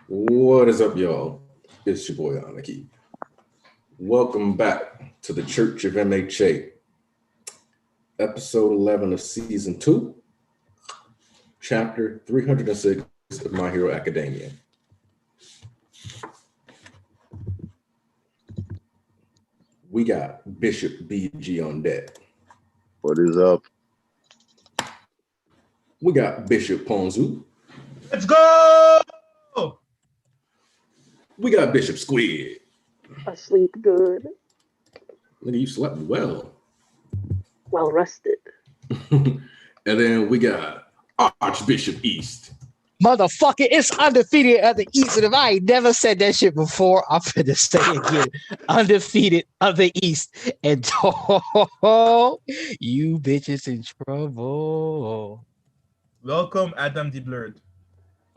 What is up, y'all? It's your boy Anaki. Welcome back to the Church of MHA, episode 11 of season 2, chapter 306 of My Hero Academia. We got Bishop BG on deck. What is up? We got Bishop Ponzu. Let's go! We got Bishop Squid. I sleep good, Nigga, you slept well. well rested. And then we got Archbishop East. Motherfucker, it's undefeated of the East. And if I ain't never said that shit before, I'm finna say it again. Undefeated of the East. And you bitches in trouble. Welcome, Adam D. Blurred.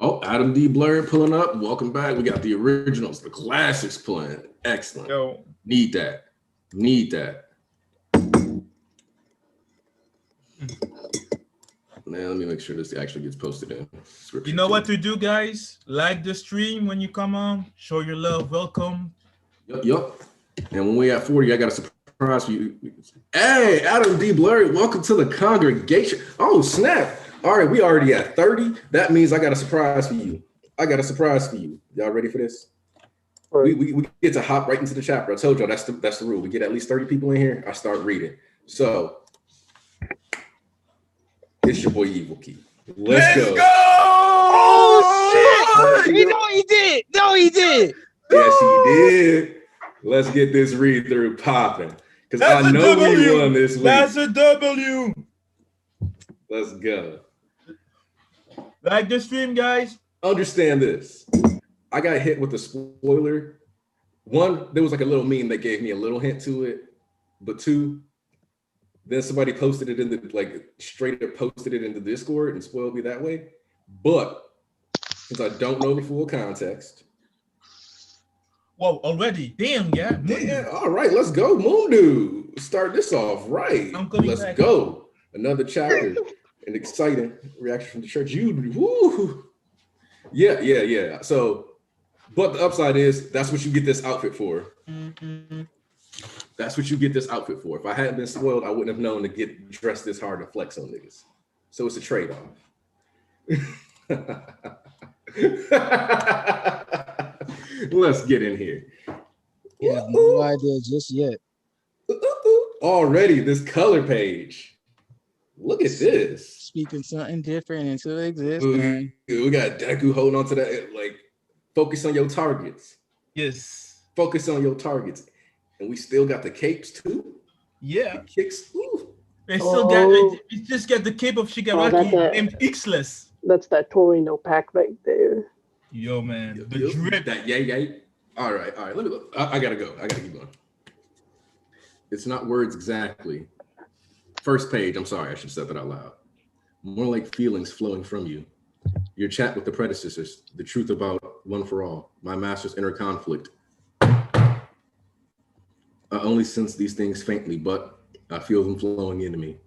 Oh, Adam D. Blur pulling up. Welcome back. We got the originals, the classics playing. Excellent. Yo, Need that. Need that. Man, let me make sure this actually gets posted in. you know what to do, guys? Like the stream when you come on. Show your love. Welcome. Yup. And when we at 40, I got a surprise for you. Hey, Adam D. Blur, welcome to the congregation. Oh, snap. All right, we already at 30. That means I got a surprise for you. Y'all ready for this? We get to hop right into the chapter. I told y'all that's the rule. We get at least 30 people in here. I start reading. So it's your boy Evil Key. Let's go. Oh, shit! No, he did. Yes, he did. Let's get this read through popping. Because I know we won this week. That's a W. Let's go. Like the stream, guys. Understand this. I got hit with a spoiler. One, there was like a little meme that gave me a little hint to it. But two, then somebody posted it in the, like, straight up posted it in the Discord and spoiled me that way. But since I don't know the full context. Whoa, already. Damn, yeah. All right, let's go, Moon Dude. Start this off right. Let's go. Another chapter. An exciting reaction from the church. Woo. Yeah. So, but the upside is that's what you get this outfit for. Mm-hmm. That's what you get this outfit for. If I hadn't been spoiled, I wouldn't have known to get dressed this hard and flex on niggas. So it's a trade-off. Let's get in here. Yeah, no idea just yet. Already, this color page. Look at this. Speaking something different into existence. We got Deku holding on to that. Like, focus on your targets. Yes. Focus on your targets. And we still got the capes too. Yeah. The kicks. Ooh. They still got. It just got the cape of Shigaraki named Xless. That's that Torino pack right there. Yo, man, the drip. That yay. All right. Let me look. I gotta go. I gotta keep going. It's not words exactly. First page. I'm sorry. I should have said that out loud. More like feelings flowing from you. Your chat with the predecessors. The truth about One for All. My master's inner conflict. I only sense these things faintly, but I feel them flowing into me.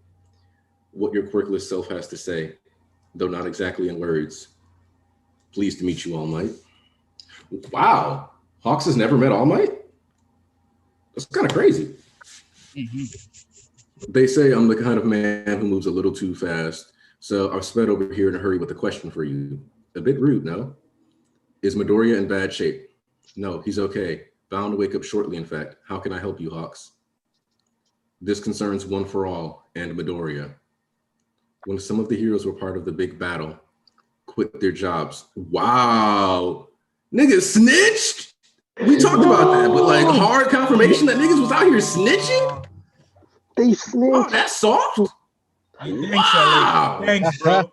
What your quirkless self has to say, though not exactly in words. Pleased to meet you, All Might. Wow, Hawks has never met All Might? That's kind of crazy. Mm-hmm. They say I'm the kind of man who moves a little too fast, so I've sped over here in a hurry with a question for you. A bit rude, no? Is Midoriya in bad shape? No, he's okay. Bound to wake up shortly, in fact. How can I help you, Hawks? This concerns One for All and Midoriya. When some of the heroes were part of the big battle, quit their jobs. Wow. Niggas snitched? We talked about that, but like hard confirmation that niggas was out here snitching? They snitched. Oh, that's soft? Wow. Thanks, bro.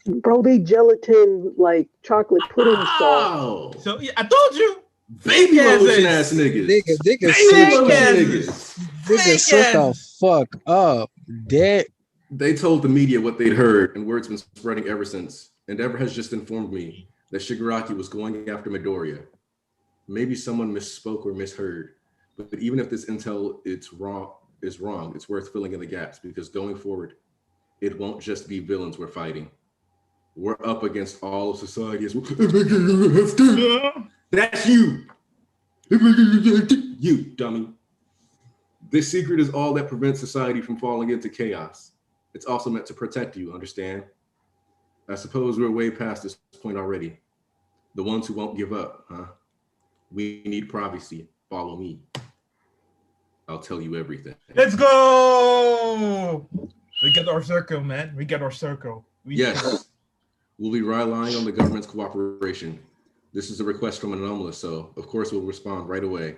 Bro, they gelatin like chocolate pudding sauce. So yeah, I told you. Baby lotion ass niggas. Nigga, shut the fuck up. Dead. They told the media what they'd heard, and word's been spreading ever since. Endeavor has just informed me that Shigaraki was going after Midoriya. Maybe someone misspoke or misheard, but even if this intel is wrong, it's worth filling in the gaps because going forward, it won't just be villains we're fighting. We're up against all of society as well. That's you. You, dummy. This secret is all that prevents society from falling into chaos. It's also meant to protect you, understand? I suppose we're way past this point already. The ones who won't give up, huh? We need privacy. Follow me. I'll tell you everything. Let's go! We get our circle, man. We get our circle. Yes. We'll be relying on the government's cooperation. This is a request from an anomalous, so of course we'll respond right away.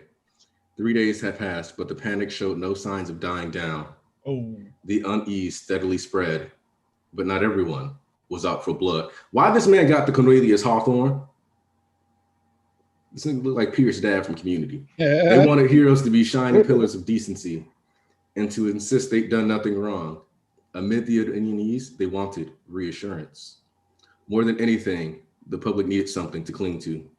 3 days have passed, but the panic showed no signs of dying down. Oh. The unease steadily spread, but not everyone was out for blood. Why this man got the Cornelius Hawthorne? This nigga look like Pierce Dad from Community. They wanted heroes to be shining pillars of decency and to insist they'd done nothing wrong. Amid the unease, they wanted reassurance. More than anything, the public needed something to cling to.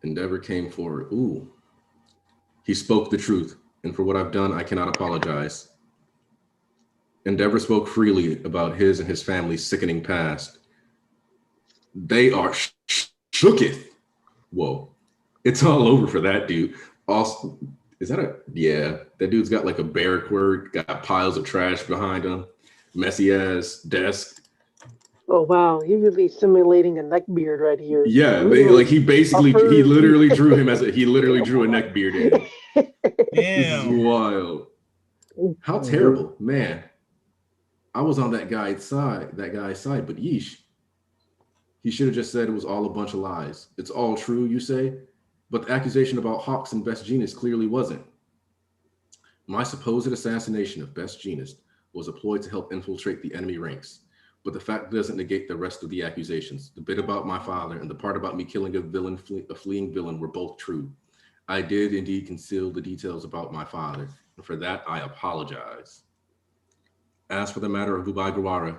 Endeavor came forward. Ooh. He spoke the truth, and for what I've done, I cannot apologize. Endeavor spoke freely about his and his family's sickening past. They are shooketh. Whoa. It's all over for that dude. Also, is that a, yeah, that dude's got like a bear quirt, got piles of trash behind him, messy ass desk. Oh wow, he's really simulating a neck beard right here. Yeah, like he literally drew him as he literally drew a neck beard in. This is wild. How terrible, man. I was on that guy's side, but yeesh. He should have just said it was all a bunch of lies. It's all true, you say? But the accusation about Hawks and Best Jeanist clearly wasn't. My supposed assassination of Best Jeanist was a ploy to help infiltrate the enemy ranks. But the fact doesn't negate the rest of the accusations. The bit about my father and the part about me killing a fleeing villain were both true. I did indeed conceal the details about my father, and for that I apologize. As for the matter of Bubai Gawara,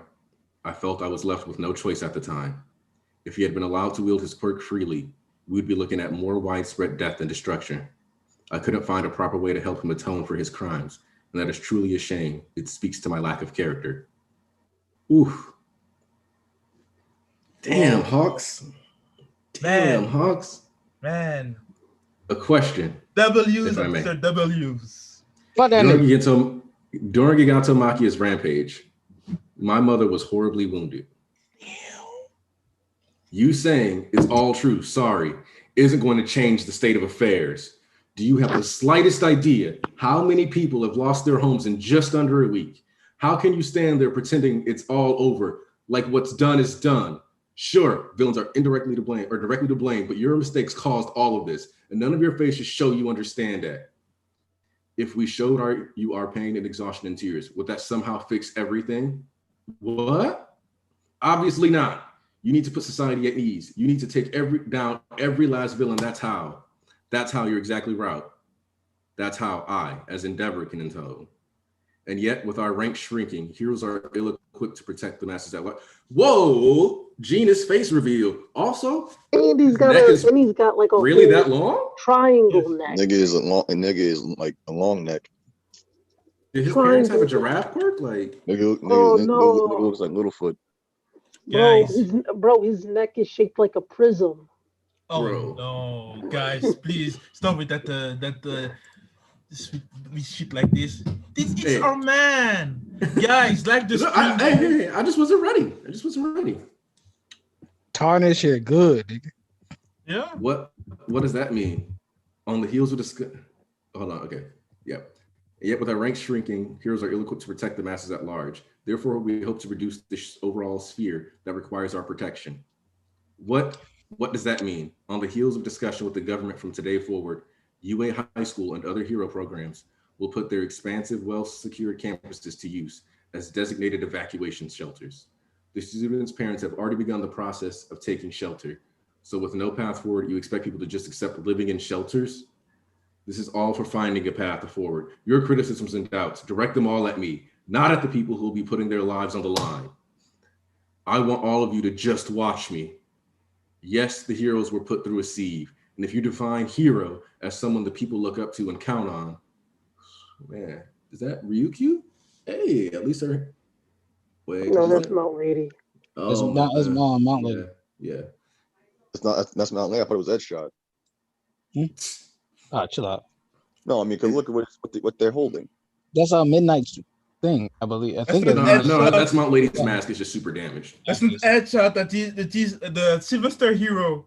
I felt I was left with no choice at the time. If he had been allowed to wield his quirk freely, we'd be looking at more widespread death and destruction. I couldn't find a proper way to help him atone for his crimes, and that is truly a shame. It speaks to my lack of character. Oof. Damn, Hawks. Damn, Hawks. Man. A question. W's after W's. During Giganto Makia's rampage, my mother was horribly wounded. You saying it's all true, sorry, isn't going to change the state of affairs. Do you have the slightest idea how many people have lost their homes in just under a week? How can you stand there pretending it's all over, like what's done is done? Sure, villains are indirectly to blame or directly to blame, but your mistakes caused all of this, and none of your faces show you understand that. If we showed you our pain and exhaustion and tears, would that somehow fix everything? What? Obviously not. You need to put society at ease. You need to take down every last villain. That's how. You're exactly right. That's how I, as Endeavor, can intone. And yet, with our ranks shrinking, heroes are ill-equipped to protect the masses at large. Whoa! Gina's face reveal. Also, and he's got like a really that long triangle neck. Nigga is like a long neck. Did his parents have a giraffe quirk? Like, nigga looks like Littlefoot. Bro, his neck is shaped like a prism. Oh Bro. no, guys, please stop with that shit like this. This is our man. Guys, like this. I just wasn't ready. Tarnish here, good. Nigga. Yeah. What does that mean? On the heels of the hold on, okay. Yep. And yet with our ranks shrinking, heroes are ill-equipped to protect the masses at large. Therefore, we hope to reduce this overall sphere that requires our protection. What does that mean? On the heels of discussion with the government from today forward, UA High School and other hero programs will put their expansive, well-secured campuses to use as designated evacuation shelters. The students' parents have already begun the process of taking shelter. So with no path forward, you expect people to just accept living in shelters? This is all for finding a path forward. Your criticisms and doubts, direct them all at me, not at the people who will be putting their lives on the line. I want all of you to just watch me. Yes, the heroes were put through a sieve. And if you define hero as someone that people look up to and count on, man, is that Ryukyu? Hey, at least Wait, No, is that's it? Mount Lady. It's Oh, Mount, Mount yeah, Lady. yeah. It's not. That's Mount Lake. I thought it was Ed Shot. Ah, chill out. No, I mean, cause look at what they're holding. That's a midnight thing, I believe. I think That's that's not No, Ed no, Shot. that's Mount Lady's mask. It's just super damaged. That's an headshot. That is the Sylvester hero,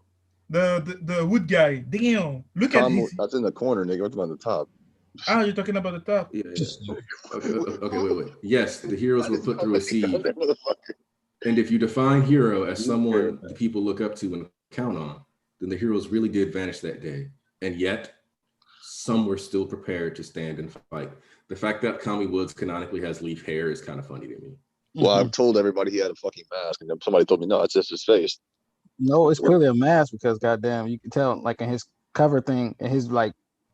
the wood guy. Damn, look at his. That's in the corner, nigga. What's on the top? Ah, you're talking about the top. Yeah, yeah. Okay, wait. Yes, the heroes were put through a siege. And if you define hero as someone the people look up to and count on, then the heroes really did vanish that day. And yet, some were still prepared to stand and fight. The fact that Kami Woods canonically has leaf hair is kind of funny to me. Well, I've told everybody he had a fucking mask, and then somebody told me no, it's just his face. No, it's clearly a mask because goddamn, you can tell like in his cover thing, in his like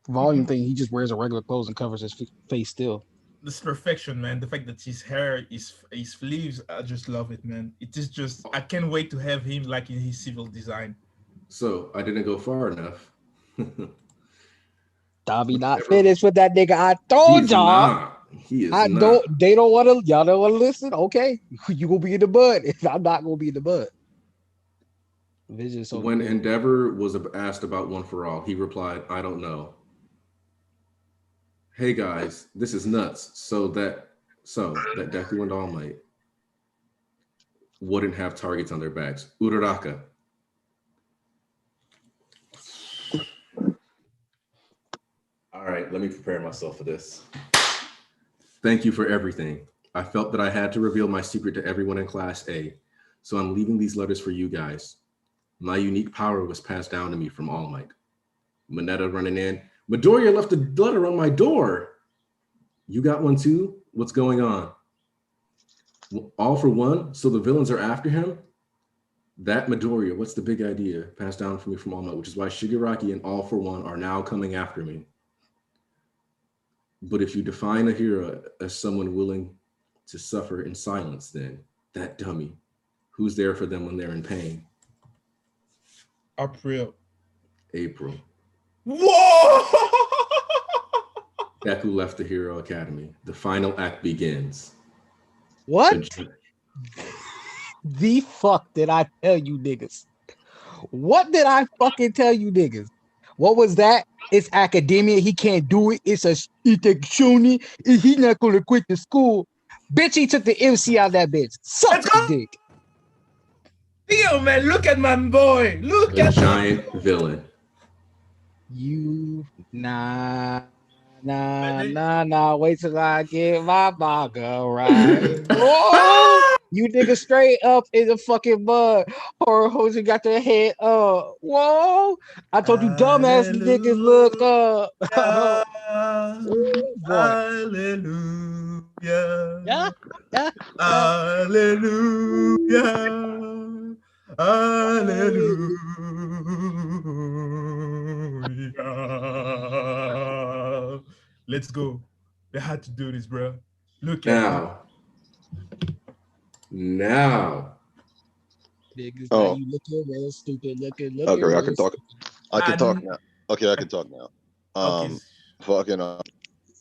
volume thing, he just wears a regular clothes and covers his face still. This perfection, man. The fact that his hair, his sleeves, I just love it, man. It is just, I can't wait to have him like in his civil design. So I didn't go far enough. Dobby not finished with that nigga. I told y'all. He is I not. don't. They don't want to. Y'all don't want to listen. Okay, you gonna be in the bud. I'm not gonna be in the bud. Vision. So when Endeavor was asked about One for All, he replied, "I don't know." Hey guys, this is nuts. So that Deku and All Might wouldn't have targets on their backs. Uraraka. All right, let me prepare myself for this. Thank you for everything. I felt that I had to reveal my secret to everyone in Class A, so I'm leaving these letters for you guys. My unique power was passed down to me from All Might. Mineta running in. Midoriya left a letter on my door. You got one too? What's going on? All for one? So the villains are after him? That Midoriya, what's the big idea? Passed down for me from All Might, which is why Shigaraki and All for One are now coming after me. But if you define a hero as someone willing to suffer in silence, then that dummy, who's there for them when they're in pain? April. Whoa! Deku left the Hero Academy. The final act begins. what? The fuck did I tell you niggas? What did I fucking tell you niggas? What was that? It's academia. He can't do it. It's a shuni. He's not gonna quit the school. Bitch, he took the MC out of that bitch. Suck his dick. Yo, man, look at my boy. Look A at giant villain. You nah. Wait till I get my manga right. Whoa! You niggas straight up in the fucking mud. Or hoes got their head up. Whoa! I told you dumbass niggas look up. Hallelujah. Yeah. Hallelujah. Hallelujah. Let's go. They had to do this, bro. Look at Now. Niggas, Oh. you looking real stupid. Looking Okay, I can talk. I can talk And- now. Okay, I can talk now. Okay. Fucking.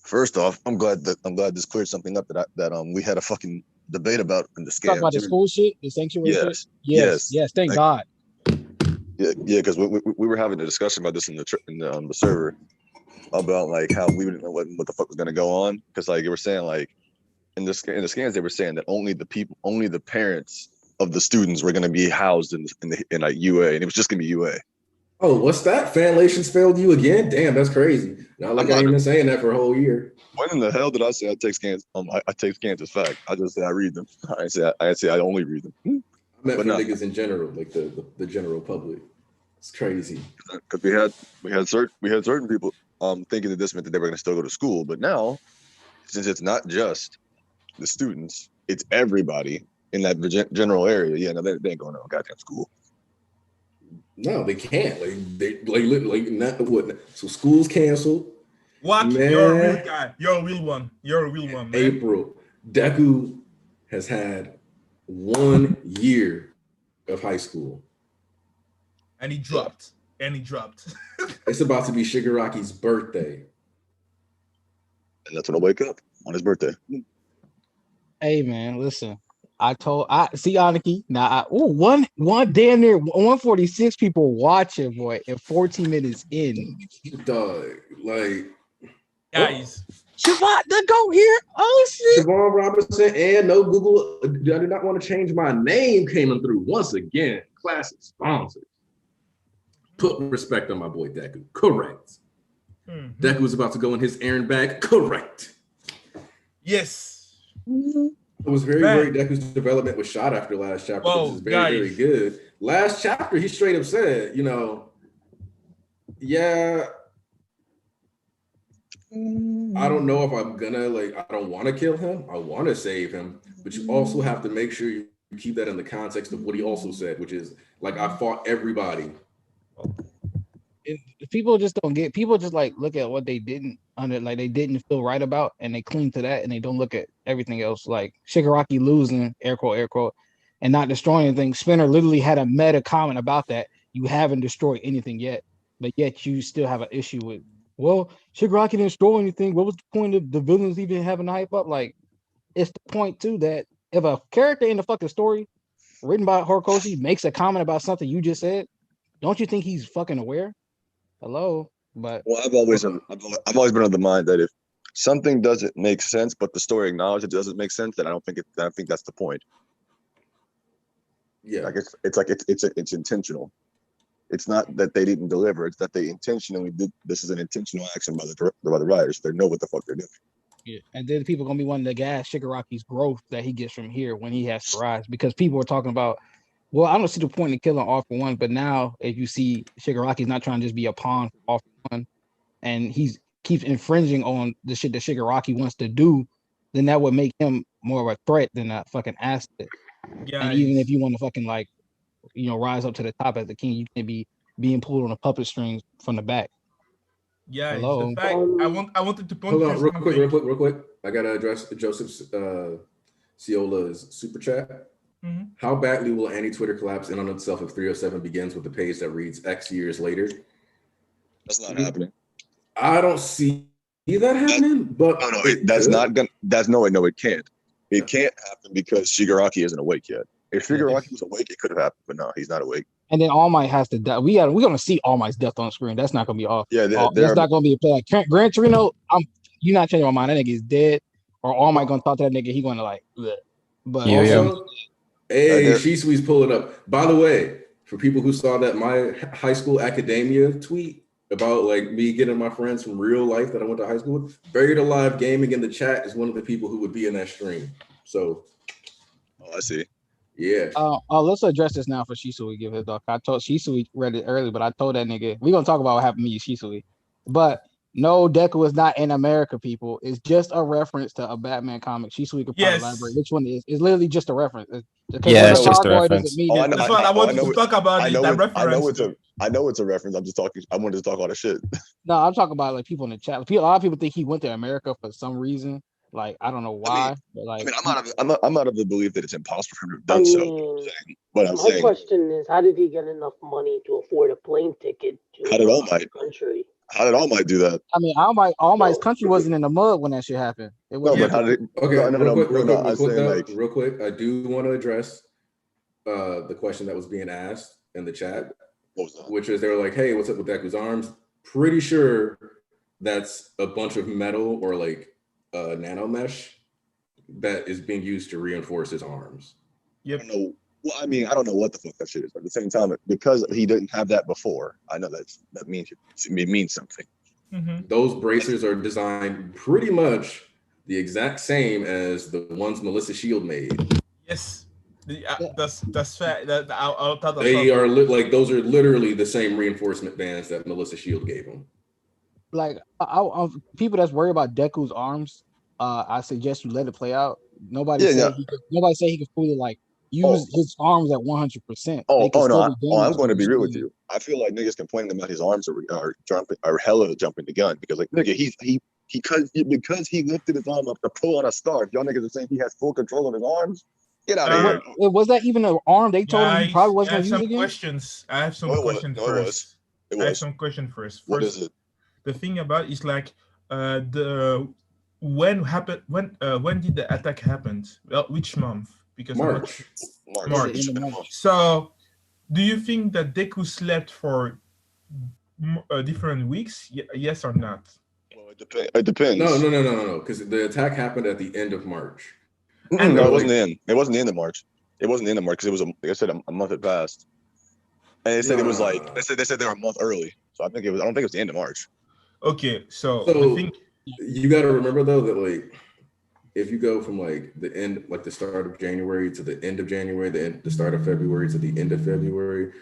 First off, I'm glad this cleared something up that we had a fucking debate about in the scam. Talk about the school shit, the sanctuary shit. Yes. Thank God. Yeah, because we were having a discussion about this in the server about like how we didn't know what the fuck was gonna go on, because like they were saying like in the scans they were saying that only the parents of the students were gonna be housed in like UA, and it was just gonna be UA. Oh, what's that? Fanlations failed you again? Damn, that's crazy. Not like I ain't been saying that for a whole year. When in the hell did I say I take scans? I take scans as fact. I just say I read them. I didn't say I only read them. I meant But for no. niggas in general, like the general public. It's crazy. Because we had certain people thinking that this meant that they were going to still go to school, but now since it's not just the students, it's everybody in that general area. Yeah, no, they ain't going to goddamn school. No, they can't. Not what? So school's canceled. What? Man. You're a real guy. You're a real one. Man. April. Deku has had 1 year of high school. And he dropped. It's about to be Shigaraki's birthday. And that's when I wake up on his birthday. Hey man, listen. I see Aniki. Now one damn near 146 people watching, boy, and 14 minutes in. Dog, like Guys, Shabbat, the go here. Oh shit. Siobhan Robinson and no Google. I do not want to change my name came through once again. Classic sponsors. Put respect on my boy Deku. Correct. Deku's about to go in his errand bag. Correct. Yes. It was very Deku's development was shot after last chapter. Whoa, This is very good. Last chapter, he straight up said, you know, yeah, I don't know if I'm gonna I don't want to kill him. I want to save him, but you also have to make sure you keep that in the context of what he also said, which is like, I fought everybody. People just don't get. People just like look at what they didn't they didn't feel right about, and they cling to that, and they don't look at everything else. Like Shigaraki losing, air quote, and not destroying anything. Spinner literally had a meta comment about that. You haven't destroyed anything yet, but yet you still have an issue with. Well, Shigaraki didn't destroy anything. What was the point of the villains even having to hype up? Like, it's the point too that if a character in the fucking story written by Horikoshi makes a comment about something you just said, don't you think he's fucking aware? Hello, but I've always been of the mind that if something doesn't make sense, but the story acknowledges it doesn't make sense, then I think that's the point. Yeah, like it's intentional. It's not that they didn't deliver; it's that they intentionally did. This is an intentional action by the writers. They know what the fuck they're doing. yeah, and then people gonna be wanting to gas Shigaraki's growth that he gets from here when he has to rise, because people are talking about. Well, I don't see the point in killing All For One, but now if you see Shigaraki's not trying to just be a pawn for All For One, and he keeps infringing on the shit that Shigaraki wants to do, then that would make him more of a threat than a fucking asset. Guys. And even if you want to fucking rise up to the top as the king, you can't be being pulled on a puppet strings from the back. Yeah, Hello? the fact I wanted to point hold to on, real quick. I gotta address Joseph's Ciola's super chat. Mm-hmm. How badly will any Twitter collapse in on itself if 307 begins with a page that reads X years later? That's not happening. I don't see that happening, but no, that's not gonna. It can't. It can't happen because Shigaraki isn't awake yet. If Shigaraki was awake, it could have happened, but no, he's not awake. And then All Might has to die. We're gonna see All Might's death on screen. That's not gonna be off. Yeah, that's not gonna be a play. Like Gran Torino, you're not changing my mind. That nigga is dead. Or All Might gonna talk to that nigga. He gonna bleh. But also, hey, Shisui's pulling up. By the way, for people who saw that my high school academia tweet about me getting my friends from real life that I went to high school with, Buried Alive Gaming in the chat is one of the people who would be in that stream. So, I see. Yeah. Let's address this now for Shisui. Give it dog. I told Shisui read it early, but I told that nigga we're gonna talk about what happened to me, Shisui. But no, Deku is not in America, people. It's just a reference to a Batman comic. Shisui could probably elaborate which one it is. It's literally just a reference. Yeah, it's just a reference. That's what I wanted to talk about. I know it's a reference. I'm just talking. I wanted to talk all the shit. No, I'm talking about people in the chat. A lot of people think he went to America for some reason. I don't know why. I'm out of the belief that it's impossible for him to have done so. But my question is, how did he get enough money to afford a plane ticket to the country? How did All Might do that? I mean, All Might's country wasn't in the mud when that shit happened. It was real quick. I do want to address the question that was being asked in the chat, which is they were like, "Hey, what's up with Deku's arms?" Pretty sure that's a bunch of metal or nano mesh that is being used to reinforce his arms. Yep. I don't know what the fuck that shit is, but at the same time, because he didn't have that before, I know that means it means something. Mm-hmm. Those bracers are designed pretty much the exact same as the ones Melissa Shield made. Yes, that's fact. They are those are literally the same reinforcement bands that Melissa Shield gave him. People that's worried about Deku's arms, I suggest you let it play out. Nobody said he could fully use his arms at 100%. I'm going to be real with you. I feel like niggas complaining about his arms are hella jumping the gun because because he lifted his arm up to pull on a star. If y'all niggas are saying he has full control of his arms, get out of here. Was that even an arm they told him he probably wasn't going to use again? I have some questions first. I have some question first. What is it? The thing about is when did the attack happen? Well, which month? Because March. March. So, do you think that Deku slept for different weeks? Yes or not? Well, it depends. No. Because the attack happened at the end of March. And no, it wasn't the end. It wasn't the end of March. It wasn't the end of March because it was, like I said, a month had passed. And they said it was like they said they were a month early. So I don't think it was the end of March. Okay, so I think you got to remember though that like if you go from like the end, like the start of January to the end of January, the start of February to the end of February,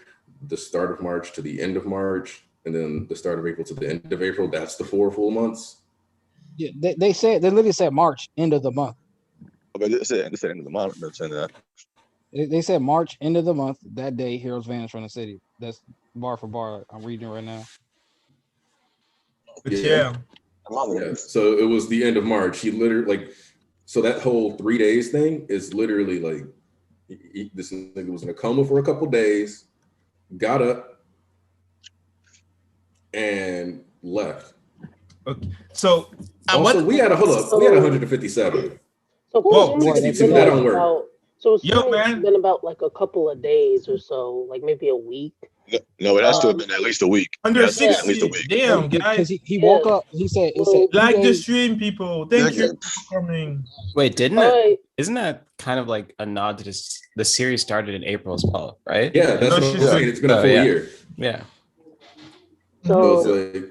the start of March to the end of March, and then the start of April to the end of April, that's the 4 full months. Yeah, they literally said March, end of the month. Okay, they said end of the month. They're saying that. They said March, end of the month. That day, heroes vanished from the city. That's bar for bar. I'm reading it right now. Yeah. So it was the end of March. He literally so that whole 3 days thing is literally like this nigga was in a coma for a couple days, got up, and left. Okay. So we had 157. So whoa, 62. That don't work. So it's been about like a couple of days or so, like maybe a week. No, it has to have been at least a week. Under 60. Damn, guys. Because he woke up. He said, like the stream, people. Thank you for coming. Wait, isn't that kind of like a nod to this? The series started in April as well, right? Yeah, that's what I'm saying. It's been a full year. Yeah. So it's like,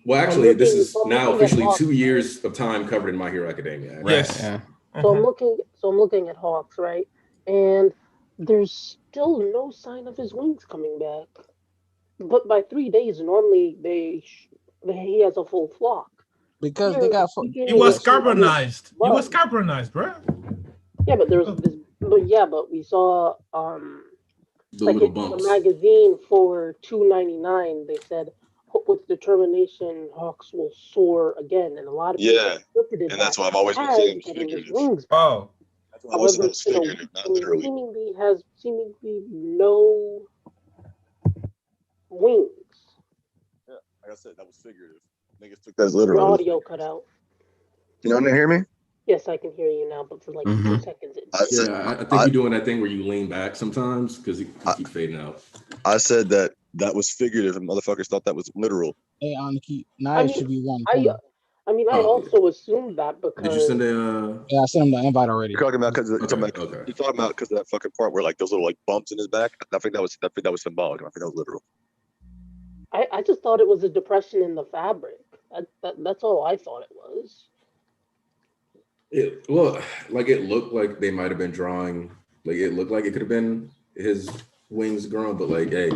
well, actually, this is now officially 2 years of time covered in My Hero Academia. Right. Yes. Yeah. So I'm looking at Hawks, right? And there's still no sign of his wings coming back. But by 3 days, normally he has a full flock. Because they got. He was carbonized. He was carbonized, bro. Yeah, but but we saw the like little in bumps. the magazine for $2.99. They said with determination, Hawks will soar again, and a lot of people interpreted and that's why I've always been saying figurative. Wings back. Oh, that's why I always said it was figurative, not literally. Seemingly no wings. Yeah, like I said, that was figurative. Niggas took that as literal. Your audio cut out. You don't hear me? Yes, I can hear you now, but for like 2 seconds. I think you're doing that thing where you lean back sometimes because you keep fading out. I said that was figurative, and motherfuckers thought that was literal. Hey, Aniki, should be one. I also assumed that because. Did you send a? Yeah, I sent him the invite already. You're talking about because you're talking about because of that fucking part where like those little like bumps in his back. I think that was symbolic. I think that was literal. I just thought it was a depression in the fabric. That's all I thought it was. It looked like they might have been drawing. Like it looked like it could have been his wings grown, but like, hey.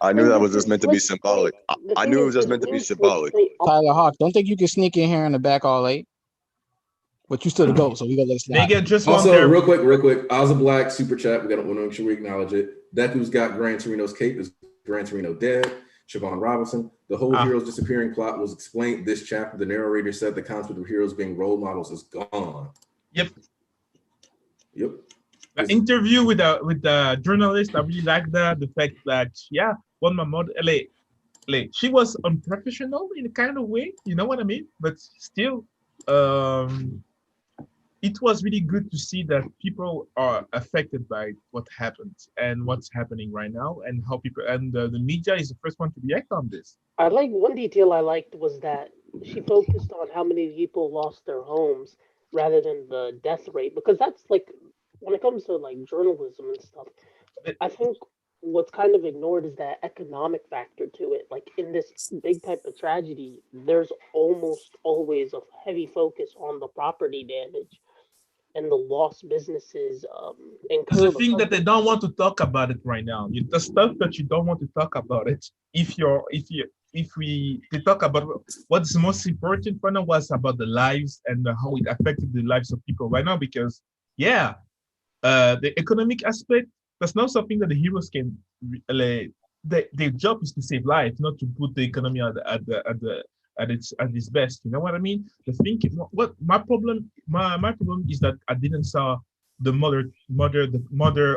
I knew that was just meant to be symbolic. I knew it was just meant to be symbolic. Tyler Hawk, don't think you can sneak in here in the back all late. But you still the GOAT, so we gotta let it slide. They get just also, real quick. Ozza Black super chat. We want to make sure we acknowledge it. Deku's got Gran Torino's cape. Is Gran Torino dead? Siobhan Robinson. The whole heroes disappearing plot was explained this chapter. The narrator said the concept of heroes being role models is gone. Yep. The interview with the journalist, I really like that. The fact that when my mother, she was unprofessional in a kind of way, you know what I mean? But still, it was really good to see that people are affected by what happened and what's happening right now, and how people and the media is the first one to react on this. One detail I liked was that she focused on how many people lost their homes rather than the death rate, because that's like when it comes to like journalism and stuff, I think what's kind of ignored is that economic factor to it. Like in this big type of tragedy, there's almost always a heavy focus on the property damage and the lost businesses. It's the thing that they don't want to talk about it right now. The stuff that you don't want to talk about it. They talk about what's most important for now was about the lives and how it affected the lives of people right now. Because the economic aspect, that's not something that the heroes can. Their job is to save lives, not to put the economy at its best. You know what I mean? The thing, what my problem is that I didn't saw the mother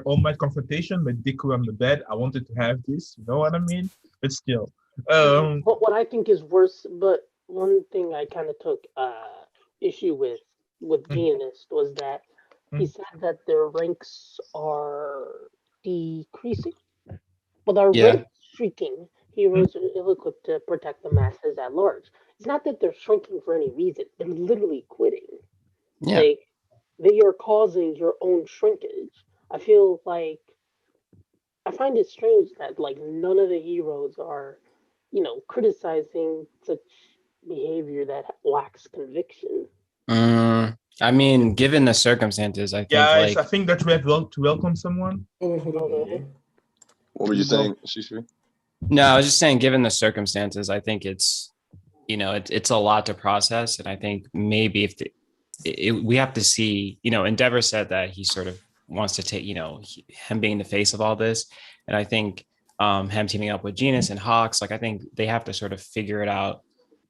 all my confrontation with Deku on the bed. I wanted to have this. You know what I mean? But still, what I think is worse. But one thing I kind of took issue with Pianist was that he said that their ranks are decreasing. Well, their Yeah. ranks shrinking. Heroes are ill-equipped to protect the masses at large. It's not that they're shrinking for any reason. They're literally quitting. Yeah. Like, they are causing your own shrinkage. I feel like I find it strange that like none of the heroes are, criticizing such behavior that lacks conviction. I mean, given the circumstances, I think Guys, I like think that we have to welcome someone. Hold on. Okay. What were you saying, Shishu? no, I was just saying, given the circumstances, I think it's it's a lot to process, and I think maybe if we have to see, Endeavor said that he sort of wants to take, him being the face of all this, and I think him teaming up with Genus and Hawks, like I think they have to sort of figure it out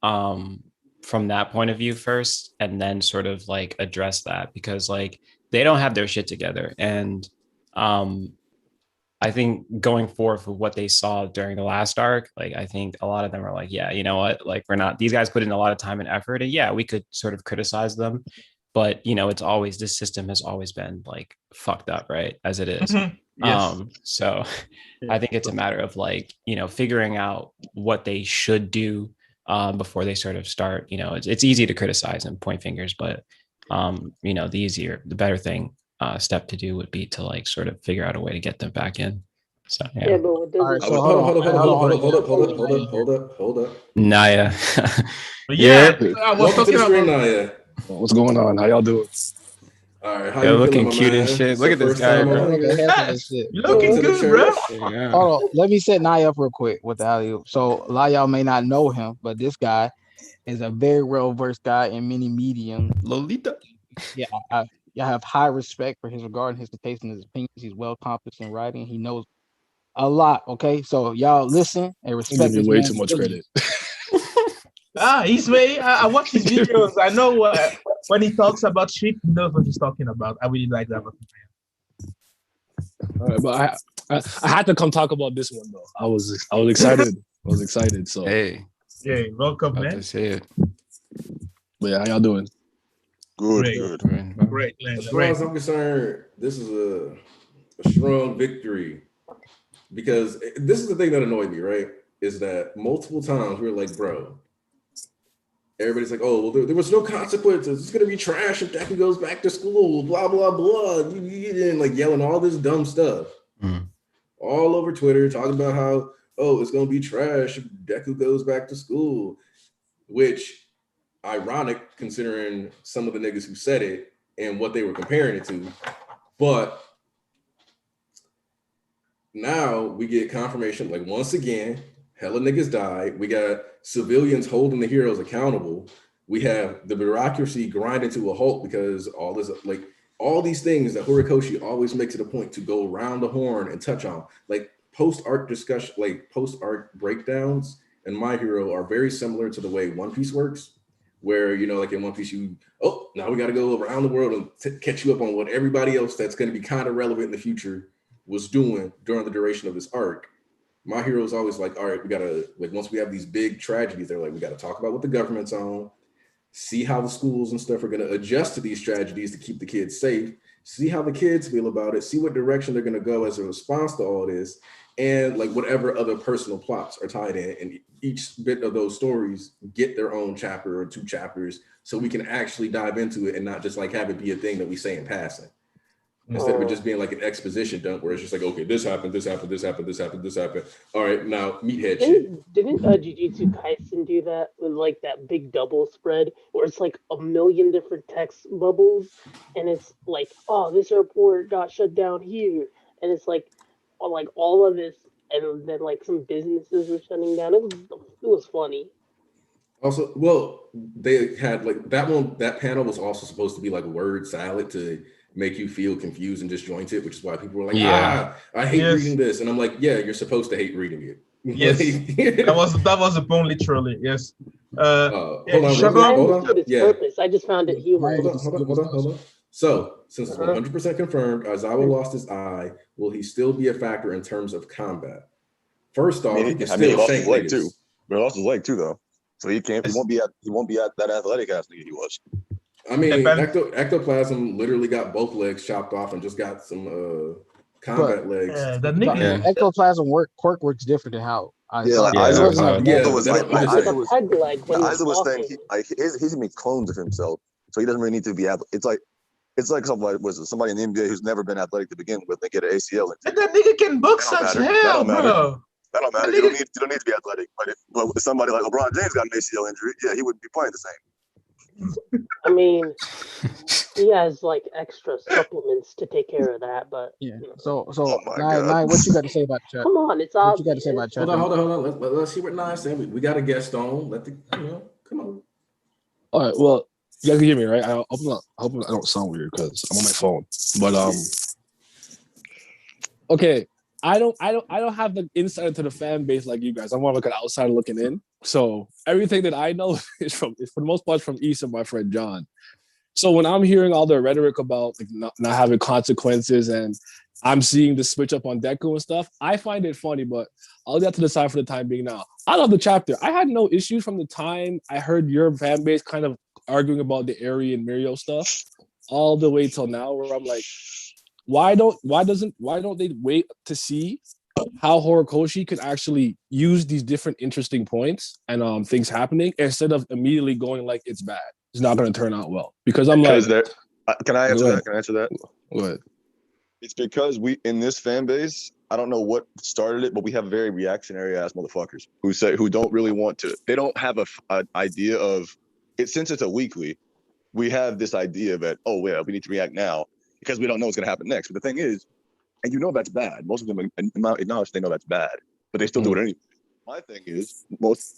from that point of view first, and then sort of like address that because like they don't have their shit together, and I think going forward for what they saw during the last arc, like I think a lot of them are like, yeah, you know what, like we're not, these guys put in a lot of time and effort, and yeah, we could sort of criticize them, but it's always, this system has always been like fucked up, right, as it is. Yes. So I think it's a matter of like, figuring out what they should do before they sort of start, it's easy to criticize and point fingers, but the better thing step to do would be to like sort of figure out a way to get them back in. So Yeah, but what does All right, it so Hold up. Naya. But yeah, Yeah. I was Welcome to talking the stream, about. Naya. What's going on? How y'all doing? All right, how They're you looking feeling, my cute and man? shit. It's Look your at this first guy, time bro. on here. Yes, Shit. you looking Welcome to the good, church. bro. Yeah. Hold on, let me set Nia up real quick with the alley oop. So a lot of y'all may not know him, but this guy is a very well versed guy in many mediums. Lolita. Yeah, I have high respect for his regard and his taste and his opinions. He's well accomplished in writing. He knows a lot. Okay, so y'all listen and I'm respect giving this way man's too much ability. credit. He's very. I watch his videos. I know when he talks about shit, he knows what he's talking about. I really like that. All right, but I had to come talk about this one though. I was excited. I was excited. So, Hey, Yeah, welcome, love man. to see it. but yeah, how y'all doing? Good, Great. good. Great, man. As far Great. as I'm concerned, this is a strong victory because this is the thing that annoyed me, right? Is that multiple times we were like, bro, everybody's like, oh, well, there was no consequences. It's gonna be trash if Deku goes back to school. Blah blah blah. And like yelling all this dumb stuff all over Twitter, talking about how it's gonna be trash if Deku goes back to school, which ironic considering some of the niggas who said it and what they were comparing it to. But now we get confirmation, like once again, hella niggas died. We got civilians holding the heroes accountable. We have the bureaucracy grinding to a halt because all these things that Horikoshi always makes it a point to go around the horn and touch on, like post-arc discussion, like post-arc breakdowns and My Hero are very similar to the way One Piece works, where, like in One Piece, now we got to go around the world and catch you up on what everybody else that's going to be kind of relevant in the future was doing during the duration of this arc. My Hero is always like, all right, we got to, like, once we have these big tragedies, they're like, we got to talk about what the government's on, see how the schools and stuff are going to adjust to these tragedies to keep the kids safe, see how the kids feel about it, see what direction they're going to go as a response to all this, and like whatever other personal plots are tied in. And each bit of those stories get their own chapter or two chapters so we can actually dive into it and not just like have it be a thing that we say in passing. Instead of it just being like an exposition dump where it's just like, okay, this happened. All right, now meathead shit. Didn't Jujutsu Kaisen do that with like that big double spread where it's like a million different text bubbles and it's like, oh, this airport got shut down here, and it's like all of this, and then like some businesses were shutting down. It was funny. Also, well, they had like that panel was also supposed to be like word salad to make you feel confused and disjointed, which is why people were like, I hate reading this. And I'm like, yeah, you're supposed to hate reading it. Yes. that was the point, literally. Yes. Hold on. Yeah. Purpose. I just found it humorous. Hold on. So, since it's 100% confirmed, Aizawa lost his eye, will he still be a factor in terms of combat? First off, he can still lost shank his leg niggas. too. But he lost his leg too, though. So he won't be at that athletic ass nigga he was. I mean, Depends. ectoplasm literally got both legs chopped off and just got some combat legs. The But nigga, ectoplasm quirk works different than how I Yeah, saw like it. Yeah, It Isaac wasn't how a it- Yeah, Isaac but was that like don't- but It's that- like Isaac a was peg leg when he's Isaac was saying walking. he's gonna be clones of himself, so he doesn't really need to be it's like somebody in the NBA who's never been athletic to begin with and get an ACL injury. and that nigga can box That don't as matter. hell, That don't matter. bro. That don't matter. That You don't nigga- need to be athletic. But if somebody like LeBron James got an ACL injury, yeah, he wouldn't be playing the same. I mean, he has like extra supplements to take care of that, but Yeah. you know. So Oh my God. Nye, what you got to say about the chat? Come on, it's What you got to obvious. say about chat? Hold on. Let's see what Nye said. We got a guest on. Come on. All right. Well, you guys can hear me, right? I hope I don't sound weird because I'm on my phone. But okay. I don't have the insight into the fan base like you guys. I'm more like an outsider looking in. So everything that I know is for the most part from East and my friend John. So when I'm hearing all the rhetoric about like not having consequences and I'm seeing the switch up on Deku and stuff, I find it funny, but I'll leave that to the side for the time being now. I love the chapter. I had no issues from the time I heard your fan base kind of arguing about the Eri and Mirio stuff all the way till now, where I'm like, why don't they wait to see how Horikoshi could actually use these different interesting points and things happening instead of immediately going like it's bad. It's not going to turn out well because I'm like, can I answer Go that? ahead. Can I answer that? what? It's because we in this fan base, I don't know what started it, but we have very reactionary ass motherfuckers who don't really want to. They don't have an idea of it. Since it's a weekly, we have this idea that we need to react now because we don't know what's gonna happen next. But the thing is, and you know that's bad. Most of them acknowledge they know that's bad, but they still do it anyway. My thing is,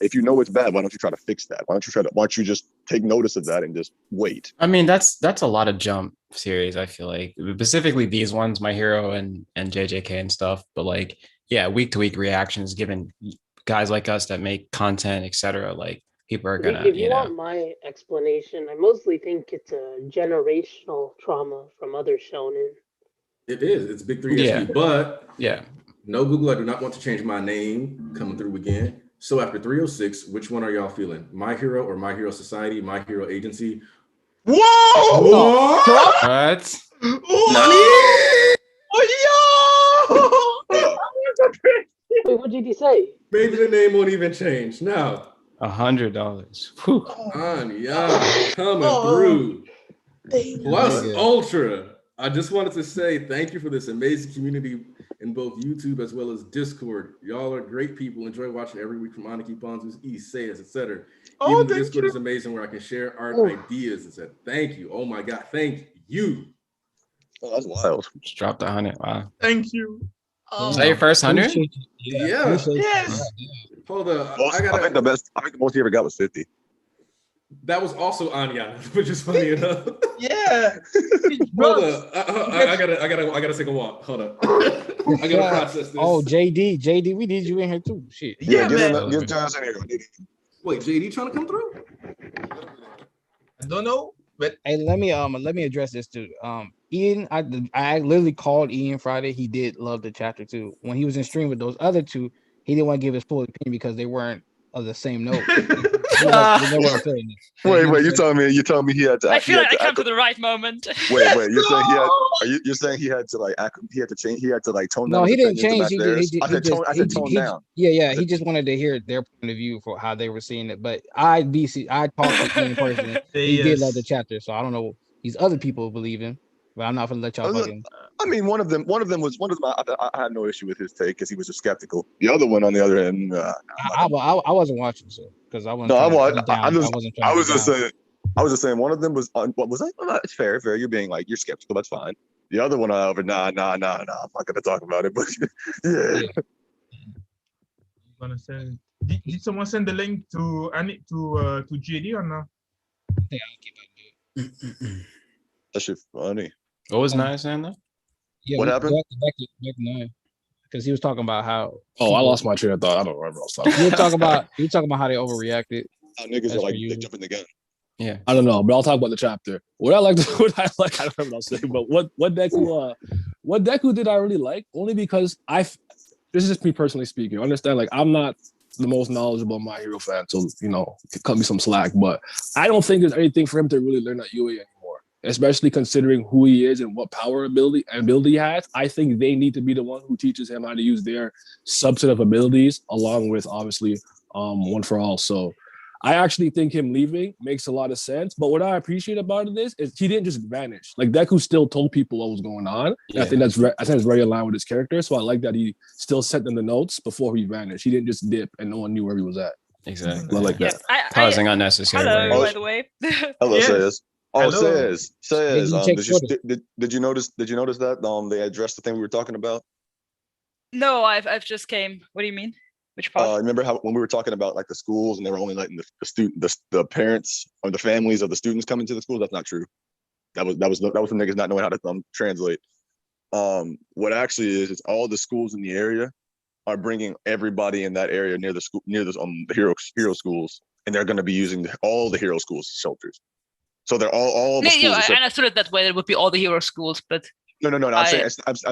if you know it's bad, why don't you try to fix that? Why don't you just take notice of that and just wait? I mean, that's a lot of jump series. I feel like specifically these ones, My Hero and JJK and stuff. But like, yeah, week to week reactions given guys like us that make content, etc. Like people are gonna, If you want my explanation, I mostly think it's a generational trauma from other shonen. It is. It's Big 3 Yeah. SP. But yeah. no, Google, I do not want to change my name coming through again. So after 306, which one are y'all feeling? My Hero or My Hero Society, My Hero Agency? Whoa! What? Oh, yo! Wait, what did he say? Maybe the name won't even change. Now, $100. Anya coming through. Plus Ultra. I just wanted to say thank you for this amazing community in both YouTube as well as Discord. Y'all are great people. Enjoy watching every week from Aniki Ponzus, East Sayas, etc. Even the Discord is amazing where I can share art ideas. And said thank you. Oh my God, thank you. Oh, that's wild. Just dropped 100. Wow. Thank you. Is that your first 100? Yeah. Yes. Hold up. I think the most he ever got was 50. That was also Anya, which is funny enough. Yeah. Hold up. I gotta take a walk. Hold up. I gotta process this. Oh, JD, we need you in here too. Shit. Yeah, give man. him John's in here. Wait, JD trying to come through? I don't know, but Hey, let me address this too. Ian, I literally called Ian Friday. He did love the chapter too. When he was in stream with those other two, he didn't want to give his full opinion because they weren't of the same note. Wait, you telling me he had to? I feel like I come to the right moment. Wait, you're saying he had to change? He had to like tone down. No, he his didn't opinion to change. match theirs? I said tone down. Yeah. He just wanted to hear their point of view for how they were seeing it. But I talked to Ian personally. He did love the chapter, so I don't know. These other people believe him, but I'm not gonna let y'all fucking. I mean, one of them. I had no issue with his take because he was just skeptical. The other one, on the other hand, I wasn't watching, so because I wasn't. No, I was just saying. One of them was. What was that? Well, it's fair. You're being like you're skeptical. That's fine. The other one, however, nah. I'm not gonna talk about it. But yeah. I'm gonna send. Did someone send the link to JD or not? That shit funny. What was Naya saying though? Yeah, What happened? Back to because he was talking about how. Oh, I lost my train of thought. I don't remember. You were talking about how they overreacted. How niggas are like you. they jumping the gun. Yeah. I don't know, but I'll talk about the chapter. What I like, I don't remember what I was saying, but what Deku did I really like? Only because this is just me personally speaking. Understand, like I'm not the most knowledgeable My Hero fan, so cut me some slack. But I don't think there's anything for him to really learn at UA anymore, especially considering who he is and what power ability he has. I think they need to be the one who teaches him how to use their subset of abilities, along with obviously One for All. So I actually think him leaving makes a lot of sense. But what I appreciate about it is he didn't just vanish. Like Deku still told people what was going on. Yeah. I think it's very aligned with his character. So I like that he still sent them the notes before he vanished. He didn't just dip and no one knew where he was at. Exactly. I like that. Causing unnecessary. Hello, by the way. Hello, Yes. says. Oh, Hello. says. check Did you notice that they addressed the thing we were talking about? No, I've just came. What do you mean? Which part? Remember how when we were talking about like the schools and they were only letting the parents or the families of the students come into the school? That's not true. That was the niggas not knowing how to translate. What actually is all the schools in the area are bringing everybody in that area near the school, near the hero schools, and they're going to be using all the hero schools as shelters. So they're all the schools. I understood it that way. It would be all the hero schools, but no. I'm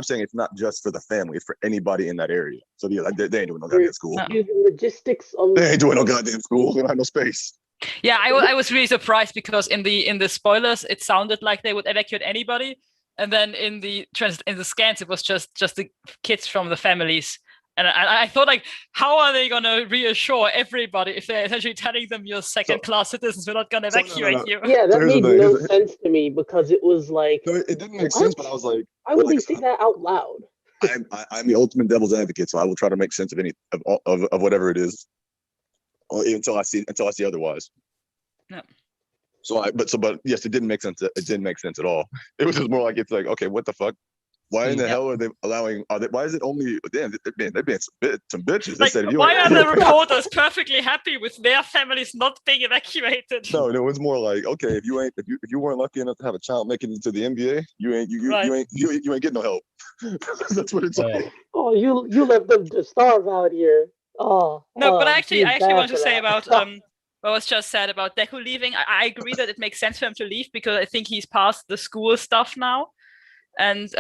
saying it's not just for the family; it's for anybody in that area. So they ain't doing no goddamn school. Using logistics of They ain't doing no goddamn school. They don't have no space. yeah, I was really surprised because in the spoilers it sounded like they would evacuate anybody, and then in the scans it was just the kids from the families. And I thought, like, how are they going to reassure everybody if they're essentially telling them you're second-class citizens, we're not going to evacuate you? Yeah, that made no sense to me because it was like... No, it didn't make sense, but I was like... Why would they say that out loud? I'm the ultimate devil's advocate, so I will try to make sense of whatever it is, until I see otherwise. No. But yes, it didn't make sense. It didn't make sense at all. It was just more like, it's like, okay, what the fuck? Why in the hell are they allowing? Why is it only? Damn, they're being some bitches. Like, why are the reporters perfectly happy with their families not being evacuated? No, it was more like, okay, if you weren't lucky enough to have a child make it into the NBA, you ain't getting no help. That's what it's like. Oh, you left them to starve out here. Oh no, but I actually want to say that. about what was just said about Deku leaving. I agree that it makes sense for him to leave because I think he's past the school stuff now. And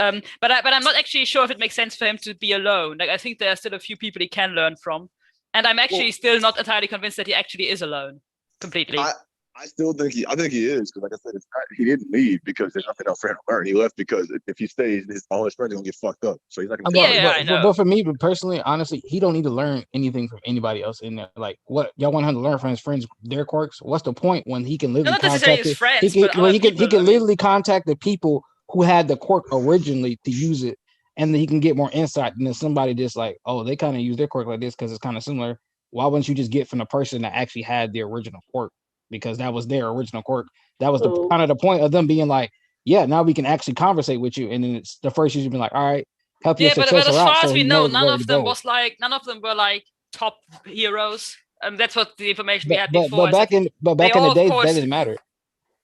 but I'm not actually sure if it makes sense for him to be alone. Like I think there are still a few people he can learn from, and I'm actually still not entirely convinced that he actually is alone completely. I still think he is, because like I said, he didn't leave because there's nothing else for him to learn. He left because if he stays, all his friends are gonna get fucked up. So he's not gonna. I know. But for me, personally, honestly, he don't need to learn anything from anybody else in there. Like, what y'all want him to learn from his friends, their quirks? What's the point when he can literally not necessarily his friends, he can literally contact the people who had the quirk originally to use it, and then he can get more insight than somebody just like, oh, they kind of use their quirk like this because it's kind of similar. Why wouldn't you just get from the person that actually had the original quirk? Because that was their original quirk. That was the kind of the point of them being like, yeah, now we can actually conversate with you. And then it's the first usually be like, all right, help your successor out. But as far as so we know, none of them were like top heroes. That's what the information we had before. But back in the day, that didn't matter.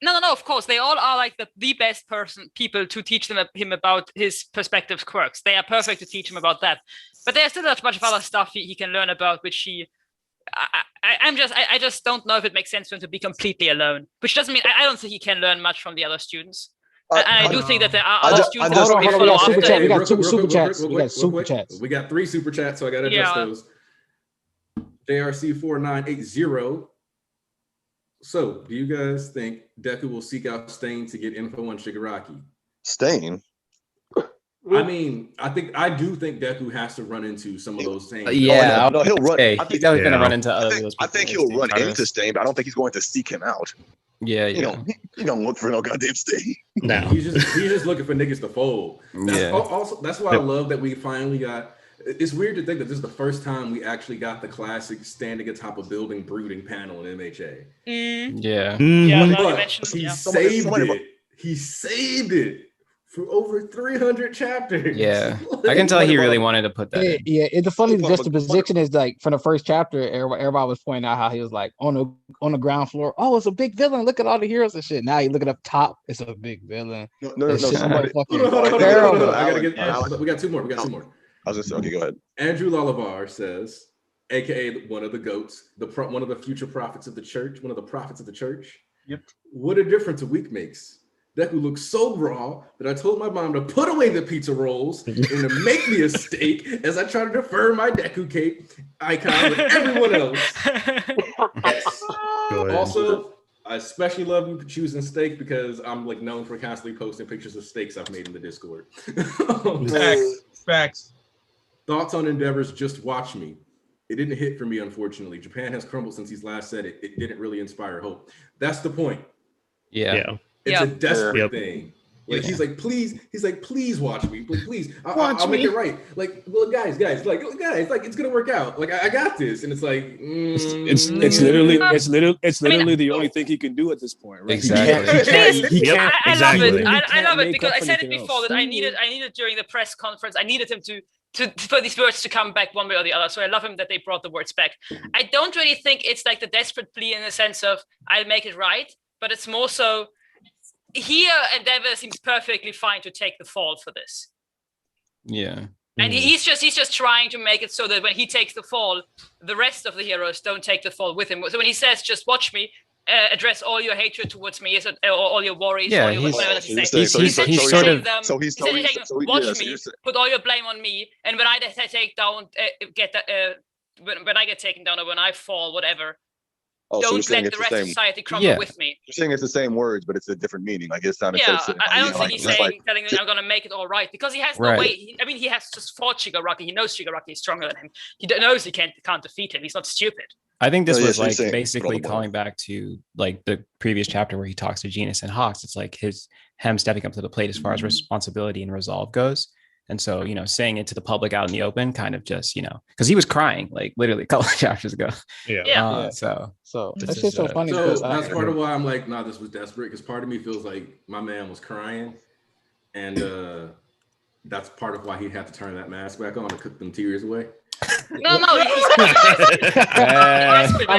No, of course. They all are like the best people to teach him about his perspective quirks. They are perfect to teach him about that. But there's still a bunch of other stuff he can learn about, which I just don't know if it makes sense for him to be completely alone. Which doesn't mean I don't think he can learn much from the other students. And I do think that there are other students that will follow after him. We got two super chats. We got super chats. We got 3 super chats, so I got to address those. JRC4980. So, do you guys think Deku will seek out Stain to get info on Shigaraki? Stain? I mean, I do think Deku has to run into some of those things. Yeah, no, he'll run. He's definitely going to run into other those people. I think he'll run into Stain, but I don't think he's going to seek him out. Yeah. You don't look for no goddamn Stain. No, he's just looking for niggas to fold. That's why I love that we finally got. It's weird to think that this is the first time we actually got the classic standing atop a building brooding panel in MHA. Yeah. But he saved it for over 300 chapters. Yeah, I can tell he really wanted to put that in. Yeah, it's the funny juxtaposition is like from the first chapter, everybody was pointing out how he was like on the ground floor. Oh, it's a big villain. Look at all the heroes and shit. Now you look at up top, it's a big villain. No. Somebody fucking we got two more. I was just okay. Go ahead. Andrew Lalavar says, aka one of the goats, one of the future prophets of the church, one of the prophets of the church. Yep. What a difference a week makes. Deku looked so raw that I told my mom to put away the pizza rolls and to make me a steak as I tried to defer my Deku cape icon with everyone else. Yes. Also, I especially love you for choosing steak because I'm like known for constantly posting pictures of steaks I've made in the Discord. Facts. Thoughts on Endeavor's Just Watch Me. It didn't hit for me, unfortunately. Japan has crumbled since he's last said it. It didn't really inspire hope. That's the point. Yeah. It's a desperate thing. Like he's like, please watch me, please. I'll make it right. Like, well, guys, like it's gonna work out. Like, I got this, and it's like, it's literally the only thing he can do at this point, right? Exactly. He can't. I love it. I love it make because up I for said it anything before else. that I needed during the press conference. I needed him to for these words to come back one way or the other. So I love him that they brought the words back. I don't really think it's like the desperate plea in the sense of I'll make it right, but it's more so. Here, Endeavor seems perfectly fine to take the fall for this. Yeah. And he's just trying to make it so that when he takes the fall, the rest of the heroes don't take the fall with him. So when he says, just watch me, address all your hatred towards me, or all your worries, Yeah, all your whatever that he says. he's sort of... watch me, put all your blame on me, and when I take down, when I get taken down or when I fall, whatever, don't let the rest of society crumble with me. You're saying it's the same words, but it's a different meaning. Like it's not. I don't think he's telling them I'm gonna make it all right because he has no way. He has just fought Shigaraki. He knows Shigaraki is stronger than him. He knows he can't defeat him. He's not stupid. I think this was like basically calling back to like the previous chapter where he talks to Genis and Hawks. It's like him stepping up to the plate as far as responsibility and resolve goes. And so, saying it to the public out in the open kind of just, because he was crying like literally a couple of chapters ago. So that's just so funny. So that's part of why I'm like, nah, this was desperate. Because part of me feels like my man was crying, and that's part of why he had to turn that mask back on to cook them tears away. No, I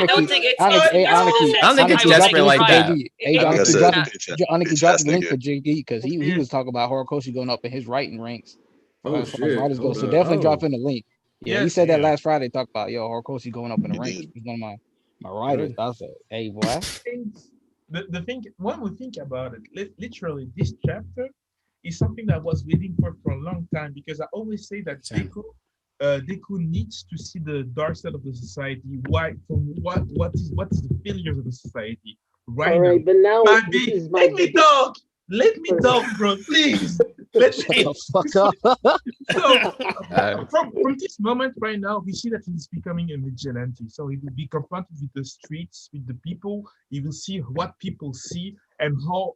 don't think it's. I don't think it's desperate like that. Honestly, dropped the link for JD because he was talking about Horikoshi going up in his writing ranks. Oh shit! So definitely drop in the link. Yeah, he said that last Friday. Talked about Horikoshi going up in the ranks. He's one of my writers. I said, hey boy. The thing when we think about it, literally this chapter is something that I was waiting for a long time because I always say that Deku needs to see the dark side of the society. What is the failures of the society right now? But now let me talk. Let me talk, bro. Please. Let me fuck up. So from this moment right now, we see that he's becoming a vigilante. So he will be confronted with the streets, with the people. He will see what people see and how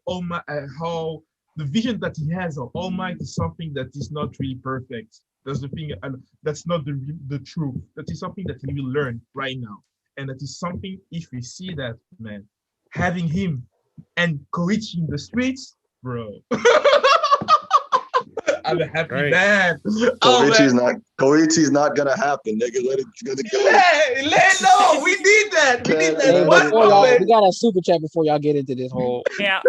the vision that he has of All Might is something that is not really perfect. That's the thing, and that's not the truth. That is something that he will learn right now. And that is something, if we see that, man, having him and Koichi in the streets, bro. I'm a happy man. Koichi's not gonna happen, nigga. Let it go. No, we need that. We need that. We got a super chat before y'all get into this whole. Yeah.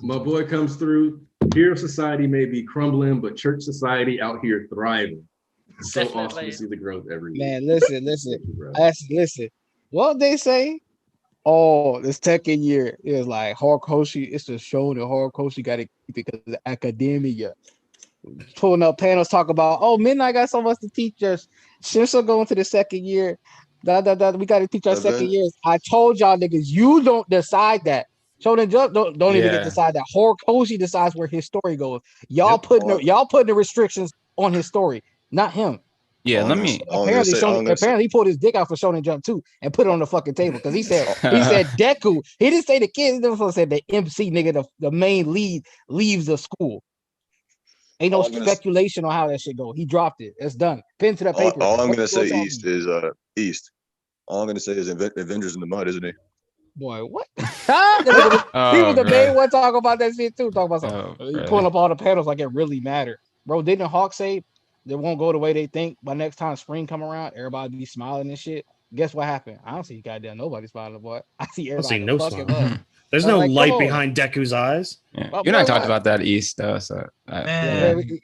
My boy comes through. Here, society may be crumbling, but church society out here thriving. It's so awesome to see the growth every week. Man, listen. Listen. What they say? Oh, this second year is like Horikoshi. It's just showing that Horikoshi got it because of the academia. Pulling up panels, talk about, Midnight got so much to teach us. Shinso going to the second year. We got to teach our second years. I told y'all niggas, you don't decide that. Shonen Jump don't even get to decide that. Horikoshi decides where his story goes. Y'all putting the restrictions on his story, not him. Yeah, apparently he pulled his dick out for Shonen Jump too and put it on the fucking table because he said Deku. He didn't say the kids. He also said the MC nigga, the main lead leaves the school. Ain't no speculation on how that shit go. He dropped it. It's done. Pen to that paper. All I'm gonna say East is East. All I'm gonna say is Avengers in the Mud, isn't he? Boy, what? He was the main one talking about that shit too. Talking about something. Pulling up all the panels like it really mattered. Bro, didn't Hawk say they won't go the way they think by next time spring come around? Everybody be smiling and shit. Guess what happened? I don't see goddamn nobody smiling, boy. I see everybody. No smile. There's no light behind Deku's eyes. Yeah. You and I talked about that East though. So I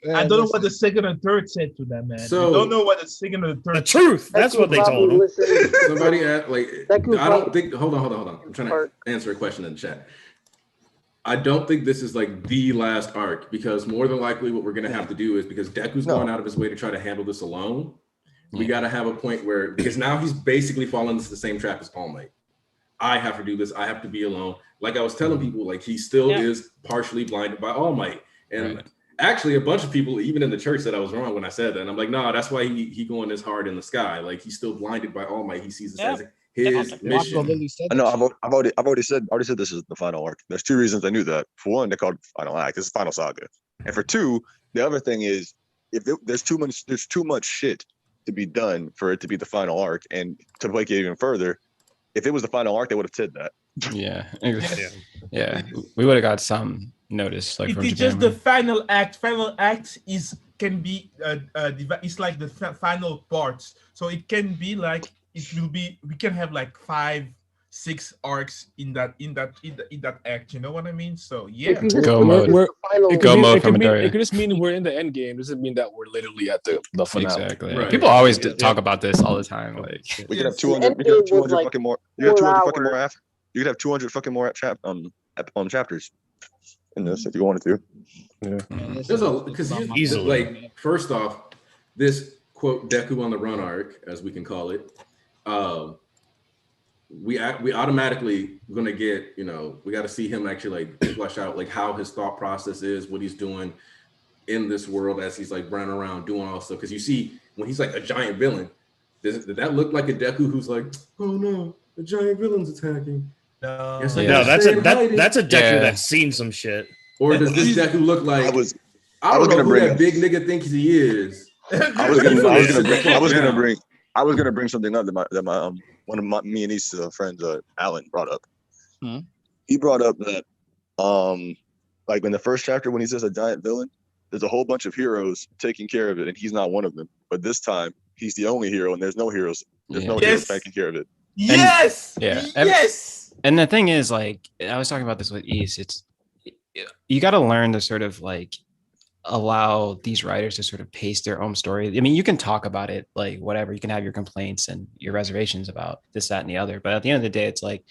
don't know what the second and third said to that man. So I don't know what the second and third. The truth. That's what they told him. Somebody I don't think. Hold on. I'm trying to answer a question in the chat. I don't think this is like the last arc, because more than likely what we're gonna have to do is, because Deku's going out of his way to try to handle this alone. We got to have a point where, because now he's basically fallen into the same trap as All Might. I have to do this. I have to be alone. Like I was telling people, like he still is partially blinded by All Might. And actually a bunch of people, even in the church, said I was wrong when I said that. And I'm like, no, that's why he going this hard in the sky. Like he's still blinded by All Might. He sees this as his mission. I know. I've already said this is the final arc. There's two reasons I knew that. For one, they called it final act. This is final saga. And for two, the other thing is, there's too much shit to be done for it to be the final arc. And to break it even further, if it was the final arc, they would have said that. Yeah. We would have got some notice. Like it's just the final act. Final act can be it's like the final parts. So it can be like we can have like 5-6 arcs in that act. You know what I mean? So yeah. Go mode. It could just mean we're in the end game. It doesn't mean that we're literally at the finale. Exactly. Right. People always talk about this all the time. Like we could have 200. We could have 200 fucking more. You have 200 fucking more after. You could have 200 fucking more chapters in this if you wanted to. Yeah. Because easily, like, first off, this quote Deku on the run arc, as we can call it, we automatically gonna get, we got to see him actually like flesh out like how his thought process is, what he's doing in this world as he's like running around doing all this stuff. Because you see when he's like a giant villain, did that look like a Deku who's like, oh no, the giant villain's attacking? No, that's a Deku that's seen some shit. Or does this Deku look like I don't know who that big nigga thinks he is? I was gonna bring something up that my one of me and his friends Alan brought up. He brought up that like in the first chapter when he says a giant villain, there's a whole bunch of heroes taking care of it, and he's not one of them. But this time he's the only hero, and there's no heroes. There's no heroes taking care of it. Yes. And the thing is, like, I was talking about this with East. You got to learn to sort of like allow these writers to sort of pace their own story. I mean, you can talk about it, like whatever, you can have your complaints and your reservations about this, that, and the other. But at the end of the day, it's like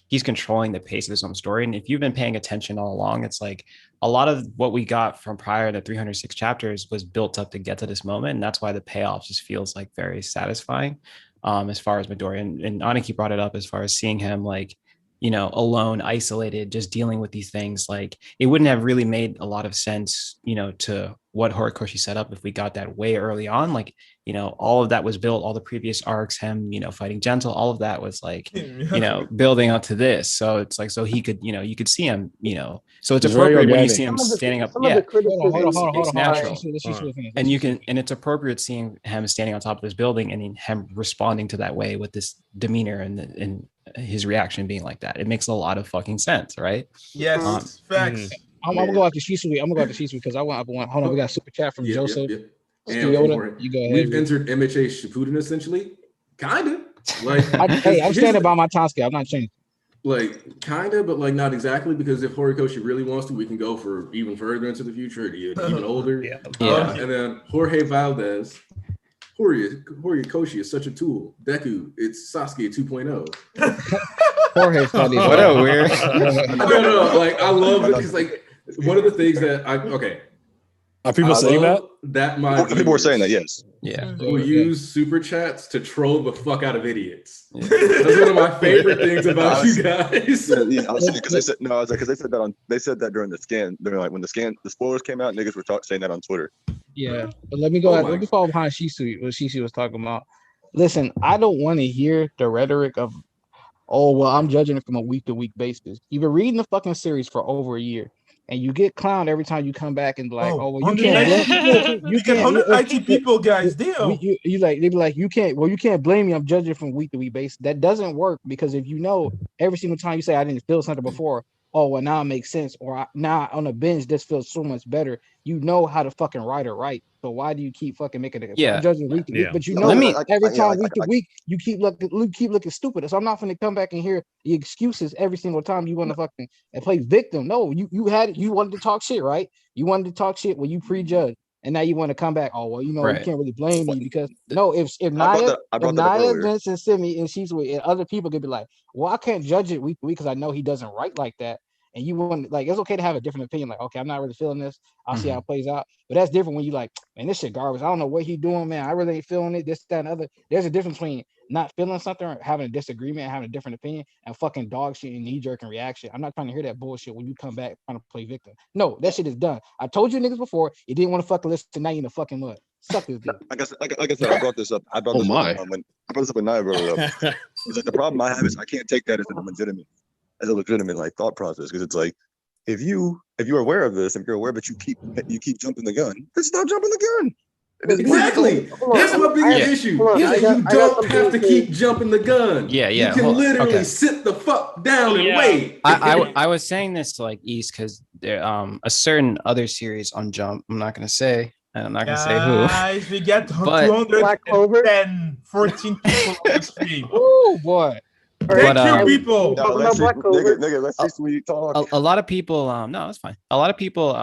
he's controlling the pace of his own story. And if you've been paying attention all along, it's like a lot of what we got from prior to 306 chapters was built up to get to this moment. And that's why the payoff just feels like very satisfying as far as Midori. And Aniki brought it up as far as seeing him like, alone, isolated, just dealing with these things. Like it wouldn't have really made a lot of sense, to what Horikoshi set up if we got that way early on. Like, all of that was built, all the previous arcs, him, fighting Gentle, all of that was like, building up to this. So it's like, so he could, you could see him, so it's appropriate when you see him standing up. Yeah, it's natural. And it's appropriate seeing him standing on top of this building and him responding to that way with this demeanor and his reaction being like that. It makes a lot of fucking sense, right? Yes, facts. I'm gonna go after Shisui. Because I want. Hold on, we got a super chat from Joseph. And you go ahead. We've entered MHA Shippuden essentially, kinda. Like, I'm standing by my time scale. I'm not changing. Like, kinda, but like not exactly, because if Horikoshi really wants to, we can go for even further into the future, even older. And then Jorge Valdez. Horikoshi is such a tool. Deku, it's Sasuke 2.0. Jorge's funny. What a weird. No. Like, I love it because, like, one of the things that Are people saying that? People are saying that, yes. Yeah. We'll use super chats to troll the fuck out of idiots. That's one of my favorite things about you guys. I was saying because they said that during the scan, like when the spoilers came out, niggas were saying that on Twitter. Yeah, but let me fall behind Shisui. What Shisui was talking about. Listen, I don't want to hear the rhetoric of, oh well, I'm judging it from a week to week basis. You've been reading the fucking series for over a year, and you get clowned every time you come back and be like, oh well, you can't. You can't. IT people, guys, damn. They be like, you can't blame me. I'm judging from week to week basis. That doesn't work, because if every single time you say I didn't feel something before, oh well, now it makes sense, or now on a binge this feels so much better. You know how to fucking write it right. So why do you keep fucking making it? Judging week to week, but every time week to week you keep looking stupid. So I'm not going to come back and hear the excuses every single time you want to fucking play victim. No, you wanted to talk shit, right? You wanted to talk shit when you prejudge, and now you want to come back. Oh well, you can't really blame me, because if Naya, Vince, and Simi and Shisui and other people could be like, well, I can't judge it week to week because I know he doesn't write like that. and you want like it's okay to have a different opinion. Like, okay, I'm not really feeling this. I'll see how it plays out. But that's different when you like, man, this shit garbage. I don't know what he doing, man. I really ain't feeling it. This, that, and other. There's a difference between not feeling something, or having a disagreement, and having a different opinion, and fucking dog shit and knee jerk and reaction. I'm not trying to hear that bullshit when you come back trying to play victim. No, that shit is done. I told you niggas before. You didn't want to fucking listen. Now you in the fucking mud. Suck this dick. Like I said, I brought this up. I brought this up when Nia brought it up. It's like the problem I have is I can't take that as a legitimate like thought process, because it's like if you're aware of this, if you're aware but you keep jumping the gun, then stop jumping the gun. Exactly. That's my biggest issue. You don't have to keep jumping the gun. Yeah. You can literally sit the fuck down and wait. I was saying this to like East because there a certain other series on Jump. I'm not gonna say. And I'm not gonna say who. Guys, we get 210, 14 people on the stream. Oh boy. Thank you, people. Nigga, let's see sweet talk. A lot of people, no, it's fine. A lot of people,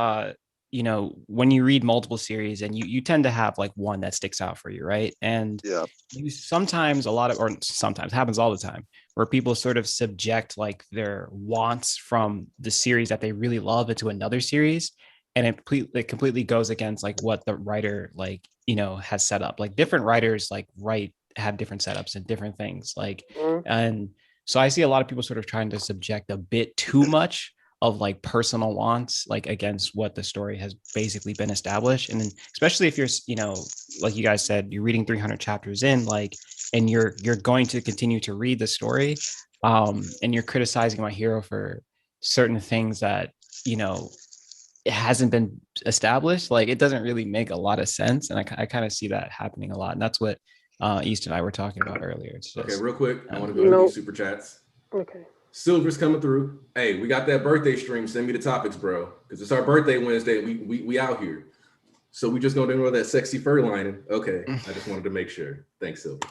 you know, when you read multiple series and you tend to have like one that sticks out for you, right? And you sometimes happens all the time, where people sort of subject their wants from the series that they really love into another series. And it completely goes against like what the writer has set up. Like different writers have different setups and different things and so I see a lot of people sort of trying to subject a bit too much of like personal wants against what the story has basically been established. And then especially if you're like you guys said, you're reading 300 chapters in and you're going to continue to read the story and you're criticizing my hero for certain things that it hasn't been established. It doesn't really make a lot of sense. And I kind of see that happening a lot. And that's what East and I were talking about earlier. It's just, okay, real quick. I want to go to these super chats. Okay. Silver's coming through. Hey, we got that birthday stream. Send me the topics, bro. Because it's our birthday Wednesday. We out here. So we just gonna do that sexy fur lining. Okay. I just wanted to make sure. Thanks, Silvers.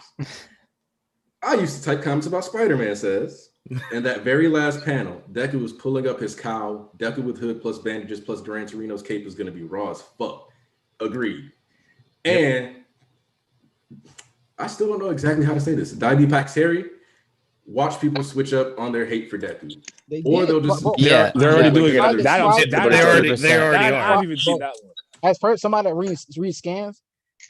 I used to type comments about Spider-Man, says. In that very last panel, Deku was pulling up his cowl. Deku with hood plus bandages plus Gran Torino's cape is going to be raw as fuck. Agreed. And I still don't know exactly how to say this. Daibi Pax Harry, watch people switch up on their hate for Deku. They'll just... they're already doing it. They already are. I haven't even seen that one. As first, somebody that reads scans,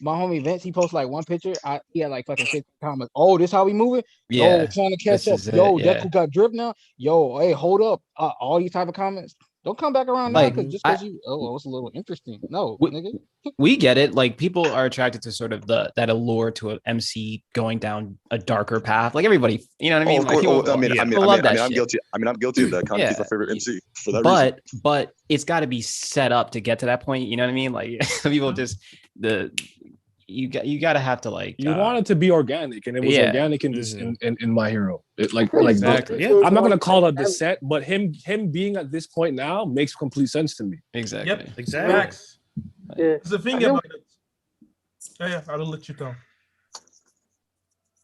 my homie Vince, he posted one picture. He had fucking 50 comments. Oh, this how we moving? Yeah. Yo, trying to catch up. Yo, Deku got drip now. Yo, hey, hold up. All these type of comments. Don't come back around now because it's a little interesting. No, nigga. We get it. People are attracted to sort of that allure to an MC going down a darker path. Everybody, you know what I mean? I'm guilty. I'm guilty of that. Kanye's my favorite MC for that reason. But it's got to be set up to get to that point. You know what I mean? Some people just you got to have to you want it to be organic, and it was organic in this in My Hero. Exactly. I'm not gonna call it the set, but him being at this point now makes complete sense to me. Exactly. Yep. Exactly. Max. Yeah. The thing about it. Yeah, I'll let you talk.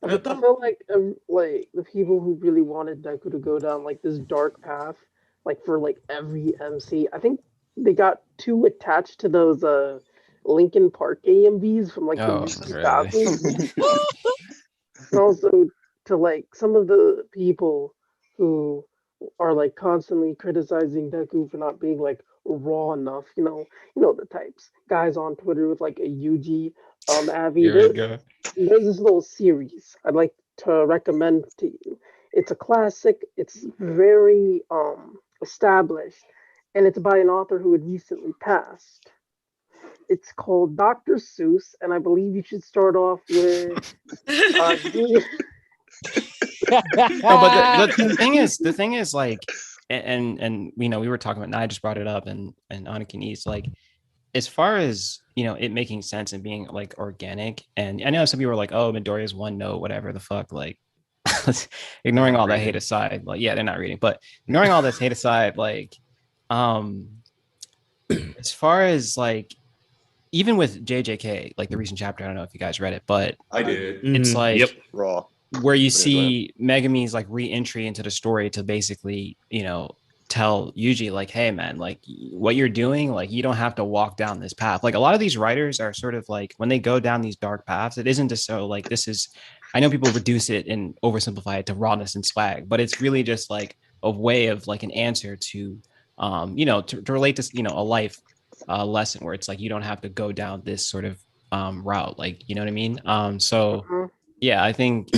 I feel like the people who really wanted Deku to go down this dark path, for every MC, I think they got too attached to those Linkin Park AMVs from the 2000s. And also to some of the people who are constantly criticizing Deku for not being raw enough, you know the types. Guys on Twitter with a Yuji Avi. There's this little series I'd like to recommend to you. It's a classic, it's very established, and it's by an author who had recently passed. It's called Dr. Seuss, and I believe you should start off with. No, but the thing is, and we were talking about. I just brought it up, and Anakin East, as far as it making sense and being organic. And I know some people are like, oh, Midoriya's one note, whatever the fuck, ignoring all that hate aside. They're not reading, but ignoring all this hate aside, as far as even with JJK, the recent chapter, I don't know if you guys read it, but I did. It's raw, where you see Megumi's re-entry into the story to basically, tell Yuji, hey man, what you're doing, you don't have to walk down this path. A lot of these writers are sort of when they go down these dark paths, it isn't just so this is, I know people reduce it and oversimplify it to rawness and swag, but it's really just way of like an answer to to relate this, a life lesson where it's like you don't have to go down this sort of route, like, you know what I mean? So yeah, I think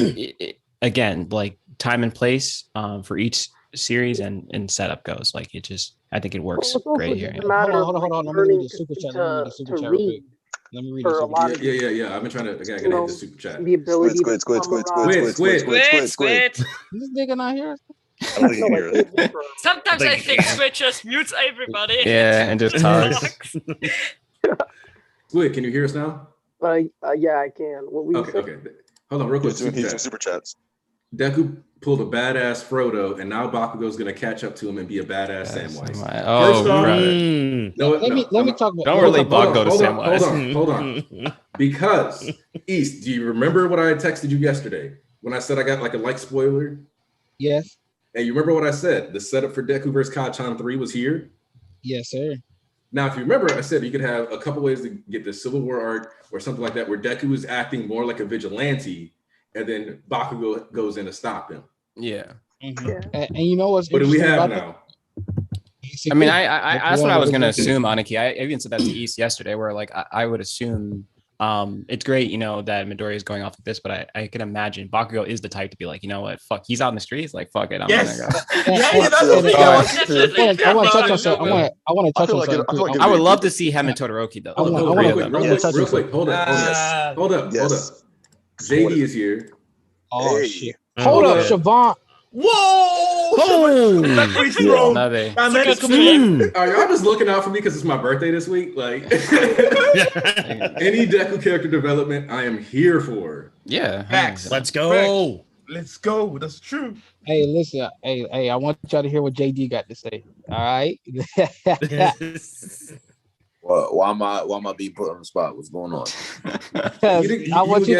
again, like time and place for each series and setup goes, like it just, I think it works It's also great here. just a matter of Hold on. Let me read learning the to, super chat. Let me read the super chat real read quick. Let me read for the a super lot chat. of these. Yeah. I've been trying to, again, I gotta hit the super chat. The ability Squid. to summarize. Squid. This nigga not here. I don't think he No, I hears. think it's for Sometimes I Like- think Squid just mutes everybody. Yeah, and just talks. Squid, can you hear us now? yeah, I can. What were you saying? Okay. Hold on, real quick. He's doing Super super chat. chats. Deku pulled a badass Frodo, and now Bakugo's gonna catch up to him and be a badass Samwise. Oh, First off, brother. Let me talk about. Don't relate Bakugo to Samwise. Samwise. Hold on. Because East, do you remember what I had texted you yesterday when I said I got like a like spoiler? Yes. And you remember what I said? The setup for Deku versus Kacchan 3 was here. Yes, sir. Now, if you remember, I said you could have a couple ways to get the Civil War arc or something like that, where Deku is acting more like a vigilante, and then Bakugo goes in to stop him. Yeah. And you know what's What do we interesting have about now? I mean, I that's what I was gonna assume, Aniki. I even said that to East yesterday, where like I would assume it's great, that Midoriya is going off like this, but I can imagine Bakugo is the type to be like, you know what, fuck, he's out in the streets, like fuck it, I'm gonna go. I want to touch on something. I want to touch on something. I would love to see him and Todoroki though. Real quick. Hold up. JD is here. Oh shit! Hold up, Siobhan. Whoa! Another. Are y'all just looking out for me because it's my birthday this week? Like any Deku character development, I am here for. Yeah. Facts. Let's go. Facts. Let's go. That's true. Hey, listen. Hey, I want y'all to hear what JD got to say. All right. Well, why am I being put on the spot? What's going on? Because I want you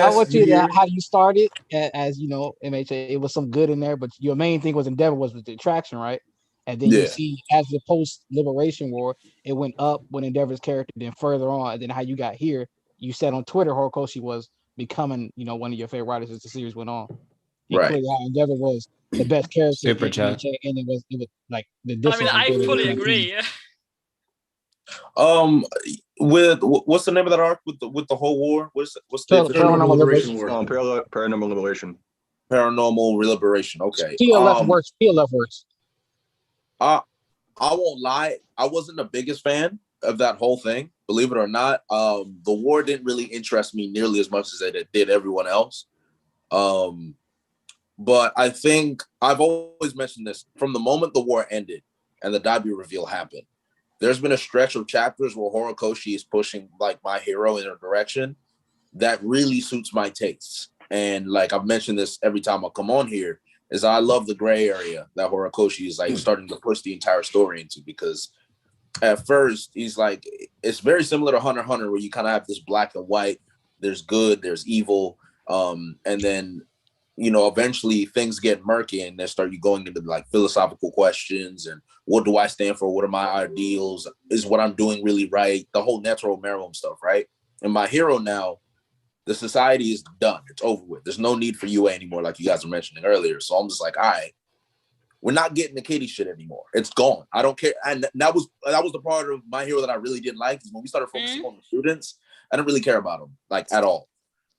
to how you started as MHA. It was some good in there, but your main thing was Endeavor was the attraction, right? And then you see as the post Liberation War, it went up when Endeavor's character, then further on, and then how you got here. You said on Twitter Horikoshi was becoming, one of your favorite writers as the series went on. Right. Clearly how Endeavor was the best character Super in chat. MHA, and it was like the I difference. mean, I fully agree. With what's the name of that arc with the whole war? What's the Paranormal Liberation War? Paranormal Liberation. Paranormal Liberation. Okay. PLF works. I won't lie. I wasn't the biggest fan of that whole thing. Believe it or not, the war didn't really interest me nearly as much as it did everyone else. But I think I've always mentioned this from the moment the war ended and the debut reveal happened. There's been a stretch of chapters where Horikoshi is pushing like my hero in a direction that really suits my tastes. And like I've mentioned this every time I come on here, is I love the gray area that Horikoshi is like starting to push the entire story into, because at first he's like, it's very similar to Hunter x Hunter, where you kind of have this black and white, there's good, there's evil. And then, eventually things get murky and they start you going into like philosophical questions and what do I stand for? What are my ideals? Is what I'm doing really right? The whole Netero Meruem stuff, right? And my hero now, the society is done. It's over with. There's no need for UA anymore, like you guys were mentioning earlier. So I'm just like, all right, we're not getting the kitty shit anymore. It's gone. I don't care. And that was the part of my hero that I really didn't like, is when we started focusing on the students, I didn't really care about them, like at all.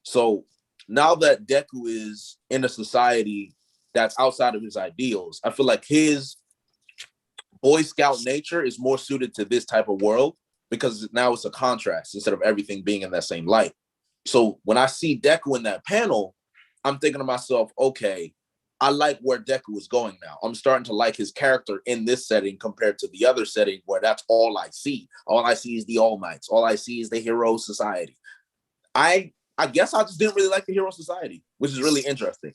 So now that Deku is in a society that's outside of his ideals, I feel like his Boy Scout nature is more suited to this type of world, because now it's a contrast instead of everything being in that same light. So when I see Deku in that panel, I'm thinking to myself, okay, I like where Deku is going now. I'm starting to like his character in this setting compared to the other setting where that's all I see. All I see is the All Mights. All I see is the Hero Society. I guess I just didn't really like the Hero Society, which is really interesting.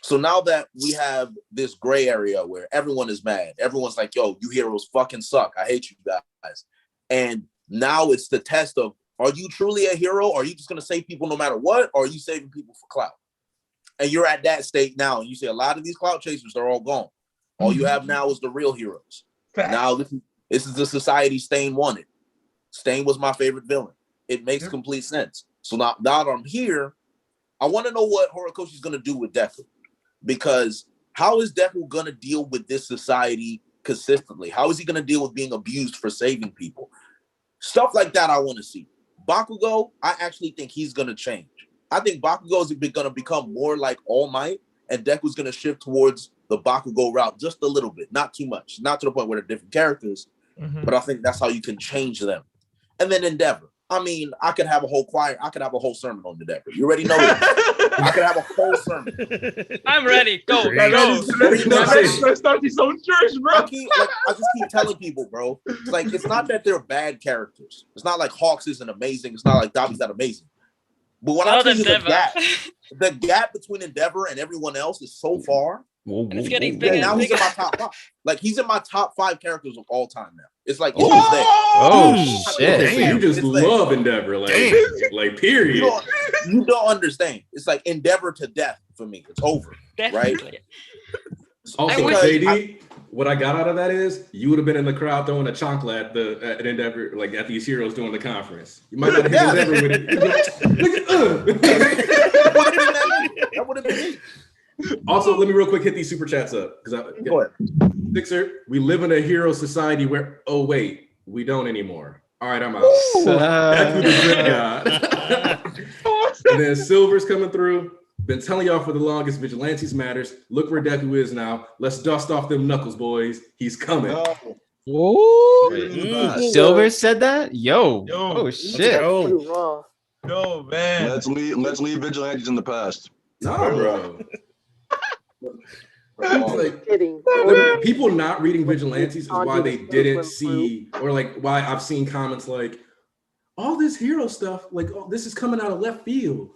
So now that we have this gray area where everyone is mad, everyone's like, yo, you heroes fucking suck. I hate you guys. And now it's the test of, are you truly a hero? Are you just going to save people no matter what? Or are you saving people for clout? And you're at that state now. And you see a lot of these clout chasers, they're all gone. All you have now is the real heroes. Now this is the society Stain wanted. Stain was my favorite villain. It makes complete sense. So now that I'm here, I want to know what Horikoshi's going to do with Deku. Because how is Deku gonna deal with this society consistently? How is he gonna deal with being abused for saving people? Stuff like that I want to see. Bakugo, I actually think he's gonna change. I think Bakugo is gonna become more like All Might, and Deku's gonna shift towards the Bakugo route just a little bit, not too much, not to the point where they're different characters, but I think that's how you can change them. And then Endeavor. I mean, I could have a whole choir. I could have a whole sermon on Endeavor. You already know it. I could have a whole sermon. I'm ready. Go. Let's start his own church, bro. I just keep telling people, bro. It's like, it's not that they're bad characters. It's not like Hawks isn't amazing. It's not like Dobby's not amazing. But when I tell you the gap between Endeavor and everyone else is so far. And it's getting bigger. Now and he's bigger. in my top 5. Like, he's in my top 5 characters of all time now. It's like, Oh shit! So you just love Endeavor, like period. You don't understand. It's like Endeavor to death for me. It's over, Definitely. right? Also, JD, what I got out of that is you would have been in the crowd throwing a chancla at Endeavor, like at these heroes doing the conference. You might not have hit Endeavor with it. That would have been me. Also, let me real quick hit these super chats up Go ahead. Sixer, we live in a hero society where we don't anymore. All right, I'm out. Deku the good god. And then Silver's coming through. Been telling y'all for the longest, Vigilantes matters. Look where Deku is now. Let's dust off them knuckles, boys. He's coming. Silver said that? Yo. Oh shit. Yo, man. Let's leave Vigilantes in the past. No, bro. Like, Kidding. people not reading Vigilantes is why they didn't see, or like why I've seen comments like, all this hero stuff, like, oh, this is coming out of left field.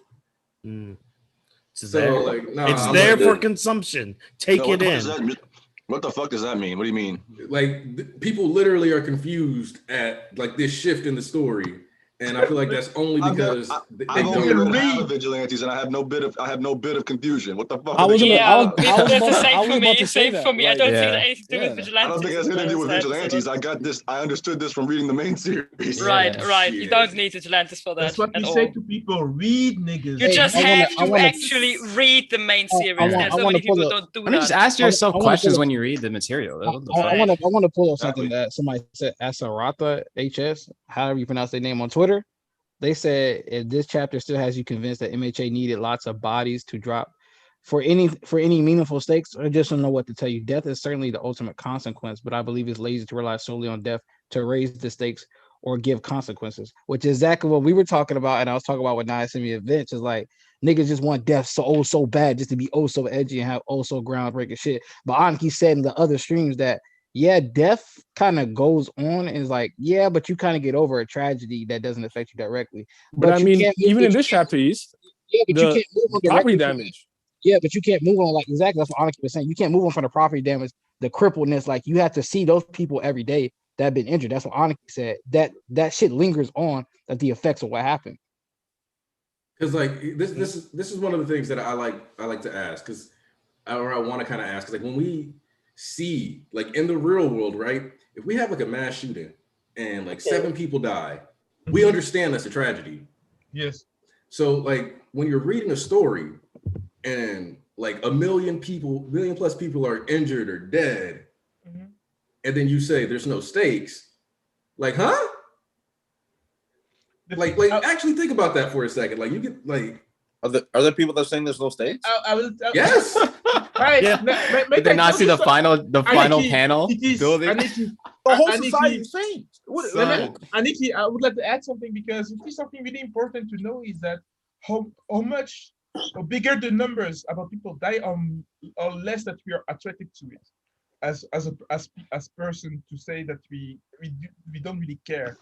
So, like, nah, it's I'm there like, for consumption. Take it in. What the fuck does that mean? What do you mean? Like, people literally are confused at like this shift in the story. And I feel like that's only because I've only read Vigilantes, and I have no bit of confusion. What the fuck? That's the same for me. Same for me. I don't think that anything to do with Vigilantes. I don't think it has anything to do with Vigilantes. I got this. I understood this from reading the main series. Right. You don't need Vigilantes for that. That's what we say to people. Read, niggas. You just have to actually read the main series. There's so many people who don't do that. Just ask yourself questions when you read the material. I want to pull up something that somebody said. Asarata HS, however you pronounce their name on Twitter. They said if this chapter still has you convinced that MHA needed lots of bodies to drop for any meaningful stakes, I just don't know what to tell you. Death is certainly the ultimate consequence, but I believe it's lazy to rely solely on death to raise the stakes or give consequences, which is exactly what we were talking about. And I was talking about with Niasemi Events is like niggas just want death so bad just to be so edgy and have so groundbreaking shit. But Anki said in the other streams that death kind of goes on and is like, but you kind of get over a tragedy that doesn't affect you directly. But I mean, even in this chapter, you can't move on property damage. Yeah, but you can't move on like exactly that's what Anki was saying. You can't move on from the property damage, the crippledness. Like you have to see those people every day that have been injured. That's what Anki said. That shit lingers on that the effects of what happened. Because like this is one of the things that I like to ask I want to kind of ask like when we see like in the real world, right? If we have like a mass shooting and like 7 people die, we understand that's a tragedy. Yes. So like when you're reading a story and like 1 million plus people are injured or dead, and then you say there's no stakes, like, huh? Like actually think about that for a second. Like you get like, are there people that are saying there's no stakes? Yes. Right. Yeah. Did they not see the final panel building? The whole society is changed. Aniki, I would like to add something because it is something really important to know is that how much bigger the numbers about people die or less that we are attracted to it as person to say that we don't really care.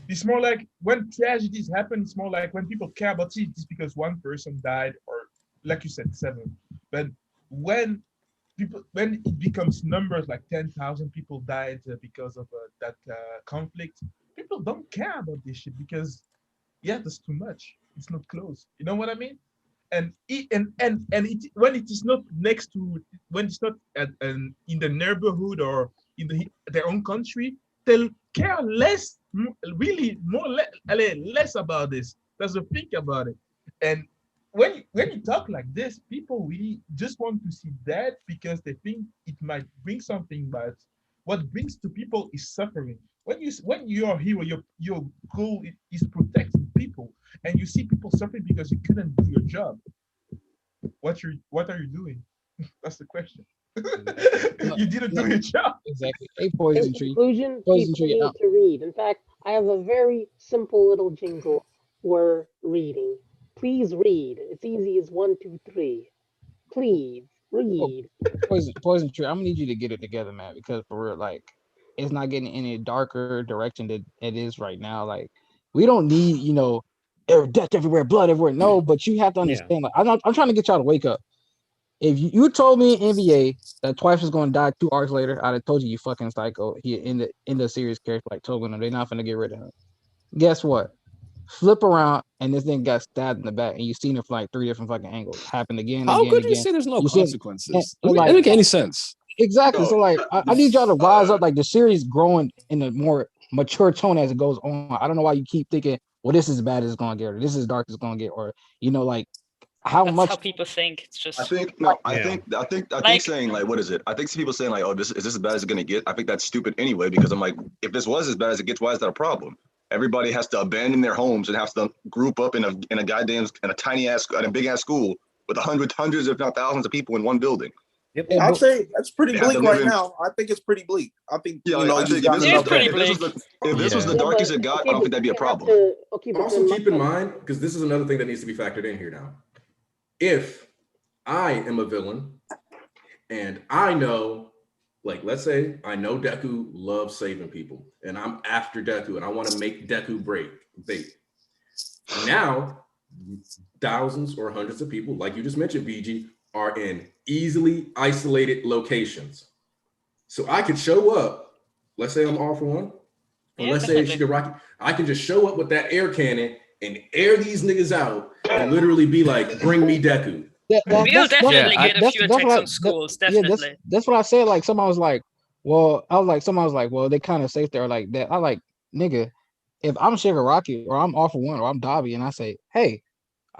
It's more like when tragedies happen, it's more like when people care about it, it's because one person died or like you said, 7. But when it becomes numbers like 10,000 people died because of that conflict, people don't care about this shit because that's too much. It's not close. You know what I mean? And when it is not next to, when it's not in the neighborhood or in their own country, they'll care less about this. Doesn't think about it. And when you talk like this, people really just want to see that because they think it might bring something, but what brings to people is suffering. When you're a hero, your goal is protecting people, and you see people suffering because you couldn't do your job. What are you doing? That's the question. You didn't do your job. Exactly. A In poison tree. conclusion, Poison people tree need out. to read. In fact, I have a very simple little jingle for reading. Please read. It's easy as 1, 2, 3. Please Oh, read. poison tree. I'm gonna need you to get it together, man, because for real, like, it's not getting any darker direction that it is right now. Like, we don't need, death everywhere, blood everywhere. No, but you have to understand. Like, I'm trying to get y'all to wake up. If you told me in NBA that Twice was going to die 2 arcs later, I'd have told you fucking psycho. He in the series character like Togan, they're not gonna get rid of him. Guess what? Flip around and this thing got stabbed in the back, and you've seen it from like 3 different fucking angles. Happened again, How again, could you again. say there's no You see, consequences? and Doesn't make any sense. exactly. No. So like, I need y'all to rise up. Like the series growing in a more mature tone as it goes on. I don't know why you keep thinking, well, this is as bad as it's gonna get, or this is dark as it's gonna get, or like how That's much. how people think. It's just I think no. I Yeah. think Like- saying like, what is it? I think some people saying like, oh, this is this as bad as it's gonna get. I think that's stupid anyway because I'm like, if this was as bad as it gets, why is that a problem? Everybody has to abandon their homes and have to group up in a goddamn in a tiny ass in a big ass school with hundreds if not thousands of people in one building. Yep. Yeah, I'd but- say that's pretty They have bleak to live right in- now. I think it's pretty bleak. I think Yeah, you know I you've think gotten It is enough. pretty if this was bleak. the Yeah. darkest it got, I don't think that'd be a problem. Okay, but Also, then keep in mind, because this is another thing that needs to be factored in here now. If I am a villain and I know, like, let's say I know Deku loves saving people and I'm after Deku and I want to make Deku bait. Now, thousands or hundreds of people, like you just mentioned, BG, are in easily isolated locations. So I could show up, let's say I'm All For One, or Yeah, let's say definitely. Shigaraki, I can just show up with that air cannon and air these niggas out and literally be like, bring me Deku. We'll definitely Yeah, get a few attacks on schools. Definitely. That's what I said. Like somebody was like, well, they kind of safe there like that. I like, nigga, if I'm Shigaraki or I'm All For One or I'm Dabi and I say, hey,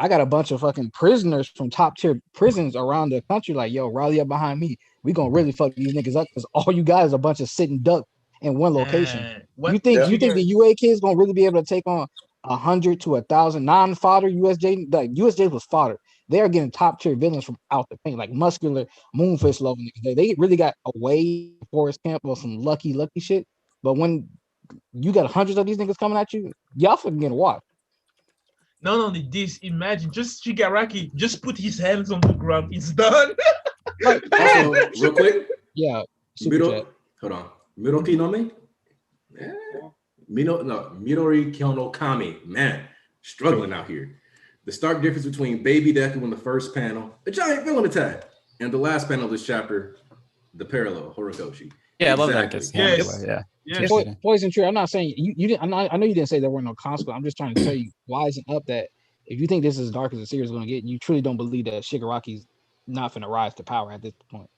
I got a bunch of fucking prisoners from top tier prisons around the country, like, yo, rally up behind me. We gonna really fuck these niggas up because all you guys are a bunch of sitting duck in one location. You think the UA kids gonna really be able to take on 100 to 1,000 non-fodder USJ? Like USJ was fodder. They are getting top tier villains from out the paint, like muscular moonfish level niggas. They really got away Forest Camp or some lucky shit. But when you got hundreds of these niggas coming at you, y'all fucking getting watched. Not only this, imagine just Shigaraki just put his hands on the ground. It's done. Also, real quick, Yeah. Super chat. hold on. Miroki no Me? Yeah. Midori Kyono Kami. Man, struggling out here. The stark difference between Baby Deku in the first panel, a giant villain attack, and the last panel of this chapter, the parallel, Horikoshi. Yeah, I love that. Exactly. Gets Yes. yeah. Yes. Poison tree. I'm not saying you didn't. I know you didn't say there were no consequences. I'm just trying to tell you, wisen up that if you think this is as dark as the series is going to get, you truly don't believe that Shigaraki's not going to rise to power at this point.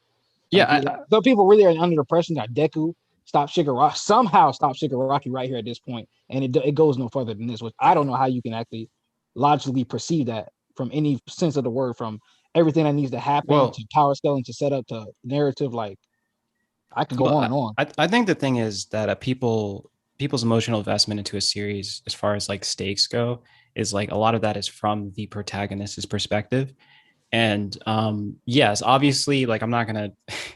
Some people really are under the impression that Deku stopped Shigaraki right here at this point, and it goes no further than this. Which I don't know how you can actually logically perceive that from any sense of the word, from everything that needs to happen to power scaling to set up to narrative. Like, I could go on and on. I think the thing is that people's emotional investment into a series, as far as like stakes go, is like a lot of that is from the protagonist's perspective. And yes, obviously, like I'm not gonna.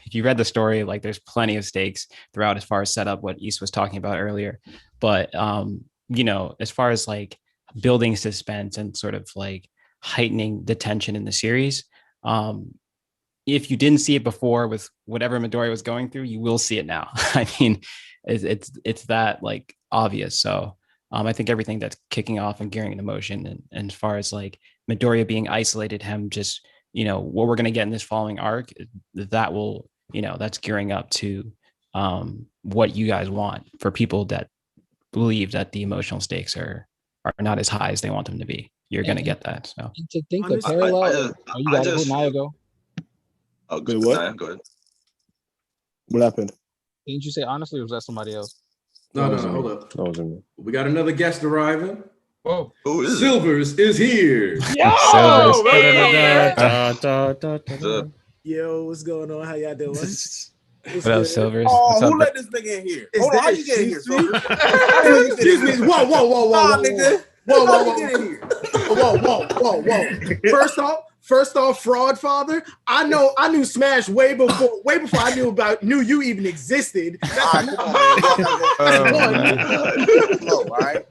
If you read the story, like there's plenty of stakes throughout as far as setup, what East was talking about earlier. But as far as like building suspense and sort of like heightening the tension in the series, if you didn't see it before with whatever Midori was going through, you will see it now. I mean, it's that like obvious. So I think everything that's kicking off and gearing into motion, and as far as like Midoriya being isolated, him just what we're going to get in this following arc, that will that's gearing up to what you guys want for people that believe that the emotional stakes are not as high as they want them to be. You're going to get that. So And to think the parallel. You got it. Naya go. Oh, Wait, good. what? Naya, go ahead. What happened? Didn't you say honestly, or was that somebody else? No, That wasn't hold me. up. That wasn't me. We got another guest arriving. Oh, Who is it? Silvers is here. Silvers. Yo, what's going on? How y'all doing? What up, Silvers? Oh, What's who up? let this nigga in here? Is Hold on, how that you get in here, C-suite? Silver? Excuse me. Whoa, whoa, whoa, whoa, Nah, whoa, nigga. whoa, How whoa, you get whoa, in here? whoa. First off, fraud father. I knew Smash way before I knew you even existed. All right, come on, man. Oh, All right.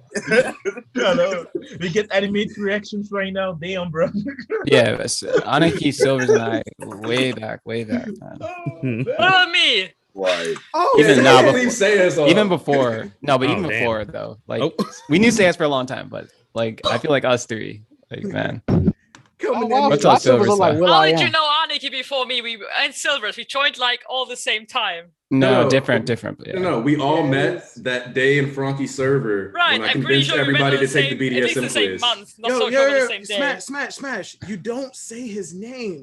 hello. We get animated reactions right now. Damn, bro. yeah, Aniki, Silvers, and I way back, man. Oh, What about me? Right. Oh, Even Yeah, now, leave before, Sayers off. even before, no, but Oh, even damn. before though, like Oh. we knew Sayas for a long time, but like I feel like us three, like man, coming wow, at What's me. my up, Silvers Silvers? look like Will How I did you Am. know Aniki before me? We and Silvers. We joined like all the same time. no, No. different. But yeah. No, we all met Yes. that day in Franky's server Right. when I I'm pretty convinced sure we met everybody on the to take same, the at least the BDSM same quiz. month. Not so sure about the same day. Smash. You don't say his name.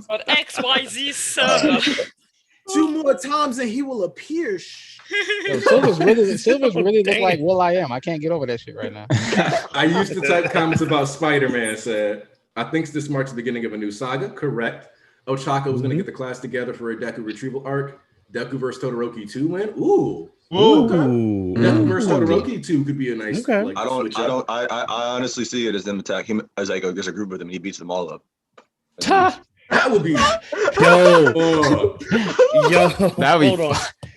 But XYZ server. 2 more times and he will appear. Yo, Silvers really look Damn. like Will I Am. I can't get over that shit right now. I used to type comments about Spider-Man. Said, I think this marks the beginning of a new saga. Correct. Ochako was going to get the class together for a Deku retrieval arc. Deku versus Todoroki 2 win. Ooh. Okay. Deku versus Todoroki 2 could be a nice Okay. like, I don't. switch I up. don't. I honestly see it as them attack him as like there's a group with him. And he beats them all up. That would be. Yo, Oh. yo, That would be hold on.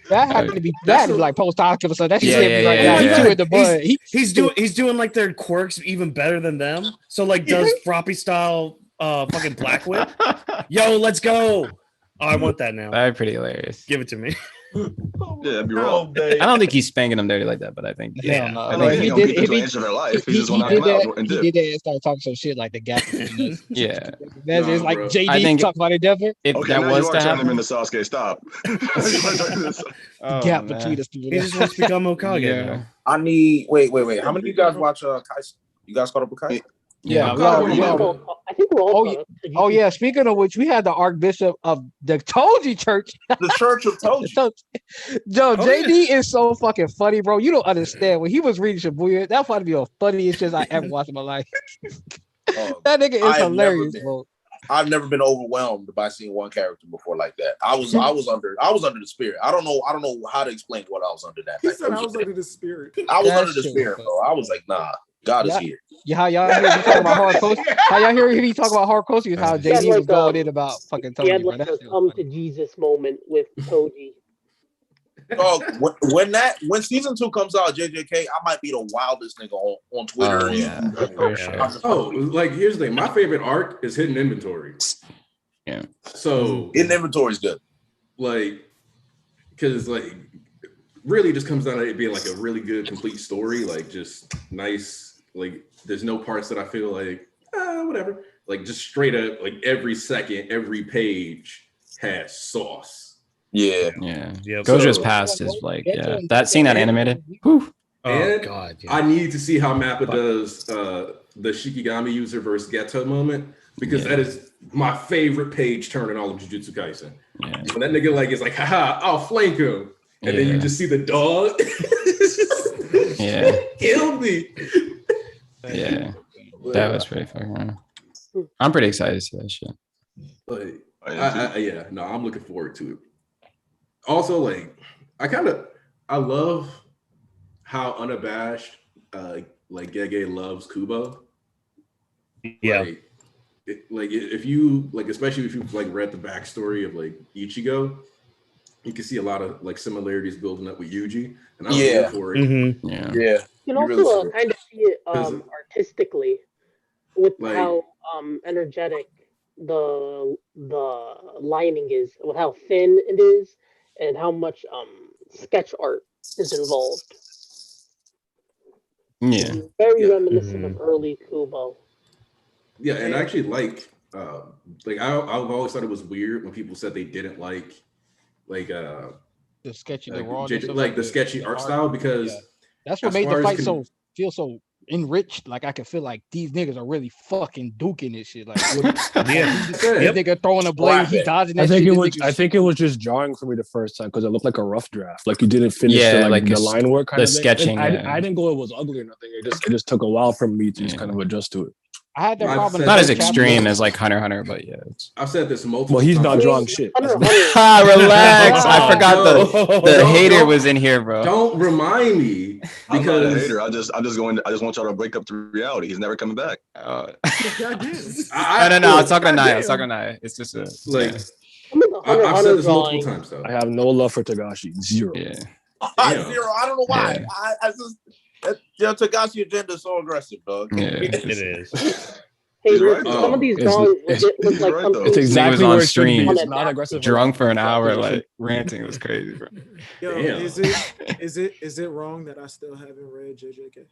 That had to be like post-op or something. That shit Yeah, hit me yeah, right yeah, now. yeah. He too in the bud. He's doing like their quirks even better than them. So like does Froppy style fucking Black Whip. Yo, let's go. Oh, I want that now. That'd be pretty hilarious. Give it to me. Yeah, that'd be wrong. I don't think he's spanking them dirty like that, but I think Hell no. I No, think he he gonna did- beat them if to he- an inch of their life. He He just gonna knock did him out that. and He dip. did that and started talking some shit like the gap between us. yeah. That's Nah, it's like bro. I JD think- talk about it, Denver. If Okay, that now was you are to turning him happen, into Sasuke. Stop. The oh, gap man. between us two. He just wants to become Hokage Yeah. now. I need. Wait. How many of you guys watch Kaisen? You guys caught up with Kaisen? Yeah, I'm we caught all- up we on all- Marvel. I think we're all Oh, caught up. Oh yeah, speaking of which, we had the Archbishop of the Toji Church. The Church of Toji. Joe, JD is so fucking funny, bro. You don't understand. When he was reading Shibuya, that probably be the funniest shit I ever watched in my life. Oh, That nigga I is have never hilarious, been. bro. I've never been overwhelmed by seeing one character before like that. I was under the spirit. I don't know how to explain what I was under that. He night. said I was under the spirit. I was That under the shit spirit, was bro. I was like, nah, God is here. Yeah, how y'all hear me talk about hard coach? How y'all hear me talk about hard coach? Is how He had JD was like, going in about fucking He had Toji, bro. like That a shit was come to funny. Jesus moment with Toji. Oh, when season 2 comes out, JJK, I might be the wildest nigga on Twitter. Oh, yeah, for sure. Oh, like here's the thing. My favorite arc is hidden inventory. Yeah. So Hidden inventory is good. like, because like, really just comes down to it being like a really good complete story. Like just nice. Like there's no parts that I feel like whatever. Like just straight up. Like every second, every page has sauce. Yeah. Yeah. Yep. Gojo's So- past is like, yeah. That scene that animated. Whew. Oh And god. Yeah. I need to see how Mappa does the Shikigami user versus Geto moment because Yeah. that is my favorite page turn in all of Jujutsu Kaisen. Yeah. When that nigga like is like, haha, I'll flank him. And then you Yeah. just see the dog. Yeah. Killed me. Yeah. That was pretty fucking. I'm pretty excited to see that shit. Like, yeah, no, I'm looking forward to it. Also, like, I love how unabashed like Gege loves Kubo. Yeah. Like if you like, especially if you've like read the backstory of like Ichigo, you can see a lot of like similarities building up with Yuji, and I'm here for it. Mm-hmm. Yeah. Yeah. You can You also really kind of see it 'Cause- artistically with Like- how energetic the lining is, with how thin it is, and how much sketch art is involved. Yeah. Very Yeah. reminiscent of early Kubo. Yeah, and I actually like I've always thought it was weird when people said they didn't like The sketchy, the raw, like the sketchy art style because that's what as made far the as fight feel so enriched. Like I can feel like these niggas are really fucking duking this shit. Like Yeah. this nigga throwing a blade, he dodging that I think shit. it this was. nigga I think it was just jarring for me the first time because it looked like a rough draft. Like you didn't finish Yeah, the, like the a line work kind the of thing. sketching, I yeah. didn't go. It was ugly or nothing. It just took a while for me to just kind of adjust to it. I had that I've problem. said Not as that- extreme as like Hunter x Hunter, but yeah. I've said this multiple Well, he's not times. drawing shit. Hunter, Relax. I forgot the Don't- hater don't- was in here, bro. Don't remind me I'm not a because hater. I just want y'all to wake up to reality. He's never coming back. No, Goddamn. I was talking to Naya. I was talking to Naya. It's just a like I'm in the Hunter x I've Hunter said this multiple drawing. times though. I have no love for Tagashi. Zero. yeah. Damn. Zero. I don't know why. Yeah. I just Tagashi agenda is so aggressive, dog. Yeah. It is. Hey, He's right, listen, though. some of these It's- drawings it's- legit look he's like right, something. though. It's exactly on where it should stream. be. It's not aggressive. Drunk for an hour, Exactly. like ranting. It was crazy, bro. Yo, Damn. is it wrong that I still haven't read JJK?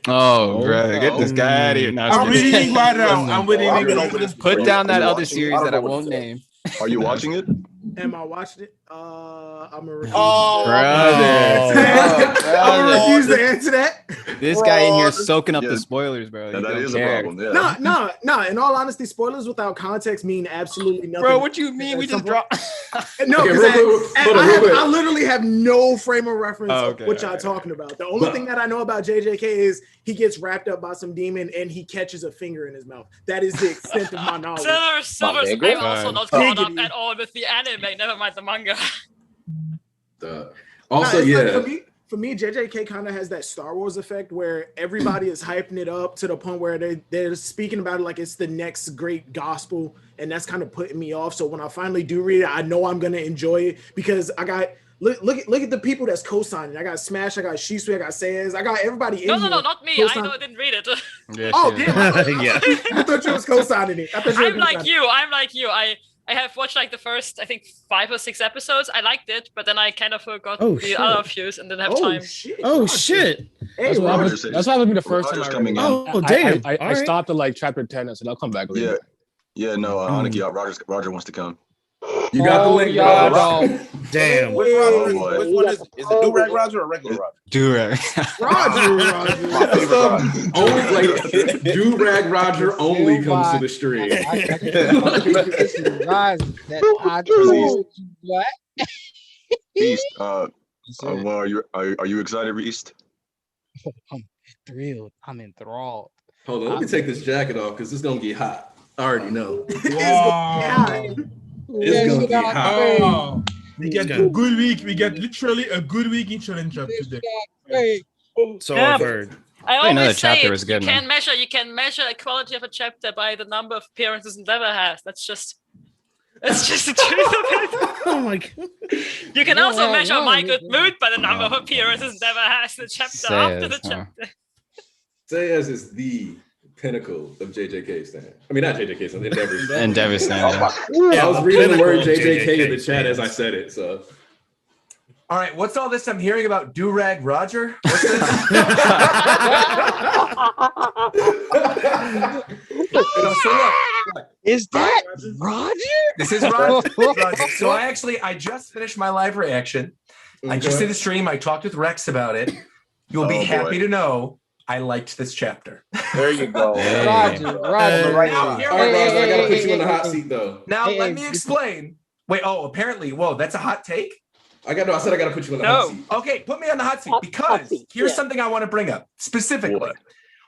Oh, bro, get this guy out of here. No, I'm just kidding. reading right now. I'm reading I've been right over now. this Put before. down that Are you other watching? series I don't that I know what won't to say. name. Are you watching it? Am I watching it? I'm a refuse. Oh, I'm a refuse bro. to answer that. This guy in here Fraud. soaking up Yeah. the spoilers, bro. You That don't is a care. problem. Yeah. No. In all honesty, spoilers without context mean absolutely nothing. Bro, what you mean? We At just some dropped. No, Okay, because real quick, hold on, real quick. I literally have no frame of reference Oh, of okay, what y'all alright. talking about. The only But- thing that I know about JJK is he gets wrapped up by some demon and he catches a finger in his mouth. That is the extent of my knowledge. Silver, nigga. I'm also not Fine. caught up at all with the anime. Never mind the manga. Also, Nah, it's yeah. like, for me, JJK kind of has that Star Wars effect where everybody is hyping it up to the point where they're speaking about it like it's the next great gospel, and that's kind of putting me off. So when I finally do read it, I know I'm gonna enjoy it because I got look at the people that's co-signing. I got Smash, I got Shisui, I got Sayers, I got everybody in No, here. not me. I co-sign- know I didn't read it. Yeah, Oh, shit. damn! Yeah. I thought you was co-signing it. I thought you were I'm like co-signing you. I'm like you. I have watched like the first, I think 5 or 6 episodes. I liked it, but then I kind of forgot Oh, the shit. other views and didn't have it. Oh time. shit! Oh shit. Hey, That's what Roger. happened. That's what happened to me the first time. Roger's I coming read it. in. Oh, damn. I All right. stopped at like chapter 10. I said I'll come back later. Yeah. No, Aniki, Roger wants to come. You got the Oh, link, yeah, bro. dog. Damn. Which Roger? boy. Which one is it? Is it Durag Roger or regular Roger? Durag. Roger. My favorite Roger. Only like Do-Rag Roger only comes to the stream. This is Roz that I told you what. Beast, well, are you excited, Beast? I'm thrilled. I'm enthralled. Hold on, let me take this jacket off because it's gonna get hot. I already know. Wow. It's gonna get hot. Oh, we get Okay. a good week. We get literally a good week in challenge up today. Hey, So Yeah. I've heard. I didn't know always the say chapter it, was good, you man. can measure the quality of a chapter by the number of appearances Endeavor has. That's just the truth of it. Oh my god. You can Yeah, also yeah, measure yeah, my yeah. good mood by the number of appearances Endeavor has in the chapter after the Says, huh? chapter. Sayas is the pinnacle of JJK stand. I mean, not JJK stand, Endeavor stand. Endeavor Oh, stand. my- I was reading the word Pinnacle JJK in the JJK chat as I stands. said it, so. All right, what's all this I'm hearing about Durag Roger? What's this? is that Roger? This is Roger. So I just finished my live reaction. I just did a stream. I talked with Rex about it. You'll be Oh, boy. happy to know I liked this chapter. There you go. Hey. Roger. Right Now, now. here All right, we Roger, I gotta hey, put you in the hey, hot hey. seat though. Now Hey, let hey, me explain. Wait, opapparently, whoa, that's a hot take? I said I gotta put you in the No. hot seat. Okay, put me on the hot seat Hot because seat, here's yeah. something I want to bring up specifically. What?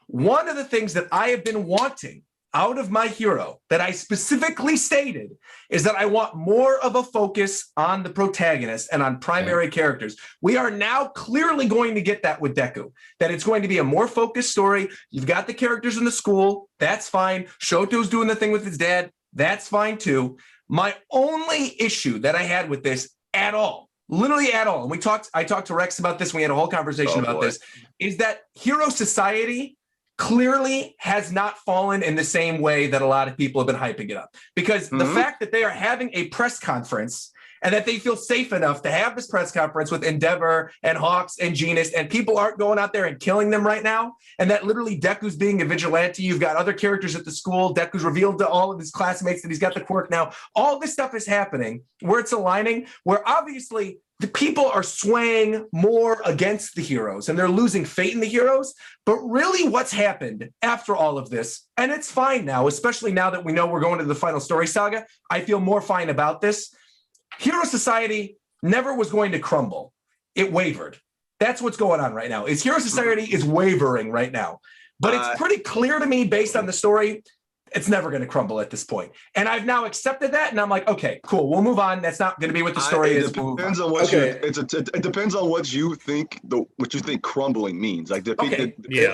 One of the things that I have been wanting out of my hero that I specifically stated is that I want more of a focus on the protagonist and on primary characters. We are now clearly going to get that with Deku, that it's going to be a more focused story. You've got the characters in the school. That's fine. Shoto's doing the thing with his dad. That's fine too. My only issue that I had with this at all, literally at all, and I talked to Rex about this. We had a whole conversation Oh, about boy. this, is that Hero Society clearly has not fallen in the same way that a lot of people have been hyping it up. Because the fact that they are having a press conference and that they feel safe enough to have this press conference with Endeavor and Hawks and Genus, and people aren't going out there and killing them right now, and that literally Deku's being a vigilante. You've got other characters at the school. Deku's revealed to all of his classmates that he's got the quirk now. All this stuff is happening where it's aligning, where obviously the people are swaying more against the heroes and they're losing faith in the heroes. But really what's happened after all of this, and it's fine now, especially now that we know we're going to the final story saga, I feel more fine about this. Hero Society never was going to crumble. It wavered. That's what's going on right now. Is Hero Society is wavering right now. But it's pretty clear to me based on the story, it's never going to crumble at this point. And I've now accepted that. And I'm like, okay, cool. We'll move on. That's not going to be what the story is. It depends on what it depends on what you think crumbling means. Like the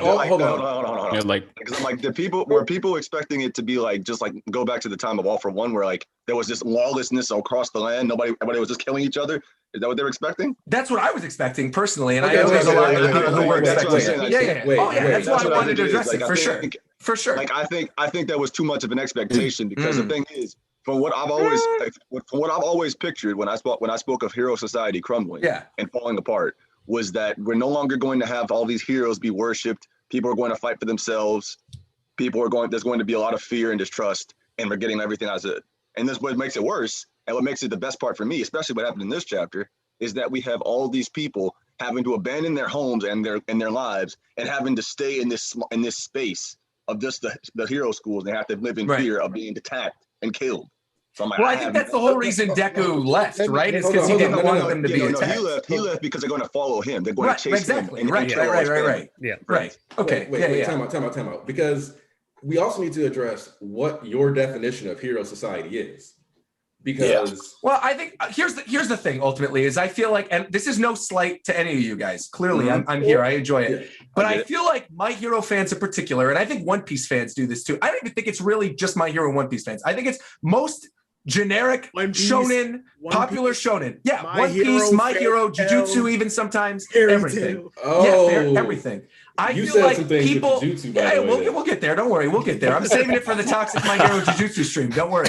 hold on. Like, because I'm like, were people expecting it to be like just like go back to the time of All for One, where like there was this lawlessness across the land, everybody was just killing each other? Is that what they were expecting? That's what I was expecting personally, and I know there's a lot of people who were expecting. That's why I wanted to address it for sure. For sure. Like I think that was too much of an expectation, because the thing is, from what I've always pictured when I spoke of Hero Society crumbling and falling apart, was that we're no longer going to have all these heroes be worshipped. People are going to fight for themselves. There's going to be a lot of fear and distrust, and we're getting everything as it. And this what makes it worse, and what makes it the best part for me, especially what happened in this chapter, is that we have all these people having to abandon their homes and their lives, and having to stay in this space of just the hero schools. They have to live in fear of being attacked and killed. So I'm like, I think that's the whole reason Deku left, right? Is because he didn't want them to be attacked. He left because they're going to follow him. They're going to chase him. Right. Yeah. Right. Okay. Wait. Time out. Because we also need to address what your definition of Hero Society is. Because well, I think here's the thing. Ultimately, is I feel like, and this is no slight to any of you guys. Clearly, I'm here. I enjoy it, but I feel like My Hero fans in particular, and I think One Piece fans do this too. I don't even think it's really just My Hero and One Piece fans. I think it's most generic shonen, popular shonen. Yeah, One Piece, My Hero, Jujutsu, even sometimes everything. Everything. I feel like people. We'll get there. Don't worry. We'll get there. I'm saving it for the toxic My Hero Jujutsu stream. Don't worry.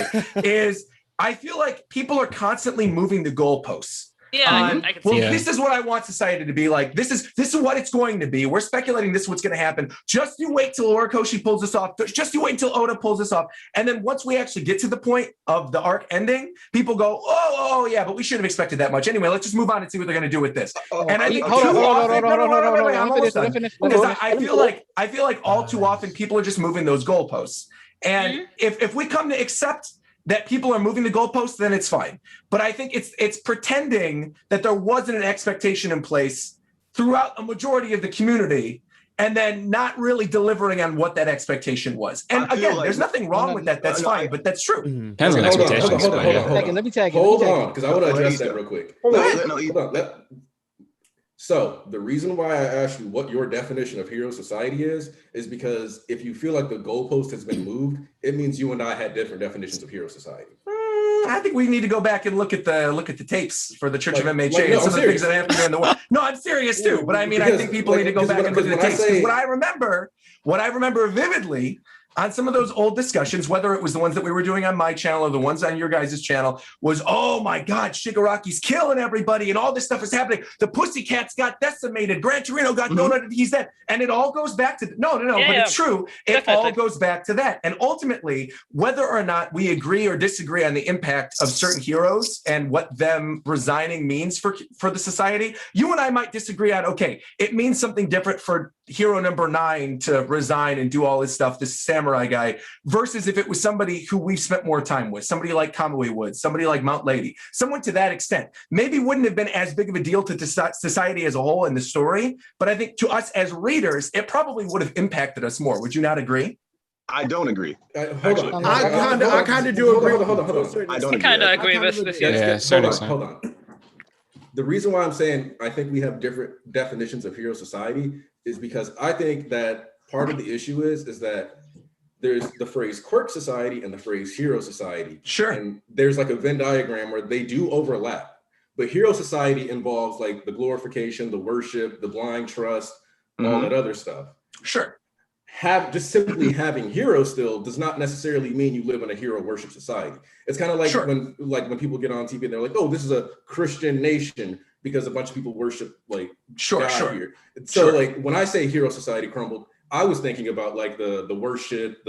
I feel like people are constantly moving the goalposts. I can see this is what I want society to be like. This is what it's going to be. We're speculating this is what's going to happen. Just you wait till Horikoshi pulls this off. Just you wait until Oda pulls this off. And then once we actually get to the point of the arc ending, people go, oh yeah, but we shouldn't have expected that much. Anyway, let's just move on and see what they're going to do with this. And I think I feel like all too often people are just moving those goalposts. And if we come to accept that people are moving the goalposts, then it's fine. But I think it's pretending that there wasn't an expectation in place throughout a majority of the community, and then not really delivering on what that expectation was. And again, there's nothing wrong with that. That's fine, but that's true. Hold on, because I want to address that real quick. Hold on. So the reason why I asked you what your definition of Hero Society is because if you feel like the goalpost has been moved, it means you and I had different definitions of Hero Society. I think we need to go back and look at the tapes for the Church of MHA and some of the things that happened during the war. No, I'm serious too. But I mean, I think people need to go back and look at the tapes. Because what I remember vividly on some of those old discussions, whether it was the ones that we were doing on my channel or the ones on your guys' channel, was, oh my God, Shigaraki's killing everybody and all this stuff is happening. The Pussycats got decimated. Gran Torino got donated. He's dead. And it all goes back to, but it's true. It all goes back to that. And ultimately, whether or not we agree or disagree on the impact of certain heroes and what them resigning means for the society, you and I might disagree on, okay, it means something different for hero number 9 to resign and do all his stuff, this samurai guy, versus if it was somebody who we've spent more time with, somebody like Kamui Wood, somebody like Mount Lady, someone to that extent, maybe wouldn't have been as big of a deal to society as a whole in the story. But I think to us as readers, it probably would have impacted us more. Would you not agree? I don't agree. Hold on. I kind of do agree. Hold on. I kind of agree with you. Hold on. The reason why I'm saying I think we have different definitions of Hero Society is because I think that part of the issue is that there's the phrase Quirk Society and the phrase Hero Society. Sure. And there's like a Venn diagram where they do overlap. But Hero Society involves like the glorification, the worship, the blind trust, all that other stuff. Sure. simply having heroes still does not necessarily mean you live in a hero worship society. It's kind of like when people get on TV and they're like, oh, this is a Christian nation because a bunch of people worship like God here. So like when I say hero society crumbled, I was thinking about like the worship,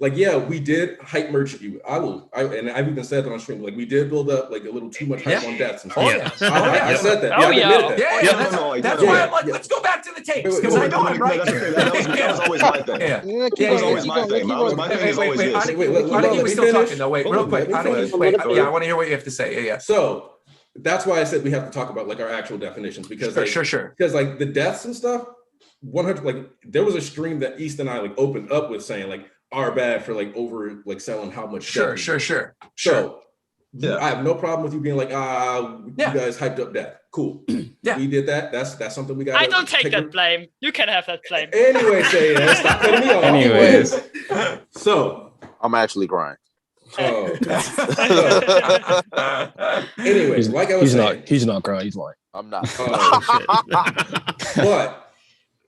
we did hype merge you. And I've even said that on stream, like we did build up like a little too much hype on deaths and stuff. I said that. That's why I'm like, let's go back to the tapes because I know I'm right. That was always my thing. That was always my thing. My thing is always this. Aniki was still talking though. Wait, real quick. I want to hear what you have to say. Yeah. So that's why I said we have to talk about like our actual definitions because sure. Because like the deaths and stuff, 100 like there was a stream that East and I like opened up with saying like are bad for like over like selling how much. Sure. So I have no problem with you being like you guys hyped up death. Cool. Yeah, we did that. That's something we got. I don't take that blame. You can have that blame. Anyway, stop cutting me off. Anyways, so I'm actually crying. Anyways, like I was saying, he's not crying. He's lying. I'm not. But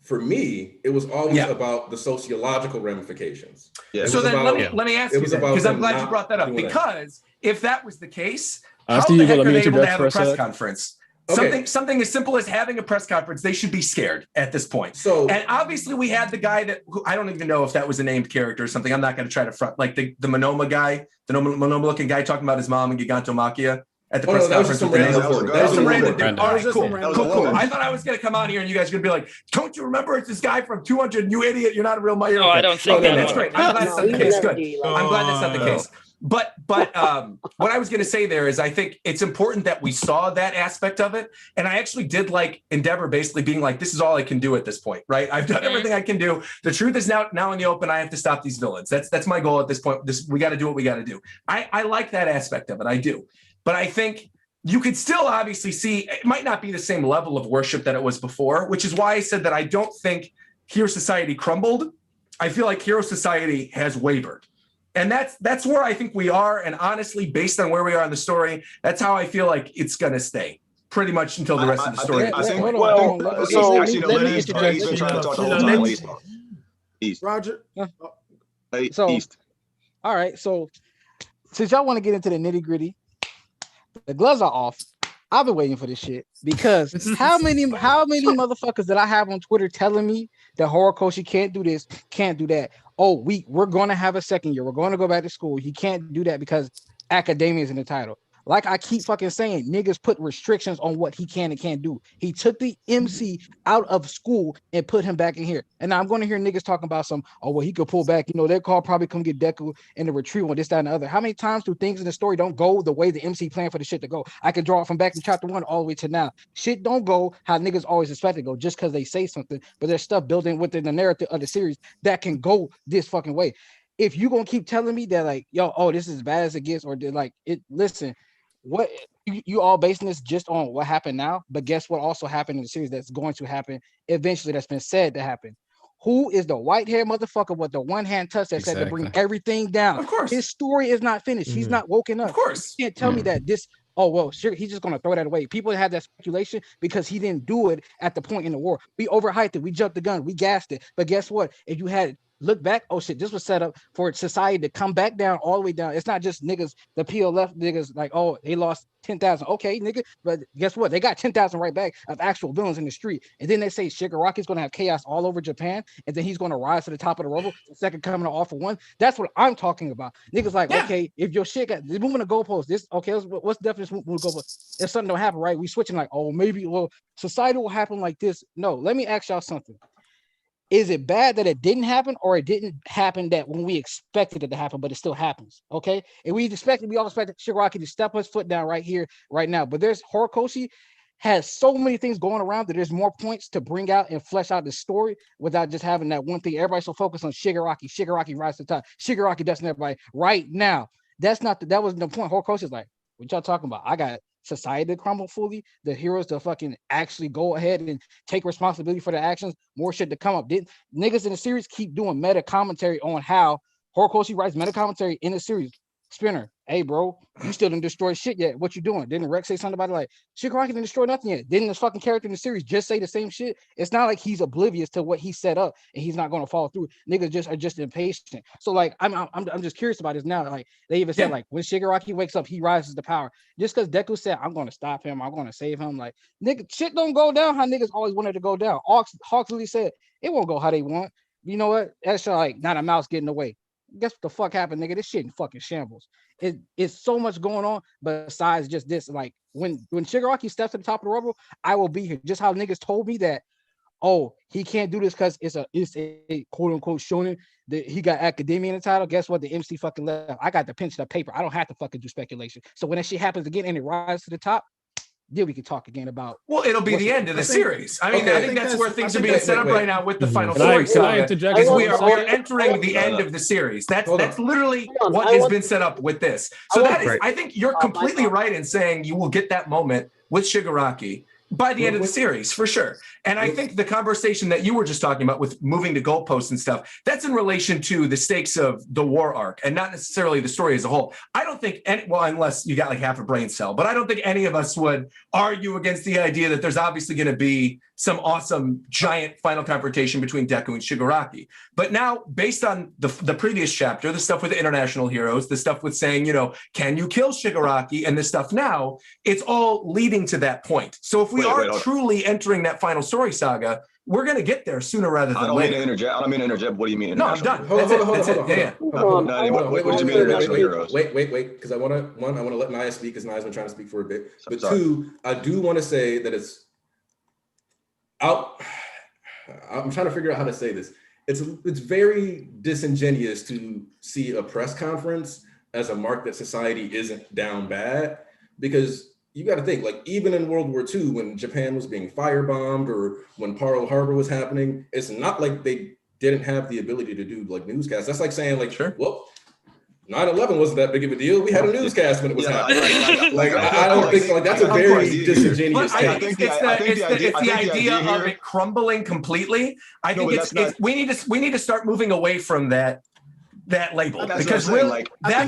for me, it was always about the sociological ramifications. Yeah. So then let me ask you because I'm glad you brought that up because if that was the case, how the heck are they able to have a press conference? Something as simple as having a press conference, they should be scared at this point. And obviously we had the guy who I don't even know if that was a named character or something. I'm not going to try to front like the Monoma guy, the Monoma looking guy talking about his mom and Gigantomachia at the press conference. That was some random dude. All right, cool. I thought I was going to come on here and you guys are going to be like, don't you remember it's this guy from 200? You idiot. You're not a real Mario. No, I don't think that's great. I'm glad that's not the case. Good. I'm glad that's not the case. But what I was going to say there is I think it's important that we saw that aspect of it. And I actually did like Endeavor basically being like, this is all I can do at this point, right? I've done everything I can do. The truth is now in the open. I have to stop these villains. That's my goal at this point. We got to do what we got to do. I like that aspect of it. I do. But I think you could still obviously see it might not be the same level of worship that it was before, which is why I said that I don't think Hero Society crumbled. I feel like Hero Society has wavered. And that's where I think we are. And honestly, based on where we are in the story, that's how I feel like it's going to stay pretty much until the rest of the story. East. Roger. East. All right. So since y'all want to get into the nitty gritty, the gloves are off. I've been waiting for this shit because how many motherfuckers that I have on Twitter telling me that Horikoshi can't do this, can't do that. Oh, we're going to have a second year. We're going to go back to school. He can't do that because academia is in the title. Like I keep fucking saying, niggas put restrictions on what he can and can't do. He took the MC out of school and put him back in here. And now I'm going to hear niggas talking about he could pull back. You know, their call probably come get Deku in the retreat on this, that, and the other. How many times do things in the story don't go the way the MC planned for the shit to go? I can draw it from back in chapter 1 all the way to now. Shit don't go how niggas always expect it to go just because they say something, but there's stuff building within the narrative of the series that can go this fucking way. If you gonna keep telling me that like, this is as bad as it gets, or like listen, what you all basing this just on what happened now, but guess what also happened in the series that's going to happen eventually, that's been said to happen. Who is the white-haired motherfucker with the one-hand touch that said to bring everything down? Of course. His story is not finished. He's not woken up. Of course. You can't tell me that this, sure, he's just gonna throw that away. People had that speculation because he didn't do it at the point in the war. We overhyped it, we jumped the gun, we gassed it. But guess what? If you had look back, this was set up for society to come back down all the way down. It's not just niggas, the PLF niggas, like, they lost 10,000. Okay, nigga, but guess what? They got 10,000 right back of actual villains in the street. And then they say Shigaraki's going to have chaos all over Japan, and then he's going to rise to the top of the rubble, the second coming of All For One. That's what I'm talking about. Niggas like, okay, if your shit got moving the goalpost, what's the definition of moving the goalpost? If something don't happen, right? We switching like, maybe, society will happen like this. No, let me ask y'all something. Is it bad that it didn't happen, or it didn't happen that when we expected it to happen, but it still happens? Okay. And we all expected Shigaraki to step his foot down right here, right now. But Horikoshi has so many things going around that there's more points to bring out and flesh out the story without just having that one thing. Everybody's so focused on Shigaraki rise to the top. Shigaraki dusting everybody right now. That wasn't the point. Horikoshi's like, what y'all talking about? I got society to crumble fully, the heroes to fucking actually go ahead and take responsibility for their actions, more shit to come up. Niggas in the series keep doing meta commentary on how Horikoshi writes meta commentary in the series. Spinner, hey, bro, you still didn't destroy shit yet. What you doing? Didn't Rex say something about it like, Shigaraki didn't destroy nothing yet? Didn't this fucking character in the series just say the same shit? It's not like he's oblivious to what he set up and he's not going to follow through. Niggas are just impatient. So like, I'm just curious about this now. Like they even said like when Shigaraki wakes up, he rises to power. Just because Deku said, I'm going to stop him, I'm going to save him. Like nigga, shit don't go down how niggas always wanted to go down. Hawks literally said it won't go how they want. You know what? That's like not a mouse getting away. Guess what the fuck happened, nigga? This shit in fucking shambles. It's so much going on besides just this. Like when Shigaraki steps to the top of the rubble, I will be here. Just how niggas told me that, oh, he can't do this because it's a quote unquote shonen that he got academia in the title. Guess what? The MC fucking left. I got the pinch of paper. I don't have to fucking do speculation. So when that shit happens again and it rises to the top, then we can talk again about. Well, it'll be the end of the series. I mean, I think that's where things are being set up right now with the final story. Can I interject? We are entering the end of the series. That's literally what has been set up with this. So that is, I think you're completely right in saying you will get that moment with Shigaraki by the end of the series, for sure. And I think the conversation that you were just talking about with moving to goalposts and stuff, that's in relation to the stakes of the war arc and not necessarily the story as a whole. I don't think well, unless you got like half a brain cell, but I don't think any of us would argue against the idea that there's obviously going to be some awesome giant final confrontation between Deku and Shigaraki. But now, based on the previous chapter, the stuff with the international heroes, the stuff with saying, you know, can you kill Shigaraki, and this stuff now, it's all leading to that point. So if we are truly entering that final story saga, we're going to get there sooner rather than later. I don't mean to interject. What do you mean? No, I'm done. Hold on. What do you mean international heroes? Wait, because I want to let Naya speak because Naya's been trying to speak for a bit. But two, I do want to say that it's out. I'm trying to figure out how to say this. It's very disingenuous to see a press conference as a mark that society isn't down bad, because you got to think, like, even in World War II, when Japan was being firebombed or when Pearl Harbor was happening, it's not like they didn't have the ability to do like newscasts. That's like saying, like, well, 9/11 wasn't that big of a deal. We had a newscast when it was happening. I don't think like that's a very disingenuous take. It's the idea of it crumbling completely. I think we need to start moving away from that label, because really, I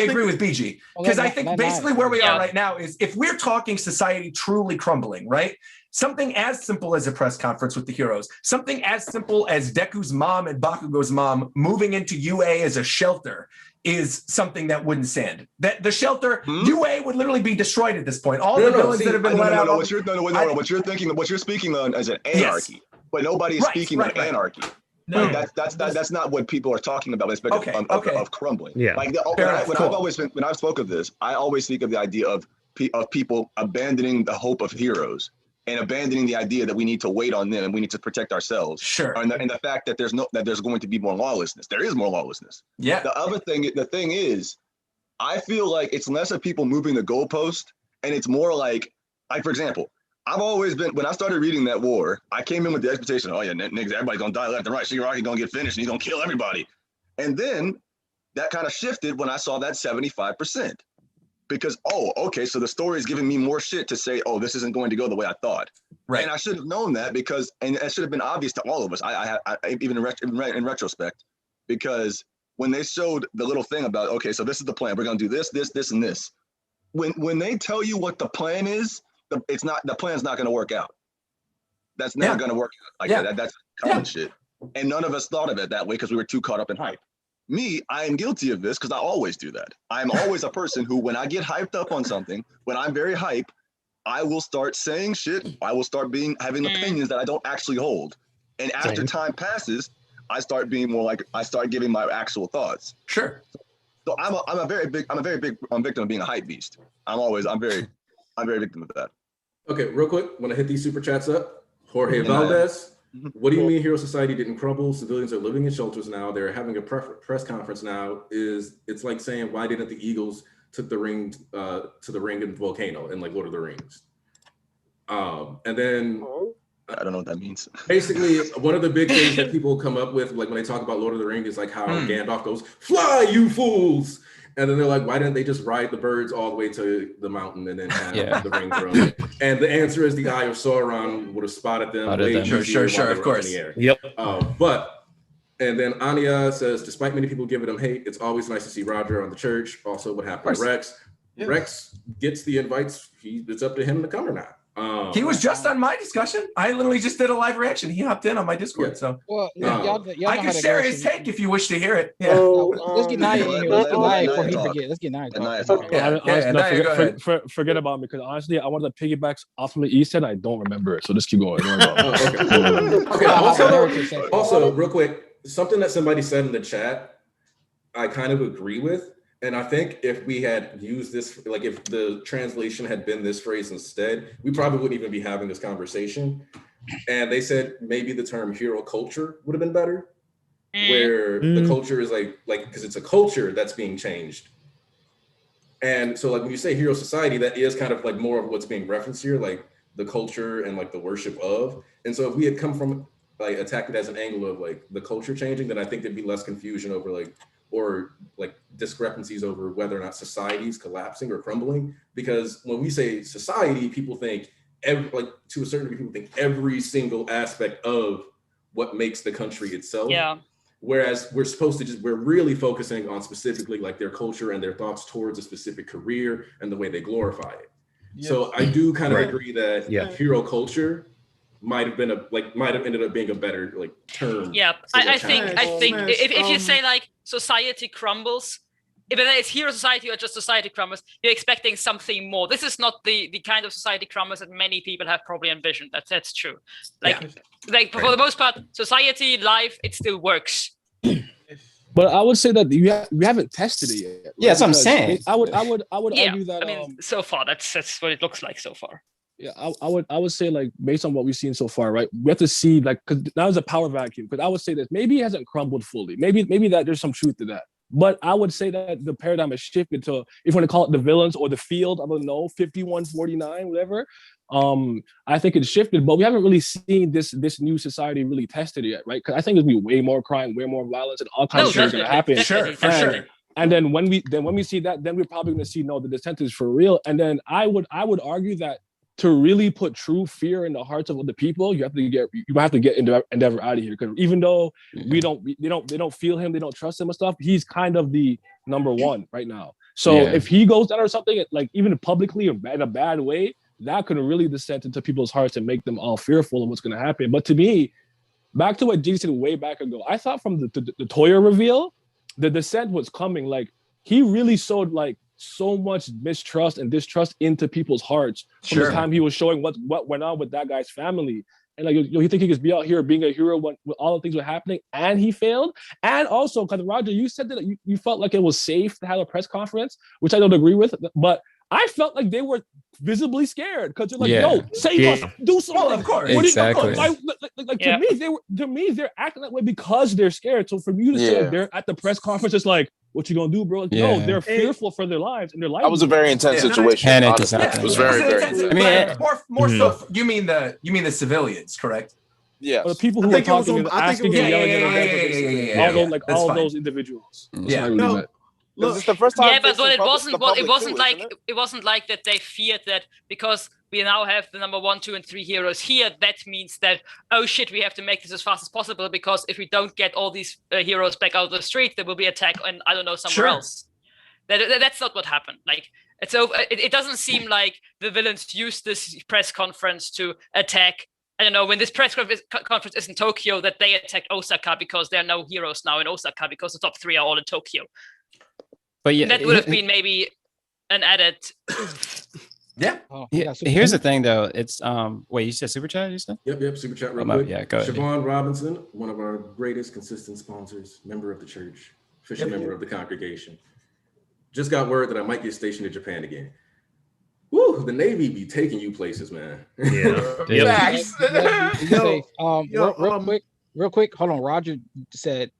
agree with BG, because I think basically where we are right now is, if we're talking society truly crumbling, right? Something as simple as a press conference with the heroes, something as simple as Deku's mom and Bakugo's mom moving into UA as a shelter is something that wouldn't stand. That the shelter, UA would literally be destroyed at this point. All the villains that have been let out. What you're speaking on is an anarchy, but nobody is speaking of anarchy. No, that's not what people are talking about. It's of crumbling. Yeah. Like when I spoke of this, I always speak of the idea of people abandoning the hope of heroes and abandoning the idea that we need to wait on them and we need to protect ourselves. Sure. And the fact that there's going to be more lawlessness. There is more lawlessness. Yeah. The thing is, I feel like it's less of people moving the goalpost, and it's more like for example, I've always been, when I started reading that war, I came in with the expectation, oh yeah, niggas, everybody's gonna die left and right. Shigaraki gonna get finished and he's gonna kill everybody. And then that kind of shifted when I saw that 75%. Because, okay, so the story is giving me more shit to say, oh, this isn't going to go the way I thought. Right. And I should have known that, because, and it should have been obvious to all of us, I even in retrospect, because when they showed the little thing about, okay, so this is the plan, we're gonna do this, and this. When they tell you what the plan is, the plan's not going to work out. That's never going to work out. Like that's common shit. And none of us thought of it that way because we were too caught up in hype. Me, I am guilty of this because I always do that. I'm always a person who, when I get hyped up on something, when I'm very hype, I will start saying shit. I will start having opinions that I don't actually hold. And after time passes, I start being more like, I start giving my actual thoughts. Sure. So I'm a very big victim of being a hype beast. I'm very victim of that. Okay, real quick, when I hit these super chats up, Jorge Valdez, what do you mean Hero Society didn't crumble? Civilians are living in shelters now. They're having a press conference now. It's like saying, why didn't the Eagles took the ring to the ring in the volcano in like Lord of the Rings? And then I don't know what that means. Basically, one of the big things that people come up with, like when they talk about Lord of the Rings, is like how Gandalf goes, "Fly, you fools!" And then they're like, why didn't they just ride the birds all the way to the mountain and then have the ring thrown? And the answer is the Eye of Sauron would have spotted them. Sure, of course. Yep. But And then Anya says, despite many people giving him hate, it's always nice to see Roger on the church. Also, what happened to Rex? Yeah. Rex gets the invites. It's up to him to come or not. He was just on my discussion. I literally just did a live reaction. He hopped in on my Discord. Yeah. So I can share his take if you wish to hear it. Yeah. Let's get Naya in here. Let's get Naya before he forget. Let's get Naya talk. Forget about me, because honestly, I wanted to piggyback off of what he said. I don't remember it. So just keep going. Okay. Also, real quick, something that somebody said in the chat, I kind of agree with. And I think if we had used this, like if the translation had been this phrase instead, we probably wouldn't even be having this conversation. And they said maybe the term hero culture would have been better, where the culture is like because it's a culture that's being changed. And so like when you say hero society, that is kind of like more of what's being referenced here, like the culture and like the worship of. And so if we had come from like attacked it as an angle of like the culture changing, then I think there'd be less confusion over like discrepancies over whether or not society is collapsing or crumbling. Because when we say society, people think to a certain degree, people think every single aspect of what makes the country itself. Yeah. Whereas we're really focusing on specifically like their culture and their thoughts towards a specific career and the way they glorify it. Yes. So I do kind of agree that hero culture might have ended up being a better like term. Yeah, I think if you say like society crumbles, if it's hero society or just society crumbles, you're expecting something more. This is not the kind of society crumbles that many people have probably envisioned. That's true. For the most part, society, life, it still works. But I would say that we haven't tested it yet. Right? Yeah, that's what I'm saying. I would argue that. I mean, so far that's what it looks like so far. Yeah, I would say like based on what we've seen so far, right? We have to see like because now there's a power vacuum. Because I would say this, maybe it hasn't crumbled fully. Maybe that there's some truth to that. But I would say that the paradigm has shifted to, if you want to call it the villains or the field, I don't know, 51-49, whatever. I think it's shifted, but we haven't really seen this new society really tested yet, right? Because I think there's gonna be way more crime, way more violence, and all kinds of things gonna happen. Sure. And then when we see that, then we're probably gonna see the descent is for real. And then I would argue that to really put true fear in the hearts of the people, you have to get Endeavor out of here. Because even though they don't feel him, they don't trust him and stuff, he's kind of the number one right now. So if he goes down or something, like even publicly or in a bad way, that could really descend into people's hearts and make them all fearful of what's going to happen. But to me, back to what G said way back ago, I thought from the Toya reveal, the descent was coming. Like he really showed like so much mistrust and distrust into people's hearts from the time he was showing what went on with that guy's family. And like, you think he could be out here being a hero when all the things were happening and he failed? And also, because Roger, you said that you felt like it was safe to have a press conference, which I don't agree with, but I felt like they were visibly scared because they're like, "Yo, save us, do something." Well, of course, exactly. To me, they're acting that way because they're scared. So for you to say they're at the press conference, it's like, "What you gonna do, bro?" No, they're fearful for their lives and their life. That was a very intense situation. Panic is it was very intense. I mean, more so. You mean the civilians, correct? Yeah, the people who are talking and asking and yelling at all those individuals. This is the first time. Yeah, but it wasn't like that they feared that because we now have the number 1, 2, and 3 heroes here. That means that, oh shit, we have to make this as fast as possible because if we don't get all these heroes back out of the street, there will be attack and I don't know somewhere else. That's not what happened. Like it doesn't seem like the villains used this press conference to attack. I don't know, when this press conference is in Tokyo, that they attacked Osaka because there are no heroes now in Osaka because the top 3 are all in Tokyo. But yeah, that would have been maybe an added. Here's the thing, though. It's wait, you said super chat? You said? Yep. Super chat, real quick. Yeah, go ahead. Siobhan Robinson, one of our greatest consistent sponsors, member of the church, official member of the congregation. Just got word that I might get stationed in Japan again. Woo, the Navy be taking you places, man. Yeah. Real quick. Hold on. Roger said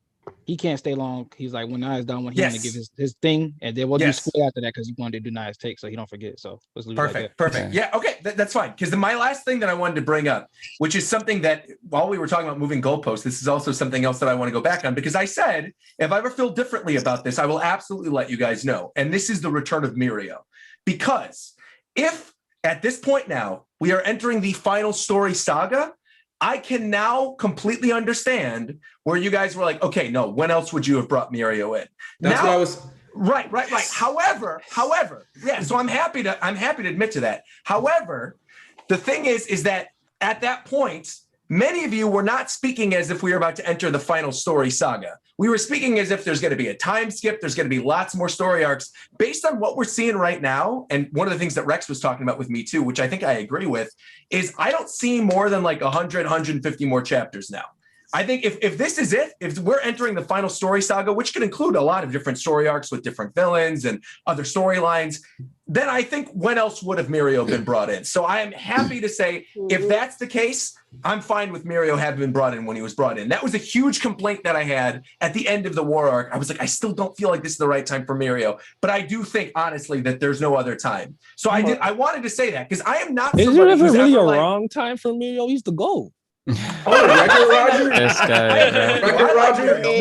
he can't stay long. He's like, when Nia's done, when he's gonna give his thing, and then we'll do school after that because he wanted to do Nia's take, so he don't forget. So let's leave Perfect. Yeah, okay, that's fine. Because my last thing that I wanted to bring up, which is something that while we were talking about moving goalposts, this is also something else that I want to go back on because I said if I ever feel differently about this, I will absolutely let you guys know. And this is the return of Mirio, because if at this point now we are entering the final story saga, I can now completely understand where you guys were like, okay, no, when else would you have brought Mirio in? That's now, what I was. Right. However, yeah. So I'm happy to admit to that. However, the thing is that at that point, many of you were not speaking as if we were about to enter the final story saga. We were speaking as if there's going to be a time skip. There's going to be lots more story arcs based on what we're seeing right now. And one of the things that Rex was talking about with me too, which I think I agree with, is I don't see more than like 100, 150 more chapters now. I think if this is it, if we're entering the final story saga, which can include a lot of different story arcs with different villains and other storylines, then I think when else would have Mirio been brought in? So I am happy to say if that's the case, I'm fine with Mirio having been brought in when he was brought in. That was a huge complaint that I had at the end of the war arc. I was like, I still don't feel like this is the right time for Mirio, but I do think honestly that there's no other time. So I wanted to say that because I am not. Is there ever really a wrong time for Mirio? He's the GOAT. Record Roger? This guy, bro. Record Roger? We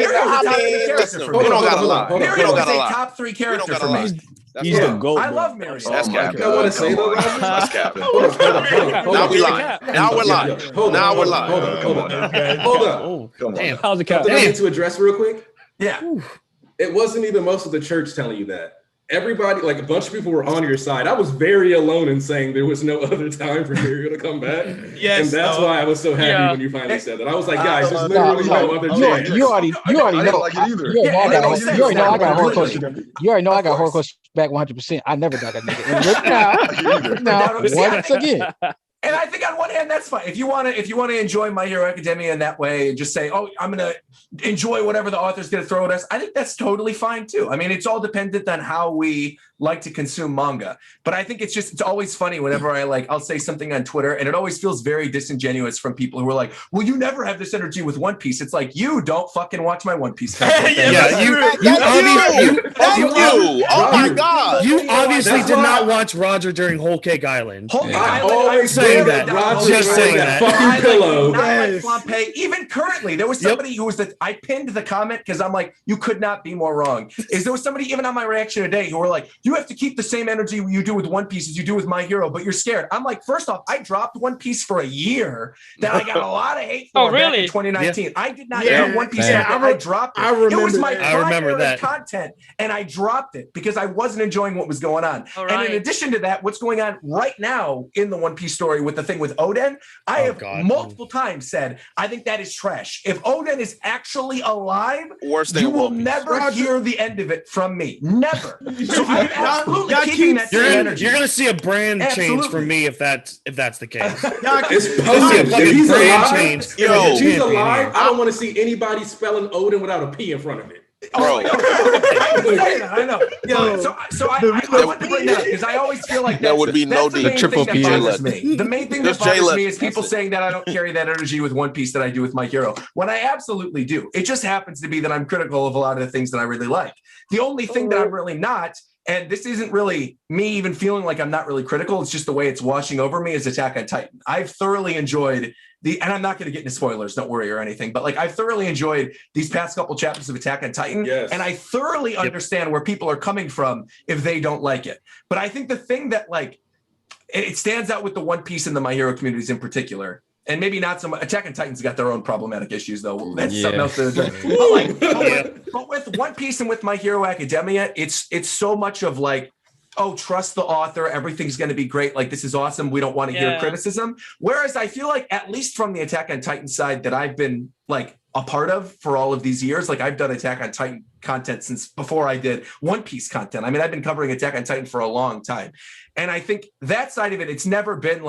don't gotta lie. Mirio is a top 3 character for me. He's the GOAT. I love Mirio. That's cap. I want to say though, Roger. That's cap. Hold on. Now we lying. Now we're lying. Now we're lying. Hold on. Damn, how's the cap? Something I need to address real quick. Yeah. It wasn't even most of the church telling you that. Everybody, like a bunch of people were on your side. I was very alone in saying there was no other time for Mirio to come back. Yes. And that's why I was so happy when you finally said that. I was like, guys, there's literally no other chance. You already know. You already know I got horror coach. You already know I got horror coach back 100%. I never got that nigga. And now, once again. And I think on one hand, that's fine. If you want to enjoy My Hero Academia in that way and just say, oh, I'm going to enjoy whatever the author's going to throw at us, I think that's totally fine too. I mean, it's all dependent on how we like to consume manga. But I think it's always funny whenever I'll say something on Twitter and it always feels very disingenuous from people who are like, well, you never have this energy with One Piece. It's like, you don't fucking watch my One Piece content. Oh my God. You obviously did not watch Roger during Whole Cake Island. I always saying that. Just saying that. Fucking pillow. Even currently, there was somebody who was I pinned the comment because I'm like, you could not be more wrong. There was somebody even on my reaction today who were like, you have to keep the same energy you do with One Piece as you do with My Hero, but you're scared. I'm like, first off, I dropped One Piece for a year that I got a lot of hate for back in 2019. Yeah. I did not do One Piece. I dropped it. It was my primary content, and I dropped it because I wasn't enjoying what was going on. And in addition to that, what's going on right now in the One Piece story with the thing with Oden, I have multiple times said, I think that is trash. If Oden is actually alive, you will never hear the end of it from me. Never. So I'm absolutely keeping that same energy. You're going to see a brand change for me if that's the case. If he's alive, I don't want to see anybody spelling Odin without a P in front of it. Bro. I know. So I want to bring that up because I always feel like there would be no triple P. The main thing that bothers me is people saying that I don't carry that energy with One Piece that I do with My Hero, when I absolutely do. It just happens to be that I'm critical of a lot of the things that I really like. The only thing that I'm really not, and this isn't really me even feeling like I'm not really critical, it's just the way it's washing over me, is Attack on Titan. I've thoroughly enjoyed and I'm not going to get into spoilers, don't worry or anything, but like I've thoroughly enjoyed these past couple chapters of Attack on Titan. Yes. And I thoroughly understand where people are coming from if they don't like it. But I think the thing that it stands out with the One Piece and the My Hero communities in particular, and maybe not so much. Attack on Titan's got their own problematic issues, though. That's something else to address. But with One Piece and with My Hero Academia, it's so much of oh, trust the author. Everything's going to be great. Like, this is awesome. We don't want to hear criticism. Whereas I feel like, at least from the Attack on Titan side that I've been a part of for all of these years, I've done Attack on Titan content since before I did One Piece content. I mean, I've been covering Attack on Titan for a long time. And I think that side of it, it's never been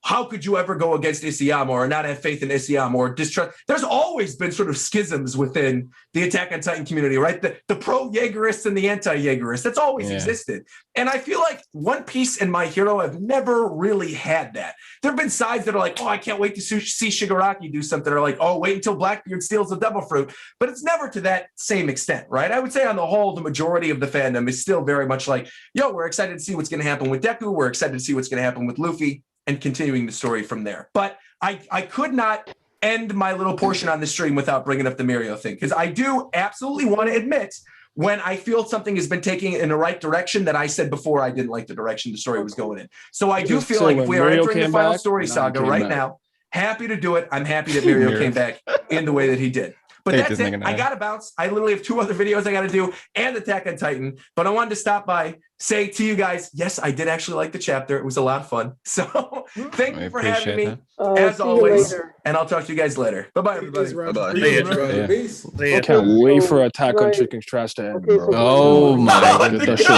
how could you ever go against Isayama or not have faith in Isayama or distrust? There's always been sort of schisms within the Attack on Titan community, right? The pro-Jaegerists and the anti-Jaegerists. That's always existed. And I feel like One Piece and My Hero have never really had that. There have been sides that are like, oh, I can't wait to see Shigaraki do something. Or like, oh, wait until Blackbeard steals the Devil Fruit. But it's never to that same extent, right? I would say on the whole, the majority of the fandom is still very much like, yo, we're excited to see what's going to happen with Deku. We're excited to see what's going to happen with Luffy, and continuing the story from there. But I could not end my little portion on the stream without bringing up the Mirio thing, because I do absolutely want to admit when I feel something has been taking in the right direction that I said before I didn't like the direction the story was going in. So I do feel like if we are entering the final story saga right now, Happy to do it. I'm happy that Mario came back in the way that he did. But that's it. I got to bounce. I literally have 2 other videos I got to do and Attack on Titan. But I wanted to stop by, say to you guys, yes, I did actually like the chapter. It was a lot of fun. So thank you for having me, as always. And I'll talk to you guys later. Bye-bye, everybody. Bye-bye. Peace. I can't wait for Attack on Chicken's trash to end, bro. Oh my Get that shit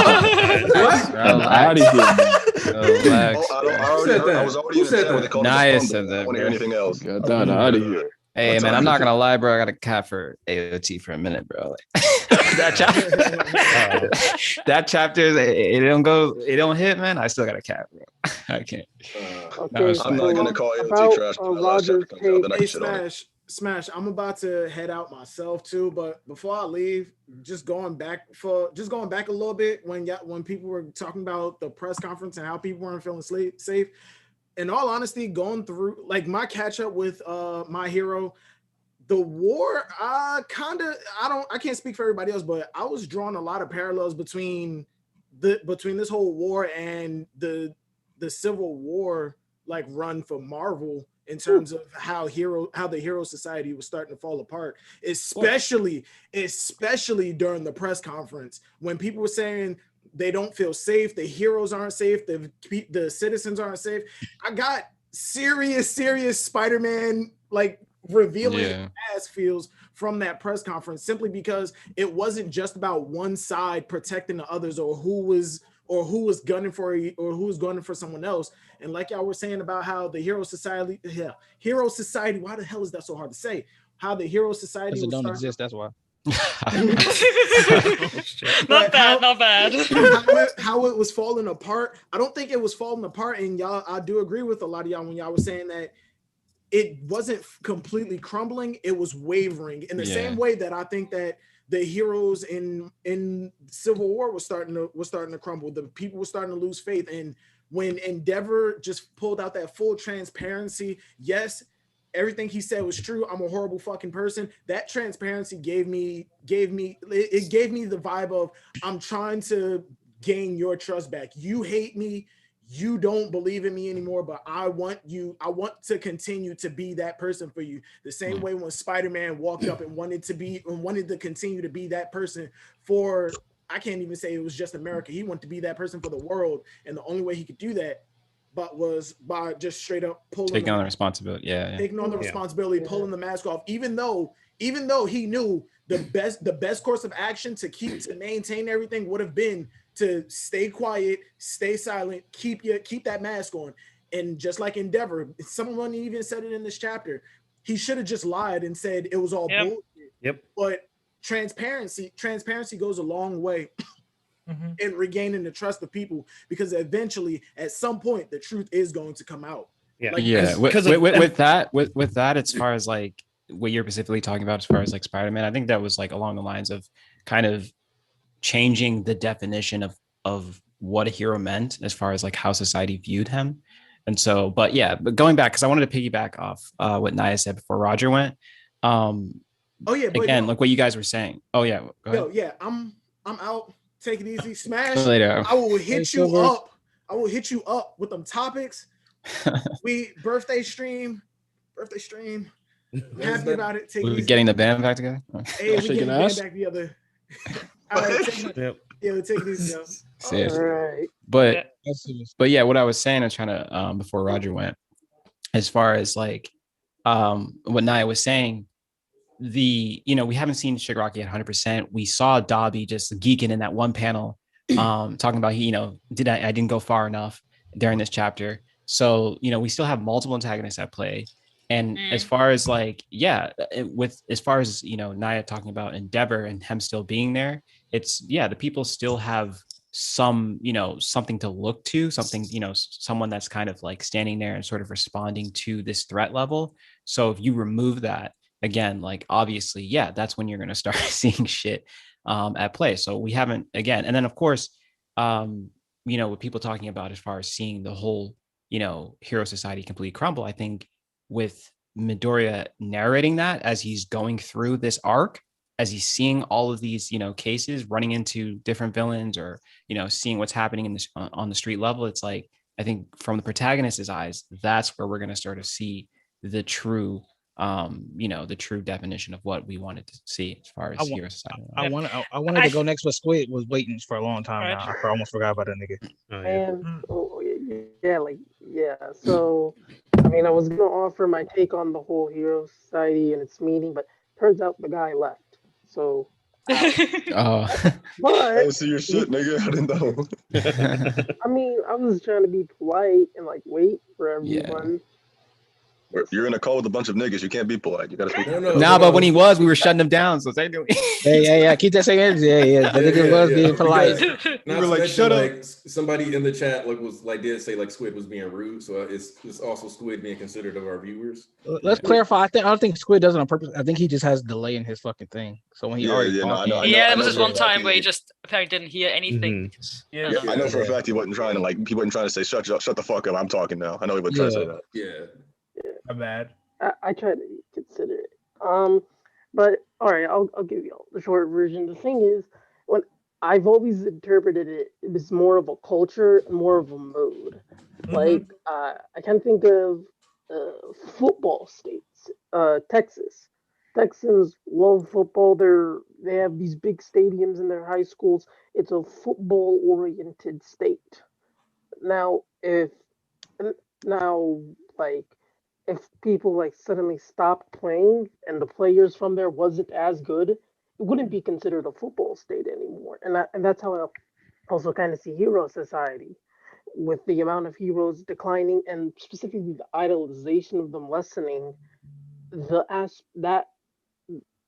done. I'm out of here, man. Relax. I was already in the chat when they called Naya it a said stumble. I that, don't want to hear bro. anything else. Get that out of here. Hey man, I'm not gonna lie, bro. I got a cat for AOT for a minute, bro. That chapter, that chapter, it don't hit, man. I still got a cat, bro. I can't. I'm not gonna call AOT trash until the last chapter comes out. Then I Hey, can shit on it. Smash, I'm about to head out myself too, but before I leave, just going back a little bit when people were talking about the press conference and how people weren't feeling safe. In all honesty, going through like my catch up with My Hero, the war, I can't speak for everybody else, but I was drawing a lot of parallels between this whole war and the Civil War like run for Marvel in terms of how the Hero Society was starting to fall apart, especially during the press conference when people were saying they don't feel safe, the heroes aren't safe, the citizens aren't safe. I got serious Spider-Man like revealing ass feels from that press conference, simply because it wasn't just about one side protecting the others or who was gunning for someone else. And like y'all were saying about how the Hero Society, why the hell is that so hard to say? How the Hero Society Because it don't exist, that's why. Not bad. How it was falling apart. I don't think it was falling apart, and y'all, I do agree with a lot of y'all when y'all were saying that it wasn't completely crumbling, it was wavering in the same way that I think that the heroes in Civil War was starting to crumble. The people were starting to lose faith. And when Endeavor just pulled out that full transparency, yes, everything he said was true. I'm a horrible fucking person. That transparency gave me the vibe of, I'm trying to gain your trust back. You hate me. You don't believe in me anymore, but I want to continue to be that person for you. The same way when Spider-Man walked up and wanted to continue to be that person for, I can't even say it was just America. He wanted to be that person for the world. And the only way he could do that was by just straight up taking on the responsibility, pulling the mask off, even though he knew the best course of action to maintain everything would have been to stay quiet, stay silent, keep that mask on. And just like Endeavor, someone even said it in this chapter, he should have just lied and said it was all bullshit. Yep. But transparency goes a long way in regaining the trust of people, because eventually, at some point, the truth is going to come out. With that, as far as like what you're specifically talking about, as far as like Spider-Man, I think that was like along the lines of kind of changing the definition of what a hero meant as far as like how society viewed him. And so, but going back, because I wanted to piggyback off what Naya said before Roger went. Again, like what you guys were saying. Oh yeah, go ahead. I'm out. Take it easy. Smash. Later. I will hit you up. I will hit you up with them topics. Birthday stream. Happy about it. Take it easy. Getting the band back together. Hey, we're getting the band back together. All right, take it easy. Seriously. All right. But yeah, what I was saying, I was trying to before Roger went, as far as like what Naya was saying, we haven't seen Shigaraki at 100%. We saw Dobby just geeking in that one panel, talking about I didn't go far enough during this chapter. So we still have multiple antagonists at play. And as far as like, as far as Naya talking about Endeavor and him still being there, it's the people still have some something to look to, something someone that's kind of like standing there and sort of responding to this threat level. So if you remove that, again, like obviously that's when you're going to start seeing shit at play. So we haven't, again, and then of course with people talking about as far as seeing the whole hero society completely crumble, I think with Midoriya narrating that as he's going through this arc, as he's seeing all of these, cases, running into different villains, or, seeing what's happening in this on the street level, it's like, I think from the protagonist's eyes, that's where we're going to start to see the true the true definition of what we wanted to see as far as Hero Society. I wanted to go next, but Squid was waiting for a long time now. I almost forgot about that nigga. So, I mean, I was gonna offer my take on the whole Hero Society and its meeting, but turns out the guy left. So. But I didn't see your shit, nigga. I didn't know. I mean, I was trying to be polite and like wait for everyone. You're in a call with a bunch of niggas. You can't be polite. You gotta speak. Nah, but when he was, we were shutting him down. So they do. Yeah. Keep that same energy. Yeah. The nigga was being polite. We were like, shut up. Like, somebody in the chat did say like Squid was being rude. So it's also Squid being considered of our viewers. Let's clarify. I don't think Squid does it on purpose. I think he just has delay in his fucking thing. So when he there was this one time where he just apparently didn't hear anything. I know for a fact he wasn't trying to say shut the fuck up. I'm talking now. I know he wasn't trying to say that. Yeah. I'm bad. I try to consider it. But all right, I'll give you the short version. The thing is, when I've always interpreted it as more of a culture, more of a mood. Like I can think of football states. Texas. Texans love football. They have these big stadiums in their high schools. It's a football-oriented state. Now, if people like suddenly stopped playing and the players from there wasn't as good, it wouldn't be considered a football state anymore. And that's how I also kind of see Hero Society, with the amount of heroes declining and specifically the idolization of them lessening.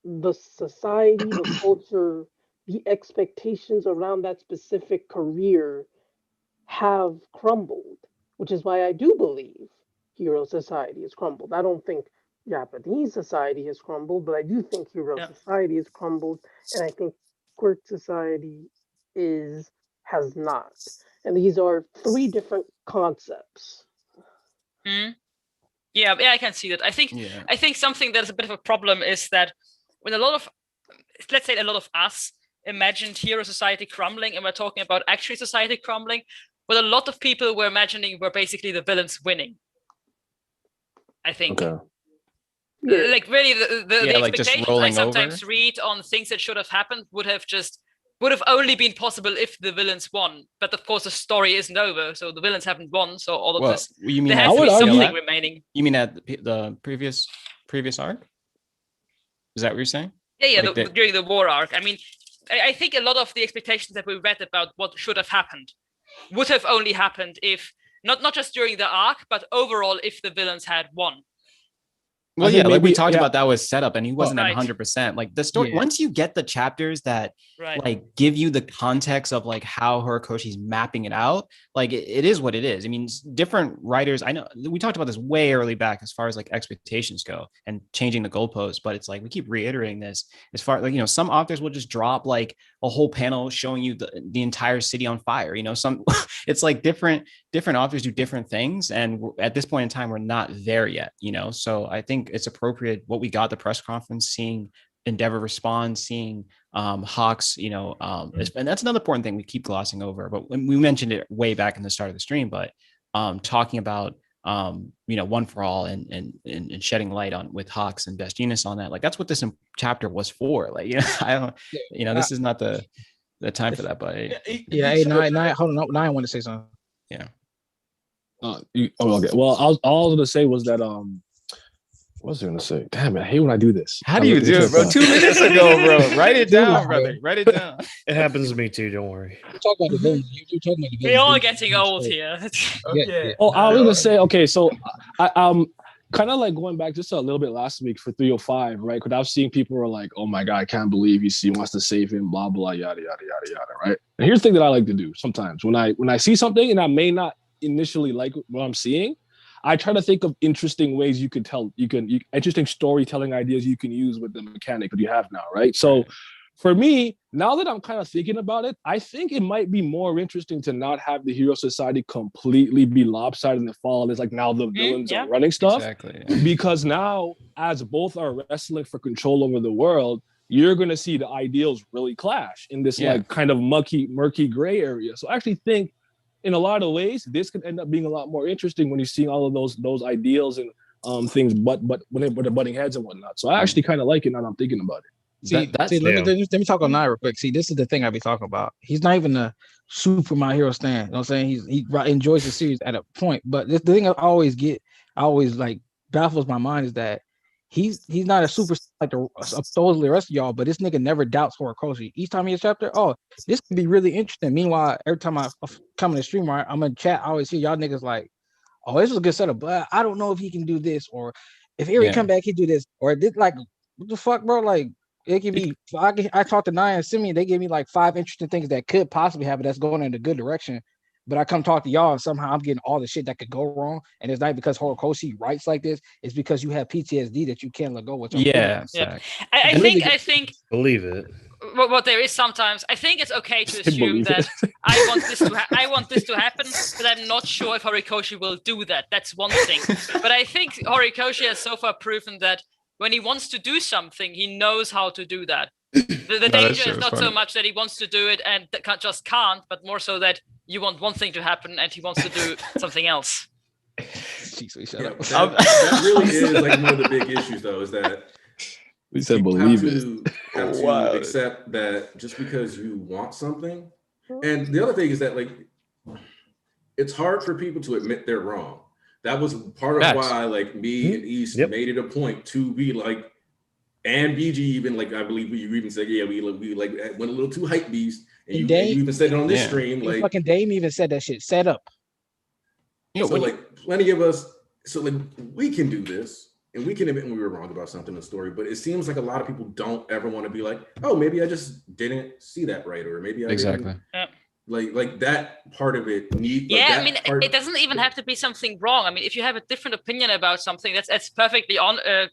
The society, the culture, the expectations around that specific career have crumbled, which is why I do believe Hero Society has crumbled. I don't think Japanese society has crumbled, but I do think Hero Society has crumbled, and I think Quirk Society has not. And these are three different concepts. Yeah, I can see that. I think something that is a bit of a problem is that when a lot of us imagined Hero Society crumbling, and we're talking about actual society crumbling, what a lot of people were imagining were basically the villains winning. I think. Okay. Like really, the expectations I sometimes over. read on things that should have happened would have only been possible if the villains won. But of course, the story isn't over, so the villains haven't won. So all of this, you mean there has to be something remaining. You mean at the previous arc? Is that what you're saying? Yeah. During the war arc, I mean, I think a lot of the expectations that we read about what should have happened would have only happened if not just during the arc, but overall if the villains had won. Well, yeah, like we talked about, that was set up, and he wasn't at 100%. Like the story, once you get the chapters that like give you the context of like how Horikoshi's mapping it out, like it is what it is. I mean, different writers. I know we talked about this way early back as far as like expectations go and changing the goalposts, but it's like we keep reiterating this as far like some authors will just drop like a whole panel showing you the entire city on fire. Some it's like different authors do different things, and at this point in time, we're not there yet. So I think it's appropriate what we got the press conference, seeing Endeavor respond, seeing Hawks, and that's another important thing we keep glossing over, but when we mentioned it way back in the start of the stream, but talking about One for All and shedding light on with Hawks and Best Genius on that, like that's what this chapter was for. Like I don't, this is not the time for that, but hold on, now I want to say something. Yeah. Okay. Well, all I was gonna say was that what was I gonna say? Damn it, I hate when I do this. How do you do it, bro? 2 minutes ago, bro. Write it down, brother. Write it down. It happens to me too. Don't worry. We're all getting old here. Okay. Oh, I was gonna say, okay, so I'm kind of like going back just a little bit last week for 305, right? Because I was seeing people were like, "Oh my god, I can't believe he wants to save him," blah blah, yada yada yada yada, right? And here's the thing that I like to do sometimes when I see something and I may not initially like what I'm seeing, I try to think of interesting ways you could tell, interesting storytelling ideas you can use with the mechanic that you have now, right? So for me, now that I'm kind of thinking about it, I think it might be more interesting to not have the Hero Society completely be lopsided and fall. It's like now the villains are running stuff. Exactly. Because now, as both are wrestling for control over the world, you're going to see the ideals really clash in this like kind of murky gray area. So I actually think in a lot of ways, this could end up being a lot more interesting when you're seeing all of those ideals and things, but when they're butting heads and whatnot. So I actually kind of like it now that I'm thinking about it. Let me talk on Naya real quick. See, this is the thing I be talking about. He's not even a super My Hero stan. You know what I'm saying? He enjoys the series at a point. But the thing I always like baffles my mind is that he's not a super like supposedly the rest of y'all, but this nigga never doubts Horikoshi. Each time he has a chapter, oh, this could be really interesting. Meanwhile, every time I come in the stream, right, I'm in chat, I always hear y'all niggas like, oh, this was a good setup, but I don't know if he can do this, or if Erie come back, he do this, or this like what the fuck, bro? Like it could be. I talked to Naya and Simeon, they gave me like 5 interesting things that could possibly happen that's going in a good direction. But I come talk to y'all and somehow I'm getting all the shit that could go wrong. And it's not because Horikoshi writes like this. It's because you have PTSD that you can't let go with. I think believe it. What there is sometimes, I think it's okay to assume that I want this to happen, but I'm not sure if Horikoshi will do that. That's one thing. But I think Horikoshi has so far proven that when he wants to do something, he knows how to do that. The danger is not so much that he wants to do it and just can't, but more so that you want one thing to happen and he wants to do something else. That really is like one of the big issues, though, is that we said believe it. Have to accept that just because you want something, and the other thing is that like it's hard for people to admit they're wrong. That was part of why like me and East made it a point to be like, and BG even like I believe you even said we like went a little too hype beast, and you even said it on this stream like fucking Dame even said that shit set up. So like plenty of us, so like we can do this. And we can admit when we were wrong about something in the story, but it seems like a lot of people don't ever want to be like, oh, maybe I just didn't see that right, or maybe I didn't. Like that part of it. I mean, it doesn't even have to be something wrong. I mean, if you have a different opinion about something, that's perfectly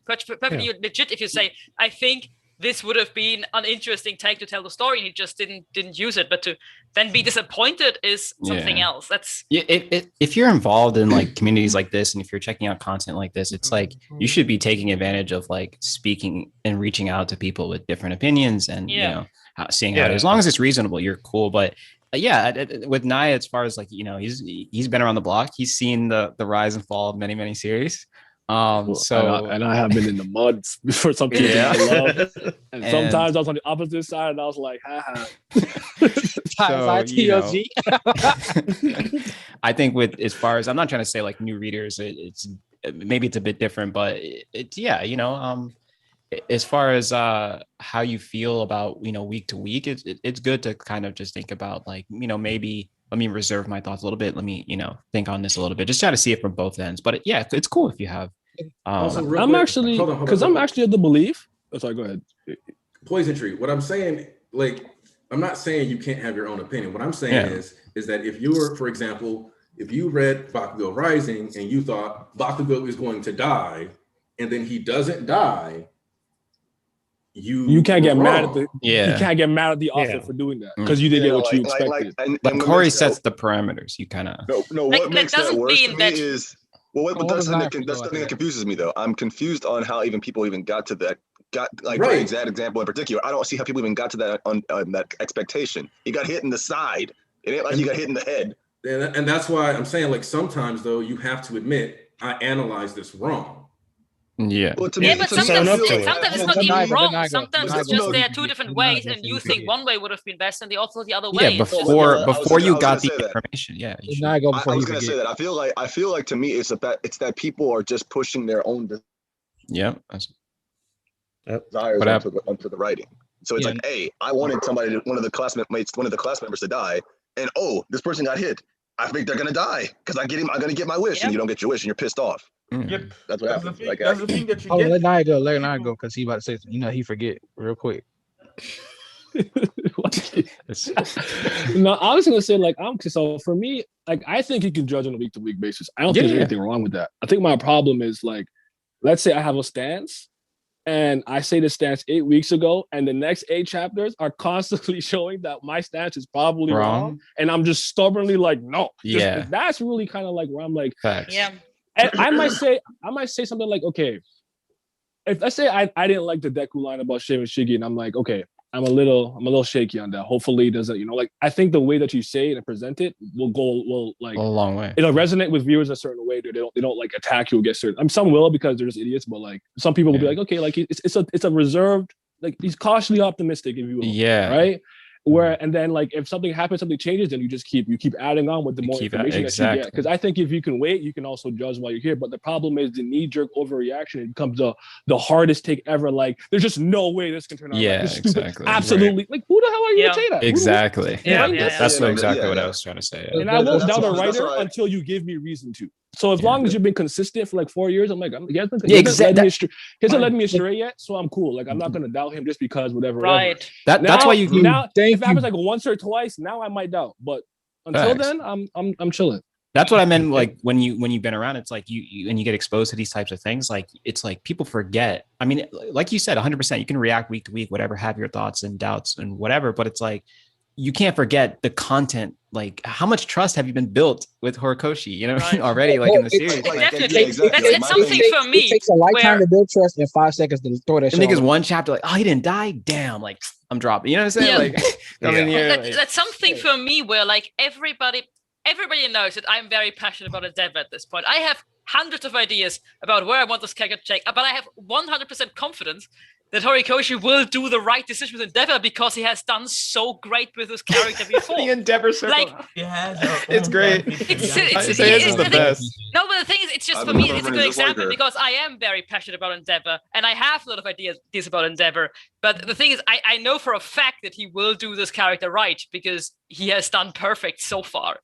perfectly legit. If you say, I think this would have been an interesting take to tell the story, and he just didn't use it. But to then be disappointed is something else. That's if you're involved in like communities like this, and if you're checking out content like this, it's like you should be taking advantage of like speaking and reaching out to people with different opinions, and you know, seeing how as long as it's reasonable, you're cool. But with Naya, as far as like he's been around the block, he's seen the rise and fall of many series. So and I have been in the mud for some people I love, and sometimes I was on the opposite side, and I was like, haha. I think with as far as I'm not trying to say like new readers, it's maybe it's a bit different, but it's as far as how you feel about week to week, it's good to kind of just think about like maybe let me reserve my thoughts a little bit. Let me, think on this a little bit. Just try to see it from both ends. But it's cool if you have. I'm actually because I'm actually of the belief. Oh, sorry, go ahead. Poison Tree. What I'm saying, like, I'm not saying you can't have your own opinion. What I'm saying is that if you were, for example, if you read Bakugo Rising and you thought Bakugo is going to die, and then he doesn't die, you can't get mad at the you can't get mad at the author for doing that because you didn't get what you expected. But Corey sets the parameters. You kind of what makes that worse to me is that's something that confuses me though. I'm confused on how even people even got to that. The exact example in particular. I don't see how people even got to that that expectation. He got hit in the side. It ain't like he got hit in the head. And that's why I'm saying like sometimes though you have to admit I analyzed this wrong. But sometimes it's not even wrong. Sometimes it's just there are two different ways, and you think one way would have been best, and the also the other way. Yeah, before you got the information. Yeah, I was going to say that. I feel like to me it's that people are just pushing their own desires onto the writing. So it's like, hey, I wanted one of the class members to die, and this person got hit. I think they're gonna die because I'm gonna get my wish, and you don't get your wish, and you're pissed off. Yep, that's what happens. That's the thing that you get. Let Naya go, because he about to say something. He forget real quick. No, I was gonna say so for me, I think you can judge on a week to week basis. I don't think there's anything wrong with that. I think my problem is let's say I have a stance. And I say the stance 8 weeks ago, and the next 8 chapters are constantly showing that my stance is probably wrong. And I'm just stubbornly like, no. That's really kind of like where I'm like, and I might say something like, okay, if let's say I didn't like the Deku line about Shave and Shiggy, and I'm like, okay, I'm a little shaky on that. Hopefully it doesn't, like I think the way that you say it and present it will like a long way. It'll resonate with viewers a certain way. They don't like attack you or get certain. Some will because they're just idiots, but like some people will be like, okay, like it's a reserved, like he's cautiously optimistic, if you will. Yeah. Right. And then like if something happens, something changes, then you just keep adding on with the more information that you get. Because I think if you can wait, you can also judge while you're here. But the problem is the knee-jerk overreaction. It becomes the hardest take ever. Like there's just no way this can turn out. Yeah, like, exactly. Absolutely. Right. Like who the hell are you to say that? Exactly. That's exactly what yeah. I was trying to say. And I won't doubt a writer until you give me reason to. So as long as you've been consistent for like 4 years, I'm like, he hasn't led me astray yet, so I'm cool. Like I'm not gonna doubt him just because whatever. Right. That's why you now. If it happens like once or twice, now I might doubt. But until then, I'm chilling. That's what I meant. Like when you've been around, it's like you and you get exposed to these types of things. Like it's like people forget. I mean, like you said, 100%. You can react week to week, whatever, have your thoughts and doubts and whatever. But it's like you can't forget the content. Like how much trust have you been built with Horikoshi? You know, already like in the series. Definitely, it's something for me. It takes a lifetime to build trust and 5 seconds to throw that. I think it's one chapter. Like, oh, he didn't die. Damn, like I'm dropping. You know what I'm saying? Yeah. Like, that's something for me where like everybody knows that I'm very passionate about Endeavor at this point. I have hundreds of ideas about where I want this character to take, but I have 100% confidence that Horikoshi will do the right decision with Endeavor because he has done so great with this character before. The Endeavor circle. Like, it's great. It's the best. No, but the thing is, it's just for me, it's a good example because I am very passionate about Endeavor and I have a lot of ideas about Endeavor. But the thing is, I know for a fact that he will do this character right because he has done perfect so far.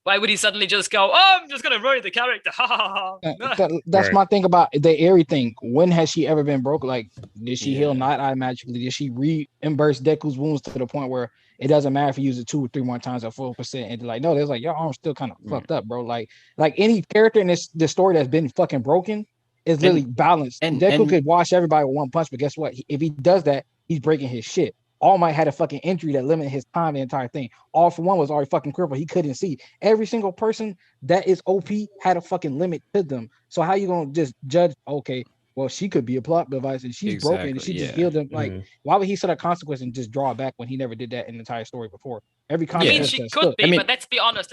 Why would he suddenly just go, oh, I'm just going to ruin the character? Ha ha ha. That's my thing about the Eri thing. When has she ever been broke? Like, did she heal not automatically? Did she reimburse Deku's wounds to the point where it doesn't matter if you use it 2 or 3 more times at 4%? And like, no, there's like, your arm's still kind of fucked up, bro. Like any character in this story that's been fucking broken is literally balanced. And Deku could wash everybody with one punch, but guess what? If he does that, he's breaking his shit. All Might had a fucking injury that limited his time, the entire thing. All for One was already fucking crippled. He couldn't see. Every single person that is OP had a fucking limit to them. So how you gonna just judge? Okay, well, she could be a plot device and she's broken and she just healed them. Like, why would he set a consequence and just draw back when he never did that in the entire story before? Every consequence. I mean, she could be, but let's be honest.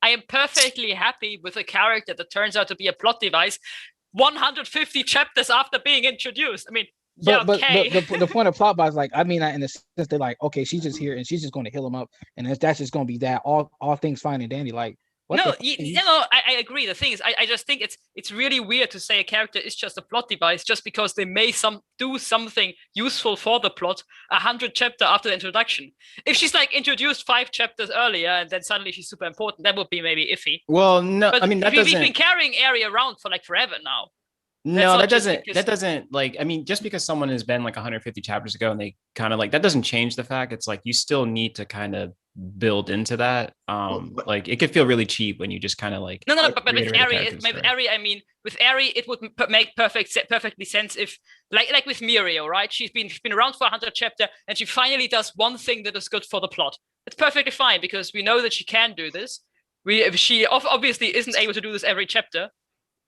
I am perfectly happy with a character that turns out to be a plot device 150 chapters after being introduced. I mean, But the point of plot is like, I mean, in the sense they're like, okay, she's just here and she's just going to heal him up, and that's just going to be that all things fine and dandy. Like, I agree. The thing is, I just think it's really weird to say a character is just a plot device just because they may do something useful for the plot 100 chapters after the introduction. If she's like introduced 5 chapters earlier and then suddenly she's super important, that would be maybe iffy. Well, no, but I mean we've been carrying Eri around for like forever now. No, that doesn't like, I mean, just because someone has been like 150 chapters ago and they kind of like, that doesn't change the fact. It's like, you still need to kind of build into that. Like it could feel really cheap when you just kind of like, but with Eri, I mean, with Eri, it would make perfectly sense if like with Mirio, right? She's been around for 100 chapters and she finally does one thing that is good for the plot. It's perfectly fine because we know that she can do this. She obviously isn't able to do this every chapter.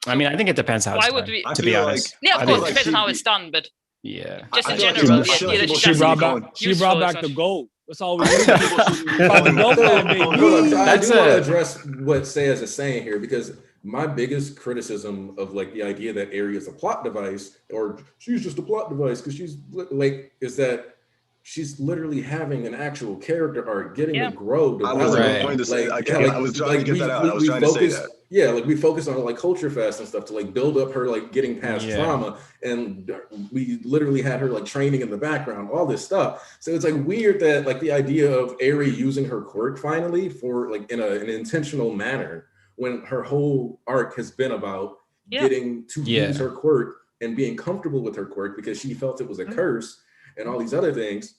I mean, I think it depends how it's done, to be honest. Yeah, of course, it depends on how it's done, but just in general, she brought back the gold. That's all we need. I do want to address what Sayaz is saying here, because my biggest criticism of like the idea that Eri is a plot device, or she's just a plot device because she's like, is that she's literally having an actual character arc, getting to grow. I was trying to say, I was trying to get that out. I was trying to say that. Yeah, like we focus on like Culture Fest and stuff to like build up her like getting past trauma, and we literally had her like training in the background, all this stuff. So it's like weird that like the idea of Eri using her quirk finally for like in an intentional manner, when her whole arc has been about getting to use her quirk and being comfortable with her quirk because she felt it was a curse and all these other things.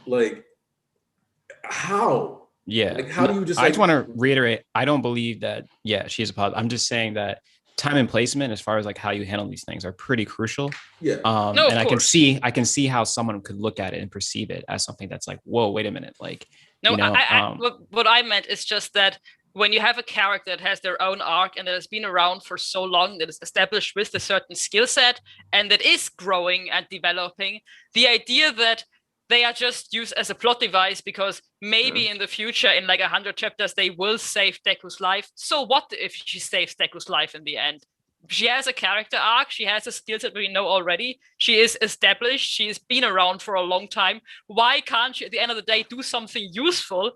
Like, how? Yeah. Like, how do you just? I just want to reiterate. I don't believe that. Yeah, she's a positive. I'm just saying that time and placement, as far as like how you handle these things, are pretty crucial. Yeah. And I can see how someone could look at it and perceive it as something that's like, whoa, wait a minute. Like, no, what I meant is just that when you have a character that has their own arc and that has been around for so long, that is established with a certain skill set and that is growing and developing, the idea that they are just used as a plot device because maybe in the future, in like 100 chapters, they will save Deku's life. So what if she saves Deku's life in the end? She has a character arc. She has a skill set we know already. She is established. She's been around for a long time. Why can't she, at the end of the day, do something useful?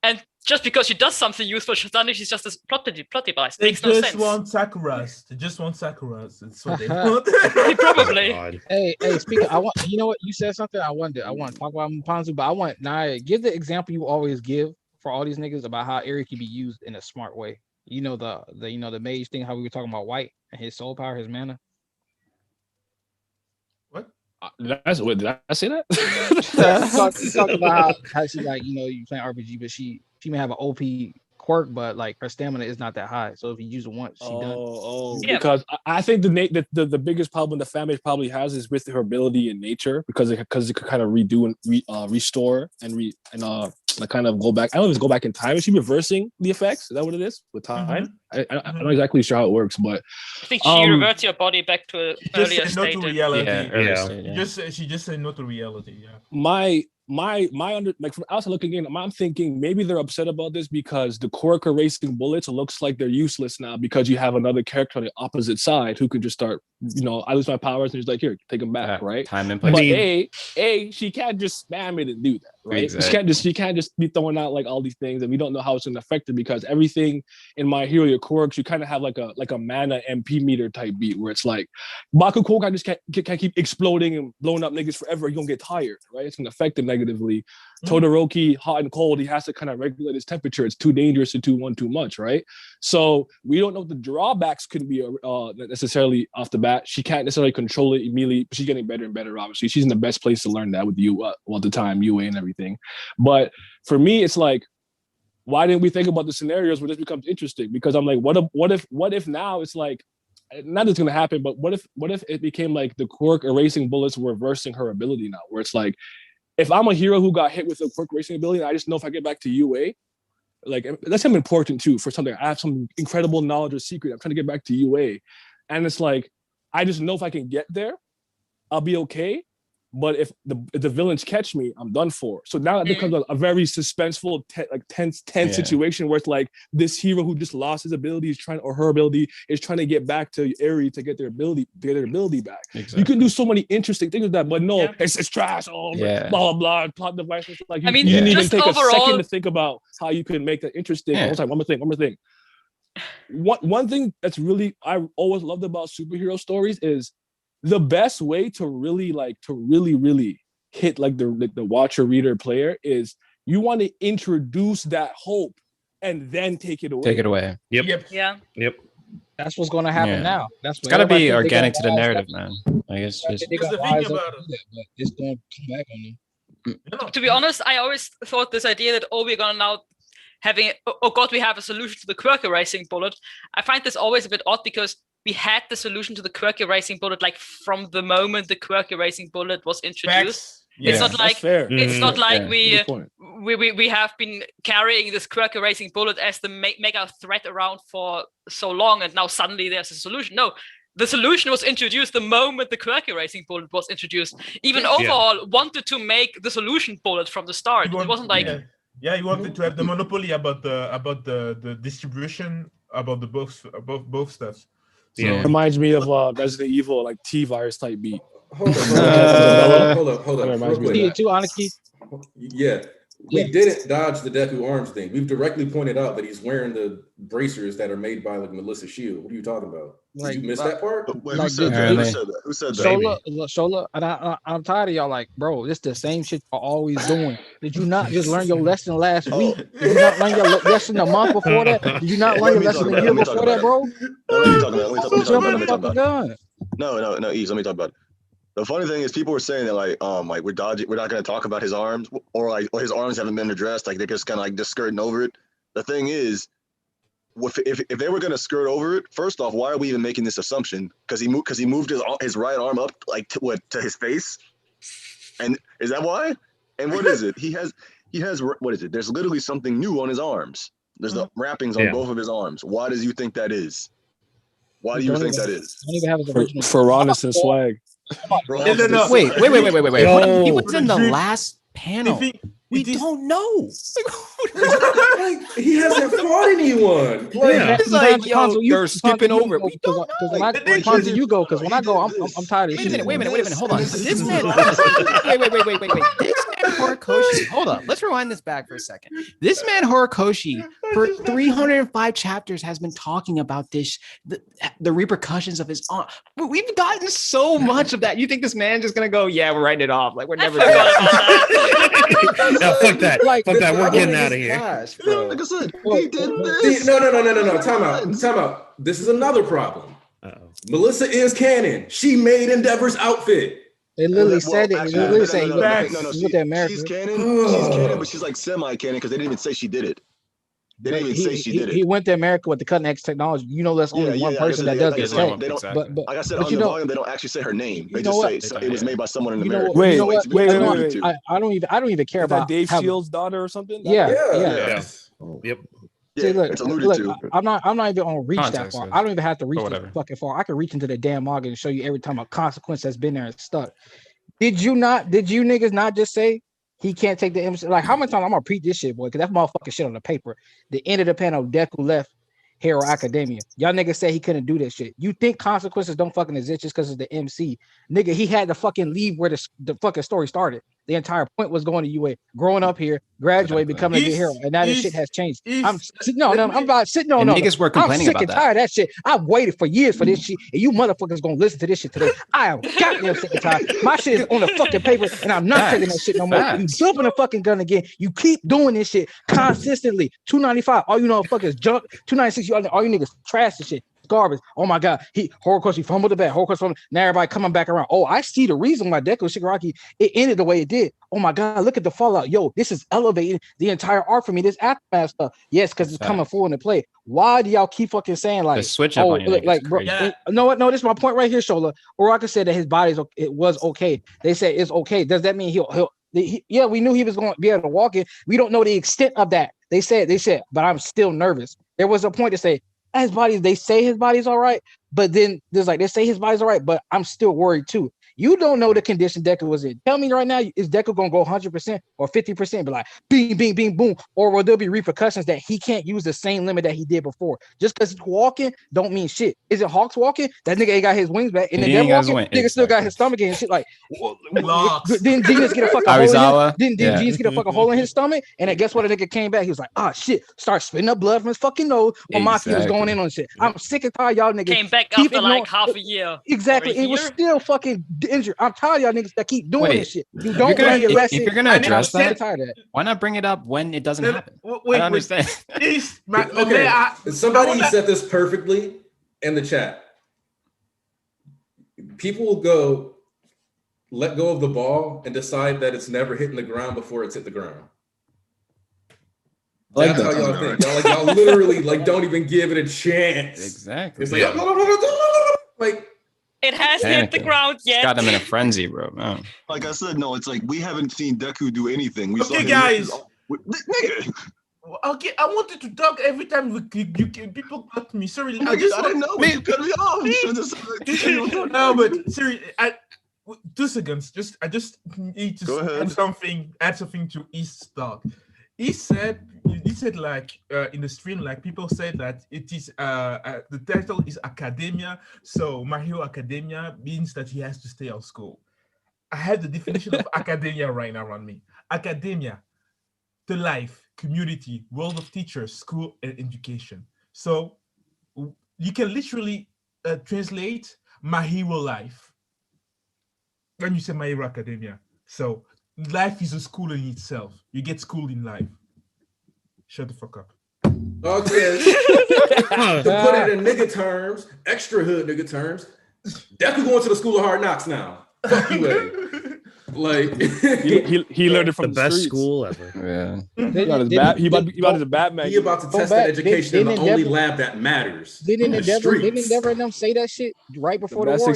And just because she does something useful, suddenly she's just a plot device. They Makes no just sense. want Sakuras. They just want Sakuras. That's what they want. Probably. Hey, speaking, I want, you know what, you said something. I want to talk about Mpanzu, but I want Naya, give the example you always give for all these niggas about how Eri can be used in a smart way. You know the mage thing, how we were talking about White and his soul power, his mana. What? Did I say that? Talk about how she, like, you know, you playing RPG, but she may have an OP quirk, but like her stamina is not that high. So if you use it once, she done. Yeah. Because I think the biggest problem the family probably has is with her ability in nature, because it could kind of redo and restore and like kind of go back. I don't know if it's go back in time. Is she reversing the effects? Is that what it is with time? I'm not exactly sure how it works, but I think she reverts your body back to an earlier Just say no state. to reality. Yeah. She just said no to reality. Yeah. my like from outside looking in, I'm thinking maybe they're upset about this because the quirk erasing bullets looks like they're useless now because you have another character on the opposite side who can just start, you know, I lose my powers and he's like, here, take them back, right? Time and But place. she can't just spam it and do that, right? Exactly. She can't just be throwing out like all these things, and we don't know how it's gonna affect her because everything in My Hero, your quirks, you kind of have like a mana MP meter type beat where it's like Bakugo can't keep exploding and blowing up niggas forever. You're gonna get tired, right? It's gonna affect him negatively. Todoroki, hot and cold, he has to kind of regulate his temperature. It's too dangerous to do one too much, right? So we don't know what the drawbacks could be necessarily off the bat. She can't necessarily control it immediately, but she's getting better and better, obviously. She's in the best place to learn that with you, all the time, UA and everything. But for me, it's like, why didn't we think about the scenarios where this becomes interesting? Because I'm like, what if now it's like, not that's gonna happen, but what if it became like the quirk erasing bullets were reversing her ability now, where it's like, if I'm a hero who got hit with a quirk racing ability, I just know if I get back to UA, like that's something important too for something. I have some incredible knowledge or secret. I'm trying to get back to UA. And it's like, I just know if I can get there, I'll be okay. But if the villains catch me, I'm done for. So now it becomes a very suspenseful, tense situation where it's like this hero who just lost his ability her ability is trying to get back to Eri to get their ability back. Exactly. You can do so many interesting things with that, but no, it's trash. Oh, blah blah blah. Plot devices. Like you didn't even take a second to think about how you could make that interesting. Yeah. One more thing. One thing that's really I always loved about superhero stories is the best way to really hit like the watcher, reader, player is you want to introduce that hope and then take it away. Yep. Yeah. That's what's going to happen now. That's It's got to be organic to the narrative, man. Like it's just. Because the thing about it, but it's going to come back on them. To be honest, I always thought this idea that we're gonna now we have a solution to the quirk erasing bullet. I find this always a bit odd because we had the solution to the quirk erasing bullet like from the moment the quirk erasing bullet was introduced. It's not like we have been carrying this quirk erasing bullet as the mega threat around for so long, and now suddenly there's a solution. No, the solution was introduced the moment the quirk erasing bullet was introduced. Even overall wanted to make the solution bullet from the start. It wasn't like you wanted to have the monopoly about the distribution about the both stuff. So, Reminds me of Resident Evil, like T-virus type beat. Hold up. Yeah. We didn't dodge the Deku Arms thing. We've directly pointed out that he's wearing the bracers that are made by like Melissa Shield. What are you talking about? Did you miss that part? Wait, who said that? Who said that? Shola, and I'm tired of y'all like, bro, this the same shit y'all always doing. Did you not just learn your lesson last week? Did you not learn your lesson a month before that? Did you not learn your lesson a year before that, bro? Let me talk about it. No, Ease, let me talk about it. The funny thing is, people were saying that like we're not going to talk about his arms, or his arms haven't been addressed. Like they're just kind of like just skirting over it. The thing is, if they were going to skirt over it, first off, why are we even making this assumption? Because he moved his right arm up like to his face, and is that why? And what is it? He has what is it? There's literally something new on his arms. There's the wrappings on both of his arms. Why does you think that is? Why do you think that is? Don't even have his original for Ronis and swag. Wait. He was in the last panel. We don't know. He hasn't fought anyone. It's like, yo, you're skipping over it. We don't know. Ponzi, you go, because when I go, I'm tired of this shit. Wait a minute. Hold on. This man, wait. This man Horikoshi. Hold up. Let's rewind this back for a second. This man Horikoshi, for 305 chapters, has been talking about this, the repercussions of his aunt. We've gotten so much of that. You think this man's just gonna go, yeah, we're writing it off? Like, we're never gonna no, fuck that. Fuck that. We're getting out of here. Like I said, he did this. No. Time out. This is another problem. Melissa is canon. She made Endeavor's outfit. They literally said it. They literally said She's canon, but she's like semi-canon because they didn't even say she did it. They didn't even say she did it. He went to America with the cutting edge technology. You know, that's only one person that does this. But like I said, on the volume, they don't actually say her name. They just say it was made by someone in America. Wait. I don't even care about Dave Shields' daughter or something. Yeah. Yep. See, look, it's alluded to. I'm not even gonna reach that far. I don't even have to reach that fucking far. I can reach into the damn manga and show you every time a consequence that's been there and stuck. Did you niggas not just say he can't take the MC? Like, how many times I'm gonna repeat this shit, boy? Because that motherfucking shit on the paper. The end of the panel, Deku left Hero Academia. Y'all niggas say he couldn't do that shit. You think consequences don't fucking exist just because it's the MC? Nigga, he had to fucking leave where the fucking story started. The entire point was going to UA, growing up here, graduate, becoming a good hero, and now this shit has changed. I'm about sitting on. Niggas were complaining about that. I'm sick and tired of that shit. I've waited for years for this shit, and you motherfuckers gonna listen to this shit today. I am goddamn sick and tired. My shit is on the fucking paper, and I'm not taking that shit no more. You jumping the fucking gun again. You keep doing this shit consistently. 295, all you know fuckers junk. 296, all you niggas trash this shit. Garbage. Oh my god, Horikoshi fumbled the bat. Now everybody coming back around. Oh, I see the reason why Deku Shigaraki it ended the way it did. Oh my god, look at the fallout. Yo, this is elevating the entire art for me. This aftermath stuff. Yes, because it's coming full into play. Why do y'all keep fucking saying like switch up on you? Like, bro, no, this is my point right here, Shola. Uraka said that his body's it was okay. They said it's okay. Does that mean yeah, we knew he was going to be able to walk it. We don't know the extent of that. They said, but I'm still nervous. There was a point to say his body, they say his body's all right, but then there's like, they say his body's all right, but I'm still worried too. You don't know the condition Deku was in. Tell me right now, is Deku gonna go 100% or 50%? Be like, bing, bing, bing, boom, or will there be repercussions that he can't use the same limit that he did before? Just because he's walking, don't mean shit. Is it Hawks walking? That nigga ain't got his wings back, and then walking, nigga still got his stomach and shit. Like, didn't Genius get a fucking hole? Didn't Genius get a fucking hole in his stomach? And then guess what? A nigga came back. He was like, shit, start spitting up blood from his fucking nose. While Maki was going in on shit. I'm sick and tired, y'all niggas. Came back after like half a year. Exactly, it was still fucking injured. I'm tired of y'all niggas that keep doing this shit. You don't if you're gonna address that, why not bring it up when it doesn't happen? I don't understand. Somebody said this perfectly in the chat. People will let go of the ball and decide that it's never hitting the ground before it's hit the ground. That's how y'all think. Y'all literally don't even give it a chance. Exactly. It's like it hasn't hit the ground yet. It's got him in a frenzy, bro. No. Like I said, no, it's like we haven't seen Deku do anything. We saw him guys. Nigga. Okay, I wanted to talk every time people cut me. Sorry, I didn't know. You cut me off. No, but seriously, 2 seconds. I just need to add something to East's talk. He said like in the stream, like people said that it is the title is Academia, so My Hero Academia means that he has to stay out of school. I have the definition of academia right now around me. Academia, the life, community, world of teachers, school, and education. So you can literally translate My Hero life when you say My Hero Academia. So life is a school in itself. You get schooled in life. Shut the fuck up. Okay. To put it in nigga terms, extra hood nigga terms, Deku going to the school of hard knocks now. Fuck you, like he learned it from the best streets. School ever. Yeah. He about to Batman. He about to test that education in the only lab that matters. Didn't Endeavor and them say that shit right before the war?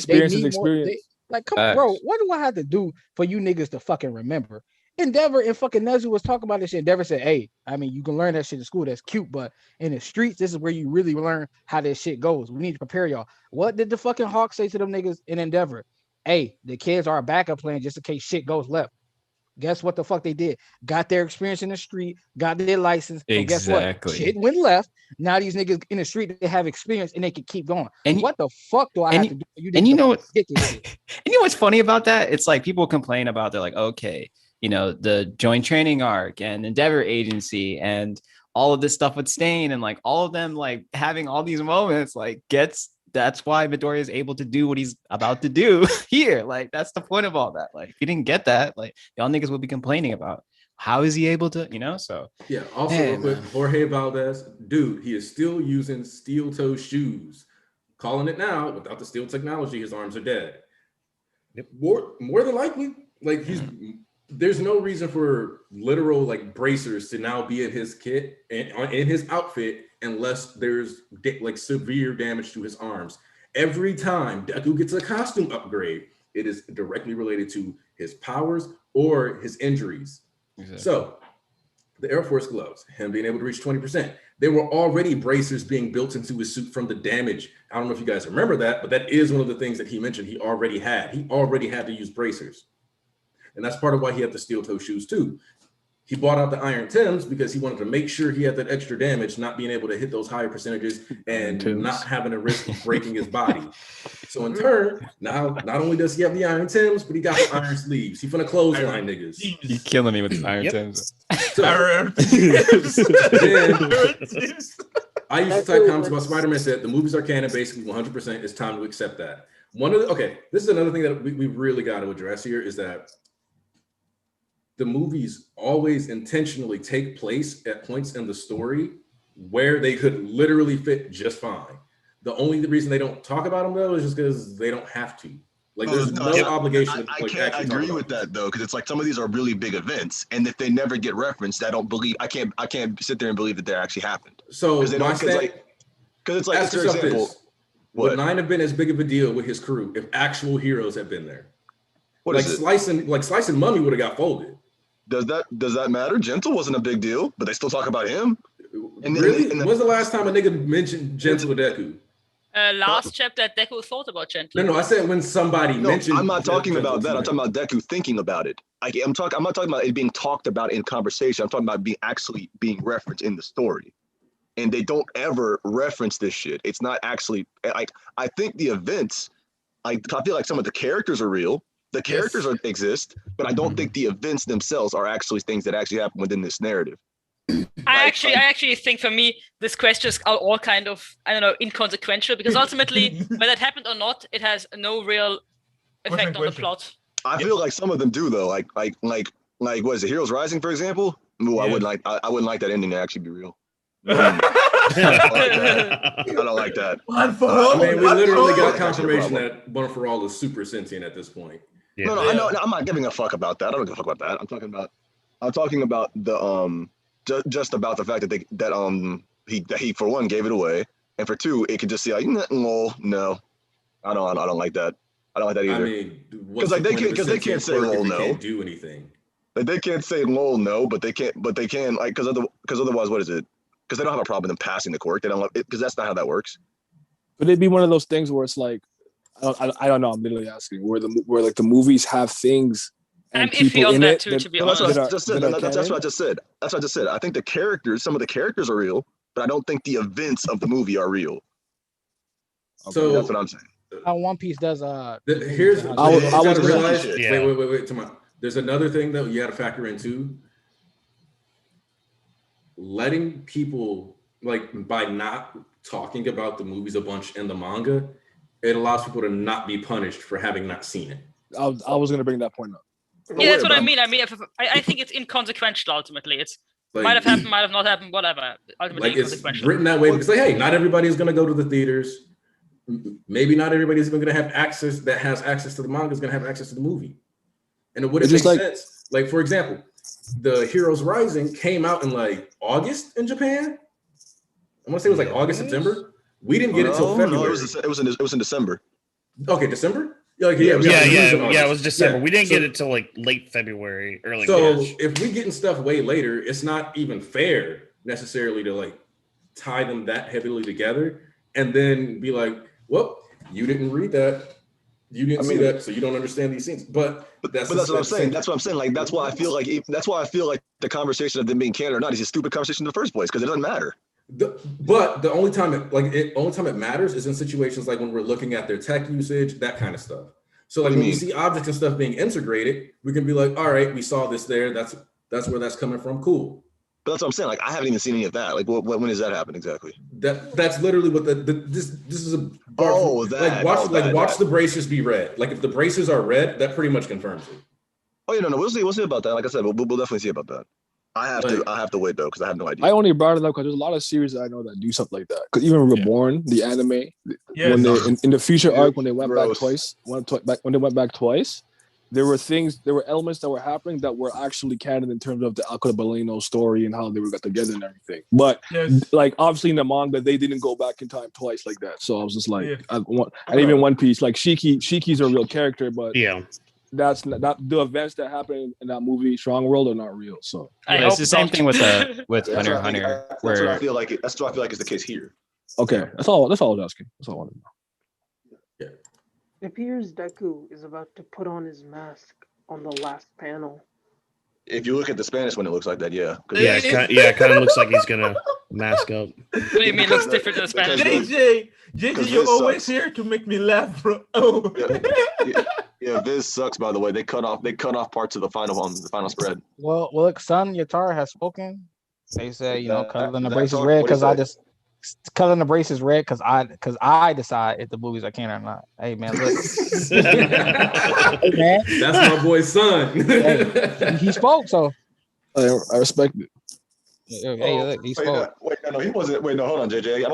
Like, come on, bro. What do I have to do for you niggas to fucking remember? Endeavor and fucking Nezu was talking about this shit. Endeavor said, hey, I mean, you can learn that shit in school. That's cute, but in the streets, this is where you really learn how this shit goes. We need to prepare y'all. What did the fucking Hawk say to them niggas in Endeavor? Hey, the kids are a backup plan just in case shit goes left. Guess what the fuck they did? Got their experience in the street, got their license. So guess what? Exactly. Shit went left. Now these niggas in the street, they have experience and they can keep going. And what the fuck do I have to do? And you know what? Get this shit. And you know what's funny about that? It's like people complain about, they're like, okay, you know, the joint training arc and Endeavor Agency and all of this stuff with Stain and like all of them like having all these moments, like that's why Midoriya is able to do what he's about to do here. Like, that's the point of all that. Like, if you didn't get that, like, y'all niggas would be complaining about how is he able to, you know? So, yeah. Also, real quick, Jorge Valdez, dude, he is still using steel toe shoes. Calling it now, without the steel technology, his arms are dead. Yep. More than likely, like there's no reason for literal like bracers to now be in his kit and in his outfit unless there's like severe damage to his arms. Every time Deku gets a costume upgrade, it is directly related to his powers or his injuries. Exactly. So the Air Force gloves, him being able to reach 20%, there were already bracers being built into his suit from the damage. I don't know if you guys remember that, but that is one of the things that he mentioned he already had. He already had to use bracers. And that's part of why he had the steel toe shoes too. He bought out the Iron Tims because he wanted to make sure he had that extra damage, not being able to hit those higher percentages and not having a risk of breaking his body. So in turn, now not only does he have the Iron Tims, but he got the iron sleeves. He finna clothesline niggas. You're killing me with the Iron Tims. So, I used to type comments about Spider-Man said the movies are canon, basically 100%. It's time to accept that. This is another thing that we really got to address here is that the movies always intentionally take place at points in the story where they could literally fit just fine. The only reason they don't talk about them though is just because they don't have to. Like there's no obligation. I can't agree with that though, because it's like some of these are really big events, and if they never get referenced, I can't sit there and believe that they actually happened. So because it's like for example, would 9 have been as big of a deal with his crew if actual heroes had been there? Slice and Mummy would have got folded. Does that matter? Gentle wasn't a big deal, but they still talk about him. And really? When's the last time a nigga mentioned Gentle or Deku? Last chapter, Deku thought about Gentle. No, I said when somebody mentioned. I'm not talking about that. I'm talking about Deku thinking about it. I'm not talking about it being talked about in conversation. I'm talking about actually being referenced in the story. And they don't ever reference this shit. It's not actually like I think the events. I feel like some of the characters are real. The characters exist, but I don't think the events themselves are actually things that actually happen within this narrative. I actually think for me, this question is all kind of, I don't know, inconsequential because ultimately, whether it happened or not, it has no real effect on the plot. I feel like some of them do though. Like what is it, Heroes Rising, for example? Ooh, I wouldn't like that ending to actually be real. I don't like that. I mean, we literally got confirmation that One For All is super sentient at this point. Yeah. No, I'm not giving a fuck about that. I don't give a fuck about that. I'm talking about the just about the fact that he for one gave it away, and for two, it could just see like lol. No, I don't like that. I don't like that either. I mean, because they can't say lol no. Can't do anything. Like they can't say lol no, but they can like because otherwise what is it? Because they don't have a problem with them passing the quirk. They don't because that's not how that works. But it'd be one of those things where it's like I don't know. I'm literally asking where the movies have things and people in it. Too, to be honest. That's what I just said. That's what I just said. I think some of the characters are real, but I don't think the events of the movie are real. Okay, so that's what I'm saying. One Piece does. Here's I was realize. Wait. There's another thing that you got to factor in too. Letting people by not talking about the movies a bunch in the manga, it allows people to not be punished for having not seen it. I was going to bring that point up. Yeah, that's what I mean. I think it's inconsequential ultimately. It's might have happened, might have not happened, whatever. Ultimately, it's written that way because hey, not everybody is going to go to the theaters. Maybe not everybody is going to have access that has access to the manga is going to have access to the movie. And it wouldn't make sense. Like, for example, the Heroes Rising came out in August in Japan. I want to say it was August, September. We didn't get it till February. No, it was in December. Okay, December? It was December. We didn't get it till late February, early March. If we're getting stuff way later, it's not even fair necessarily to tie them that heavily together and then be like, well, you didn't read that. You didn't see that, so you don't understand these scenes. But that's what I'm saying. That's what I'm saying. Like, that's why I feel like the conversation of them being canon or not is a stupid conversation in the first place because it doesn't matter. But the only time it matters is in situations like when we're looking at their tech usage, that kind of stuff. So like when we see objects and stuff being integrated, we can be like, all right, we saw this there. That's where that's coming from. Cool. But that's what I'm saying. Like, I haven't even seen any of that. Like, when does that happen exactly? That's literally what this is a watch the braces be red. Like if the braces are red, that pretty much confirms it. Oh yeah, no, we'll see about that. Like I said, we'll definitely see about that. I have to wait though because I have no idea. I only brought it up because there's a lot of series that I know that do something like that. Because even Reborn, the anime, when they in the future arc when they went back twice, there were elements that were happening that were actually canon in terms of the Alcott Baleno story and how they were got together and everything. But like obviously in the manga, they didn't go back in time twice like that. So I was just like, and even One Piece, like Shiki's a real character, but that's not the events that happen in that movie Strong World are not real. So it's the same thing with Hunter x Hunter. That's what I feel like. That's what I feel like is the case here. Okay, that's all I was asking. That's all I wanted to know. It appears Deku is about to put on his mask on the last panel. If you look at the Spanish one, it looks like that, yeah. It kind of looks like he's gonna mask up. What do you mean looks different than Spanish? JJ, you're always here to make me laugh, bro. Oh. Yeah, Viz sucks. By the way, they cut off parts of the final spread. Well, look, Sun Yatara has spoken. They said, coloring the braces red because I just coloring the braces red because I decide if the movies are canon or not. Hey man, look. Hey, man. That's my boy's son. Hey, he spoke, so I respect it. Hey, look, he spoke. He wasn't. Wait, no, hold on, JJ. I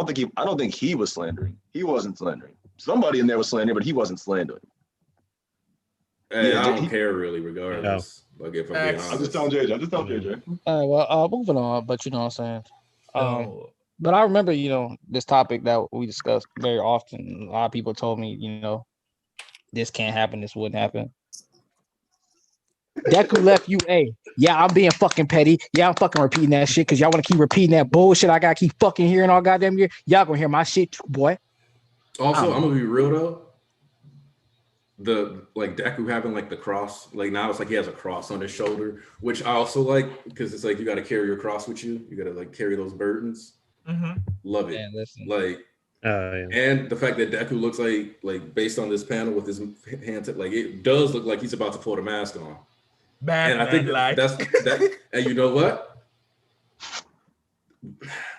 don't think he was slandering. He wasn't slandering. Somebody in there was slandering, but he wasn't slandering. Hey, I don't care really, regardless. Like if I'm being honest. I'm just telling JJ. Moving on, but you know what I'm saying. But I remember, this topic that we discussed very often. A lot of people told me, this can't happen, this wouldn't happen. Deku left you, yeah, I'm being fucking petty. Yeah, I'm fucking repeating that shit because y'all want to keep repeating that bullshit. I gotta keep fucking hearing all goddamn year. Y'all gonna hear my shit too, boy. Also, I'm gonna be real though. The Deku having the cross, now it's like he has a cross on his shoulder, which I also like because it's like you got to carry your cross with you. You got to carry those burdens. Mm-hmm. Love it. And the fact that Deku looks like based on this panel with his hands, it does look like he's about to pull the mask on. And I think that's and you know what?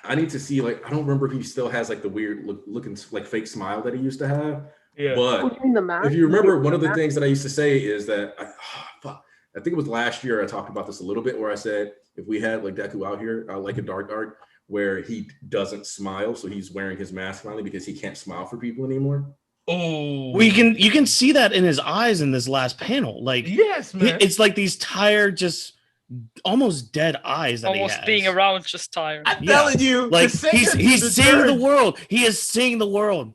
I need to see I don't remember if he still has the weird looking fake smile that he used to have. Yeah. But if you remember, one of the things that I used to say is that I think it was last year I talked about this a little bit where I said if we had Deku out here, like a dark arc where he doesn't smile, so he's wearing his mask finally because he can't smile for people anymore. Oh, well, you can see that in his eyes in this last panel. Yes, man, it's like these tired, just almost dead eyes that almost he has. Being around, just tired. I'm telling you, he's seeing the world. He is seeing the world.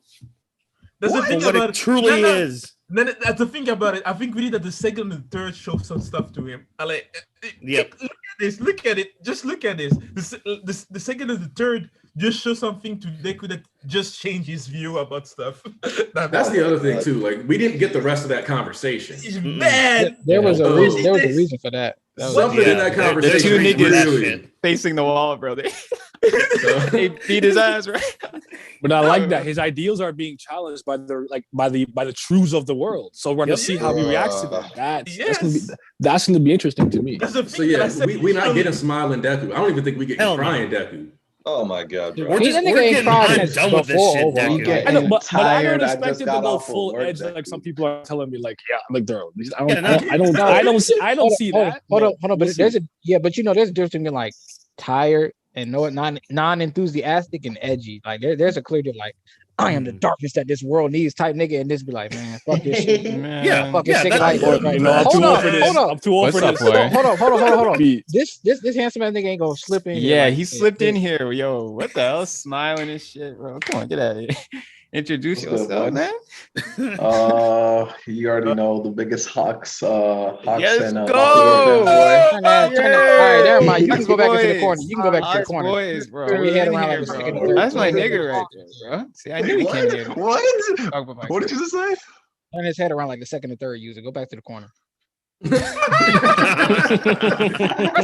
That's the thing what about it truly is. Then that's the thing about it. I think we need that the second and the third show some stuff to him. Look at it. Just look at this. The second and the third just show something to Deku that just change his view about stuff. That's the other thing too. We didn't get the rest of that conversation. Man, there was a reason. There was a reason for that. Something in that conversation. The two niggas facing the wall, bro. They beat his ass, right? But I like that his ideals are being challenged by the truths of the world. So we're gonna see how he reacts to them. That's gonna be interesting to me. So yeah, we're not getting smiling Deku. I don't even think we get crying Deku. Oh my god, bro. We're getting done with this shit, Deku. I know, but I don't expect him to go full edge like some people are telling me. I don't see that. Hold on. But there's there's a difference between tired and non-enthusiastic and edgy. There's a clear difference. I am the darkness that this world needs type nigga, and this be like, man, fuck this shit. Man, fucking sick light boy. I'm too old for this. I'm too old for this. Hold on. This handsome ass nigga ain't gonna slip in. Yeah, he slipped in here. Yo, what the hell? Smiling and shit, bro. Come on, get out of here. Introduce yourself, man. You already know the biggest Hawks. Let's and go. All right, never mind. You can go back into the corner. You can go back to the corner. Boys, bro. We head around bro. That's my nigga right there, bro. See, I knew he came here. What did you just say? Turn his head around like the second or third user. Go back to the corner.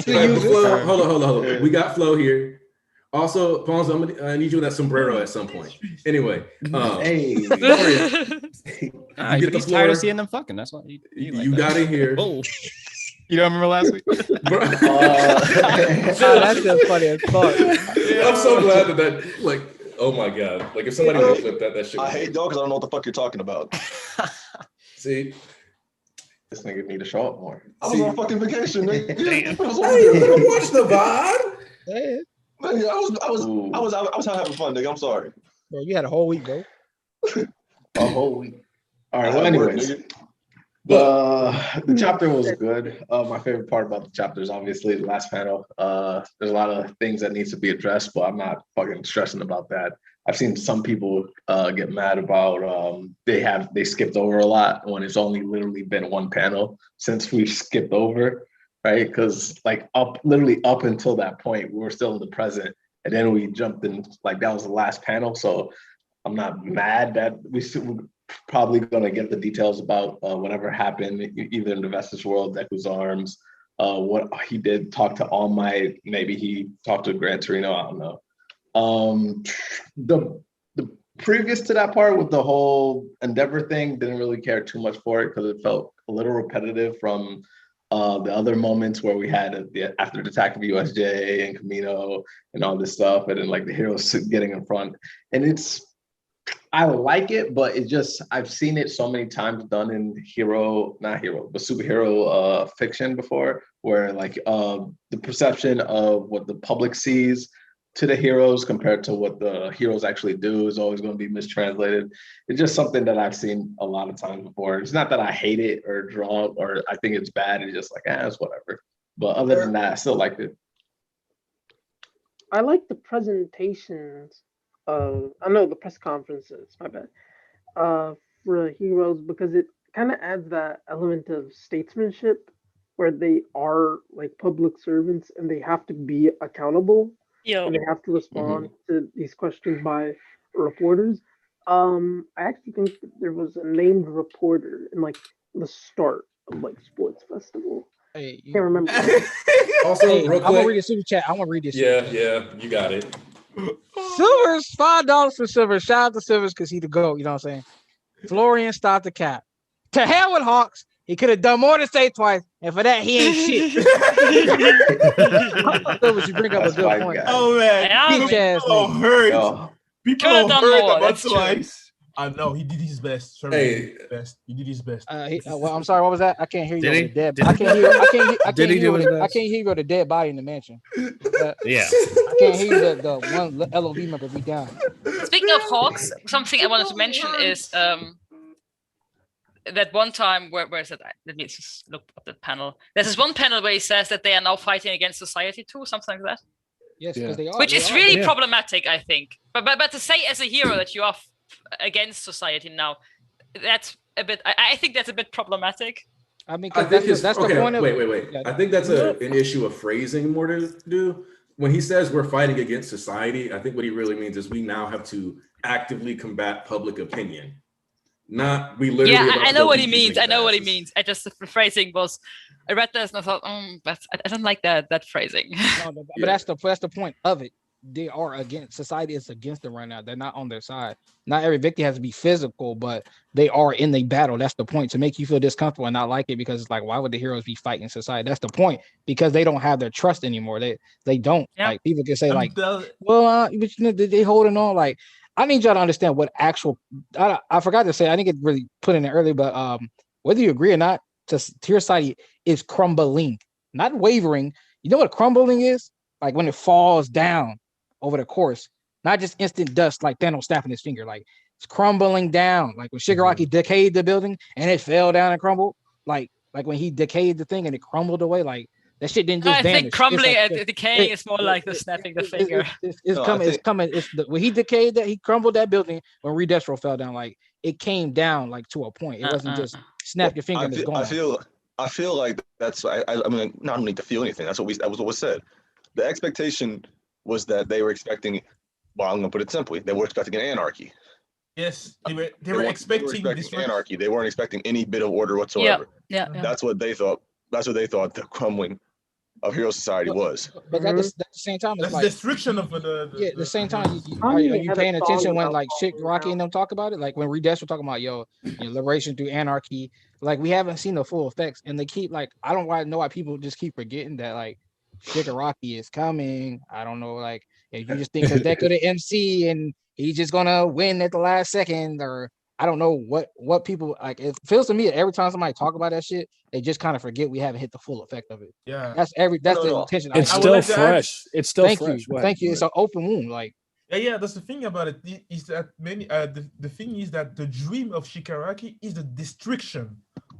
Flo, hold on. We got Flo here. Also, Ponzo, I need you in that sombrero at some point. Anyway, Hey. You get tired of seeing them fucking. That's why you got in here. Oh. You don't remember last week? That's just funny as fuck. I'm so glad that like, oh my god, like if somebody would flip that shit. I hate y'all because I don't know what the fuck you're talking about. See, this nigga need to show up more. I was on fucking vacation, nigga. Watch the VOD. Yeah. Man, I was having fun, nigga. I'm sorry. Bro, you had a whole week, bro. A whole week. All right. Well, anyways, the chapter was good. My favorite part about the chapter is obviously the last panel. There's a lot of things that needs to be addressed, but I'm not fucking stressing about that. I've seen some people get mad about they skipped over a lot when it's only literally been one panel since we skipped over, right? Because like literally up until that point, we were still in the present, and then we jumped in, like that was the last panel. So I'm not mad that we're probably gonna get the details about whatever happened either in the Vestas world, Deku's arms, what he did talk to All Might, maybe he talked to Gran Torino, I don't know. The previous to that part with the whole Endeavor thing, didn't really care too much for it because it felt a little repetitive from the other moments where we had after the attack of USJ and Camino and all this stuff, and then like the heroes getting in front. And I like it, but I've seen it so many times done in superhero fiction before, where like the perception of what the public sees to the heroes compared to what the heroes actually do is always going to be mistranslated. It's just something that I've seen a lot of times before. It's not that I hate it or draw or I think it's bad. It's just like, it's whatever. But other than that, I still liked it. I like the presentations of, I know the press conferences, my bad, for the heroes, because it kind of adds that element of statesmanship where they are like public servants and they have to be accountable. And they have to respond to these questions by reporters. I actually think there was a named reporter in like the start of like sports festival. Hey, can't remember. Also, hey, real I'm gonna quick. read the super chat. I want to read this. Yeah, you got it. Silver's $5 for Silver. Shout out to Silver's because he the GOAT. You know what I'm saying? Florian stopped the cap. To hell with Hawks. He could have done more than say twice, and for that, he ain't shit. Silvers, you bring up a good point. Oh man, people hurt. People hurt about Twice. I know he did his best. He did his best. Well, I'm sorry. What was that? I can't hear you. Did he? Dead. I can't hear. I can't Did he hear. do his best? I can't hear you go to dead body in the mansion. Yeah. I can't hear you. The one LOV member be down. Speaking of Hawks, something I wanted to mention is that one time where is it? Let me just look at the panel. There's this one panel where he says that they are now fighting against society too, something like that. Yes, because they are. Which is really problematic, I think. But to say as a hero that you are against society now, that's a bit. I think that's a bit problematic. I mean, I think that's the point of. Wait. Yeah. I think that's an issue of phrasing more to do. When he says we're fighting against society, I think what he really means is we now have to actively combat public opinion. Not we literally. Yeah, I know what he means. I know what he means. I just the phrasing was. I read this and I thought, but I don't like that phrasing. No, but that's the point of it. They are against society is against them right now. They're not on their side. Not every victory has to be physical, but they are in the battle. That's the point, to make you feel discomfortable and not like it, because it's like, why would the heroes be fighting society? That's the point, because they don't have their trust anymore. They don't. Yeah. Like people can say like, but you know, they holding on. Like, I need y'all to understand what actual. I forgot to say. I didn't get really put in it earlier, but whether you agree or not, your society is crumbling, not wavering. You know what crumbling is? Like when it falls down over the course, not just instant dust like Thanos snapping his finger. Like it's crumbling down. Like when Shigaraki decayed the building and it fell down and crumbled. Like when he decayed the thing and it crumbled away. Like that shit didn't just vanish. I think crumbling and decaying is more like the snapping the finger. It's coming. When he decayed that, he crumbled that building. When Redestro fell down, like it came down like to a point. It wasn't just snap your finger and it's gone. I feel like that's. I mean, I don't need to feel anything. That was what was said. The expectation was that they were expecting. Well, I'm gonna put it simply. They were expecting an anarchy. Yes, they were They expecting were this. anarchy. They weren't expecting any bit of order whatsoever. Yeah. That's what they thought. That's what they thought the crumbling of Hero Society was. But at the same time, it's That's like destruction of at the same time, I are don't even you have a paying song attention when about like Chick falling Rocky down. and them talk about it? Like when Redesh were talking about liberation through anarchy. Like we haven't seen the full effects, and they keep like I don't know why people just keep forgetting that like Shigaraki is coming. I don't know, like if you just think because Deku the MC and he's just gonna win at the last second, or I don't know what people like. It feels to me that every time somebody talk about that shit, they just kind of forget we haven't hit the full effect of it. Yeah, that's the intention. It's still fresh. It's still fresh. Thank you. It's an open wound, like. Yeah, that's the thing about it. Is that many the thing is that the dream of Shigaraki is the destruction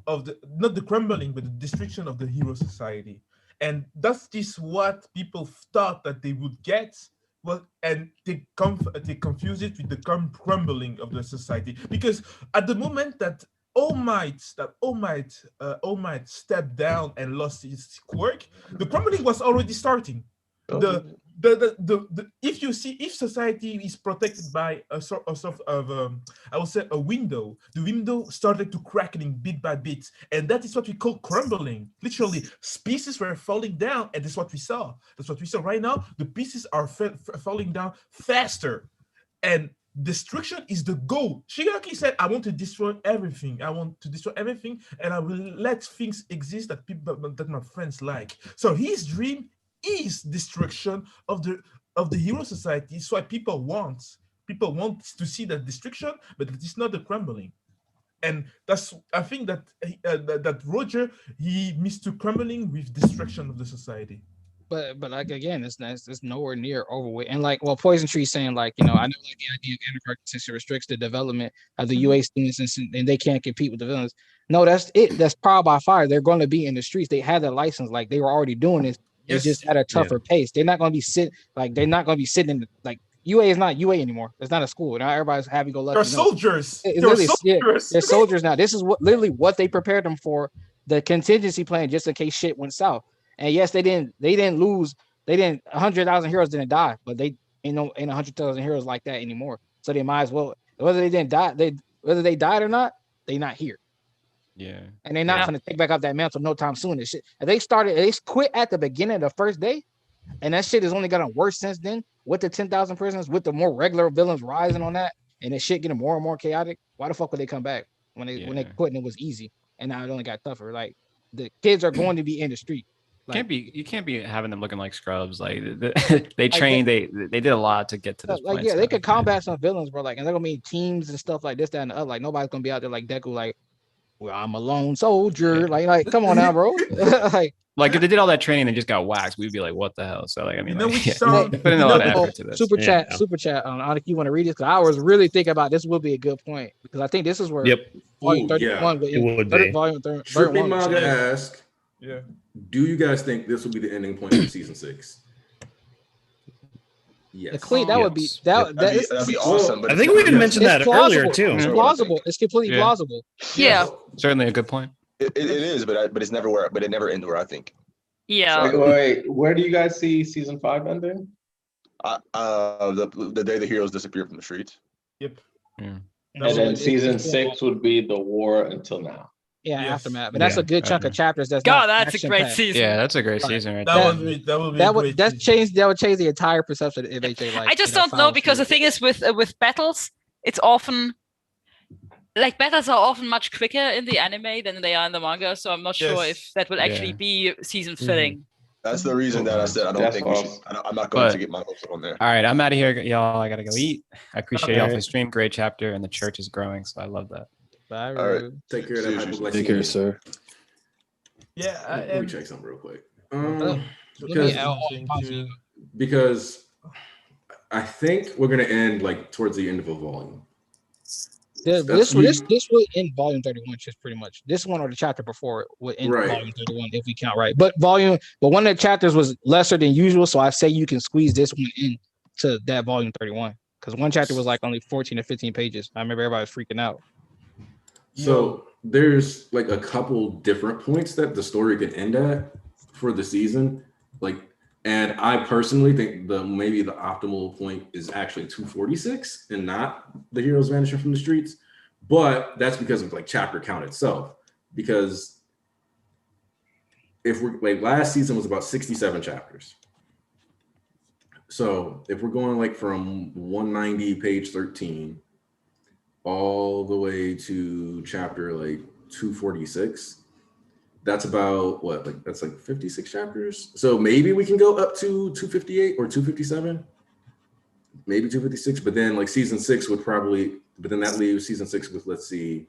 of the not the crumbling, but the destruction of the hero society, and that's just what people thought that they would get. Well, and they confuse it with the crumbling of the society because at the moment that All Might stepped down and lost his quirk, the crumbling was already starting. If you see if society is protected by a sort of I would say a window, the window started to crackling bit by bit, and that is what we call crumbling. Literally, pieces were falling down, and that's what we saw. That's what we saw right now. The pieces are falling down faster, and destruction is the goal. Shigaraki said, "I want to destroy everything. I want to destroy everything, and I will let things exist that my friends like." So his dream is destruction of the hero society. It's what people want to see that destruction, but it is not the crumbling. And that's I think that that Roger he mistook crumbling with destruction of the society. But like again, it's nowhere near overweight. And like, well, Poison Tree saying like, I know like the idea of anarchy since it restricts the development of the UA students and they can't compete with the villains. No, that's it. That's trial by fire. They're going to be in the streets. They had the license, like they were already doing this. It's just at a tougher pace. They're not going to be sitting in the, like UA is not UA anymore. It's not a school. Now everybody's happy go lucky. They're soldiers. They're soldiers now. This is what they prepared them for. The contingency plan just in case shit went south. And yes, they didn't lose. 100,000 heroes didn't die, but they ain't 100,000 heroes like that anymore. So they might as well, whether they didn't die, whether they died or not, they not here. Yeah. And they're not going to take back up that mantle no time soon. And shit. And they quit at the beginning of the first day. And that shit has only gotten worse since then with the 10,000 prisoners, with the more regular villains rising on that. And the shit getting more and more chaotic. Why the fuck would they come back when they quit and it was easy? And now it only got tougher. Like the kids are going to be in the street. Like, you can't be having them looking like scrubs. Like they trained, they did a lot to get to this point. They could combat some villains, bro. Like, and they're gonna be teams and stuff like this, that, and the other. Like nobody's gonna be out there like Deku, like, well, I'm a lone soldier. Like, come on now, bro. like if they did all that training and just got waxed, we'd be like, what the hell? So like, I mean, put in a lot of effort to this. Super chat. If you want to read this, because I was really thinking about this would be a good point because I think this is where volume 31 would be. Volume 31 Manga ask. Yeah. Do you guys think this will be the ending point of season 6? Yes. Would be that'd be awesome. But I think we did mention that earlier too. It's plausible. It's completely plausible. Yeah. Certainly a good point. It is, but it never ends where I think. Yeah. Wait, where do you guys see season 5 ending? The day the heroes disappear from the streets. Yep. Yeah. And then season 6 would be the war until now. Yeah, aftermath. But that's a good chunk of chapters. That's a great season. Yeah, that's a great season right there. That would change the entire perception of MHA. Like, I just don't know because the thing is with battles, it's often like battles are often much quicker in the anime than they are in the manga. So I'm not sure if that will actually be season fitting. That's the reason that I said I don't think we should. I'm not going to get my hopes on there. All right, I'm out of here, y'all. I gotta go eat. I appreciate y'all for the stream. Great chapter, and the church is growing, so I love that. Bye. All right. Take care of that. Take care, sir. Yeah. Let me check something real quick. Because I think we're gonna end like towards the end of a volume. This will end volume 31, just pretty much. This one or the chapter before would end volume 31 if we count right. But one of the chapters was lesser than usual, so I say you can squeeze this one in to that volume 31 because one chapter was like only 14 or 15 pages. I remember everybody was freaking out. So there's like a couple different points that the story could end at for the season. Like And I personally think maybe the optimal point is actually 246 and not the heroes vanishing from the streets. But that's because of like chapter count itself. Because if we're like last season was about 67 chapters. So if we're going like from 190 page 13 all the way to chapter like 246, that's about what, like that's like 56 chapters. So maybe we can go up to 258 or 257, maybe 256, but then like season 6 would probably, but then that leaves season 6 with, let's see,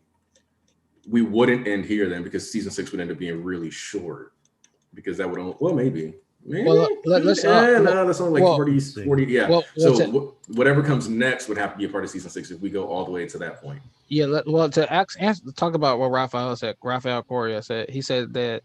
we wouldn't end here then, because season 6 would end up being really short, because that would only, well, maybe. Well, let's no, that's only like 40, yeah. Well, so whatever comes next would have to be a part of season 6 if we go all the way to that point. Yeah, talk about what Raphael Correa said. He said that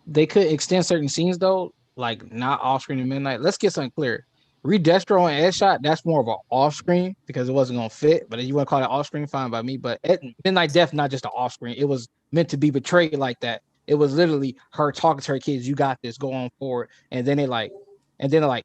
they could extend certain scenes though, like not off screen at midnight. Let's get something clear. Read Destro and Headshot, that's more of an off screen because it wasn't gonna fit. But if you want to call it off screen, fine by me. But at Midnight Death, not just an off screen, it was meant to be betrayed like that. It was literally her talking to her kids, you got this, go on forward. And then they're like,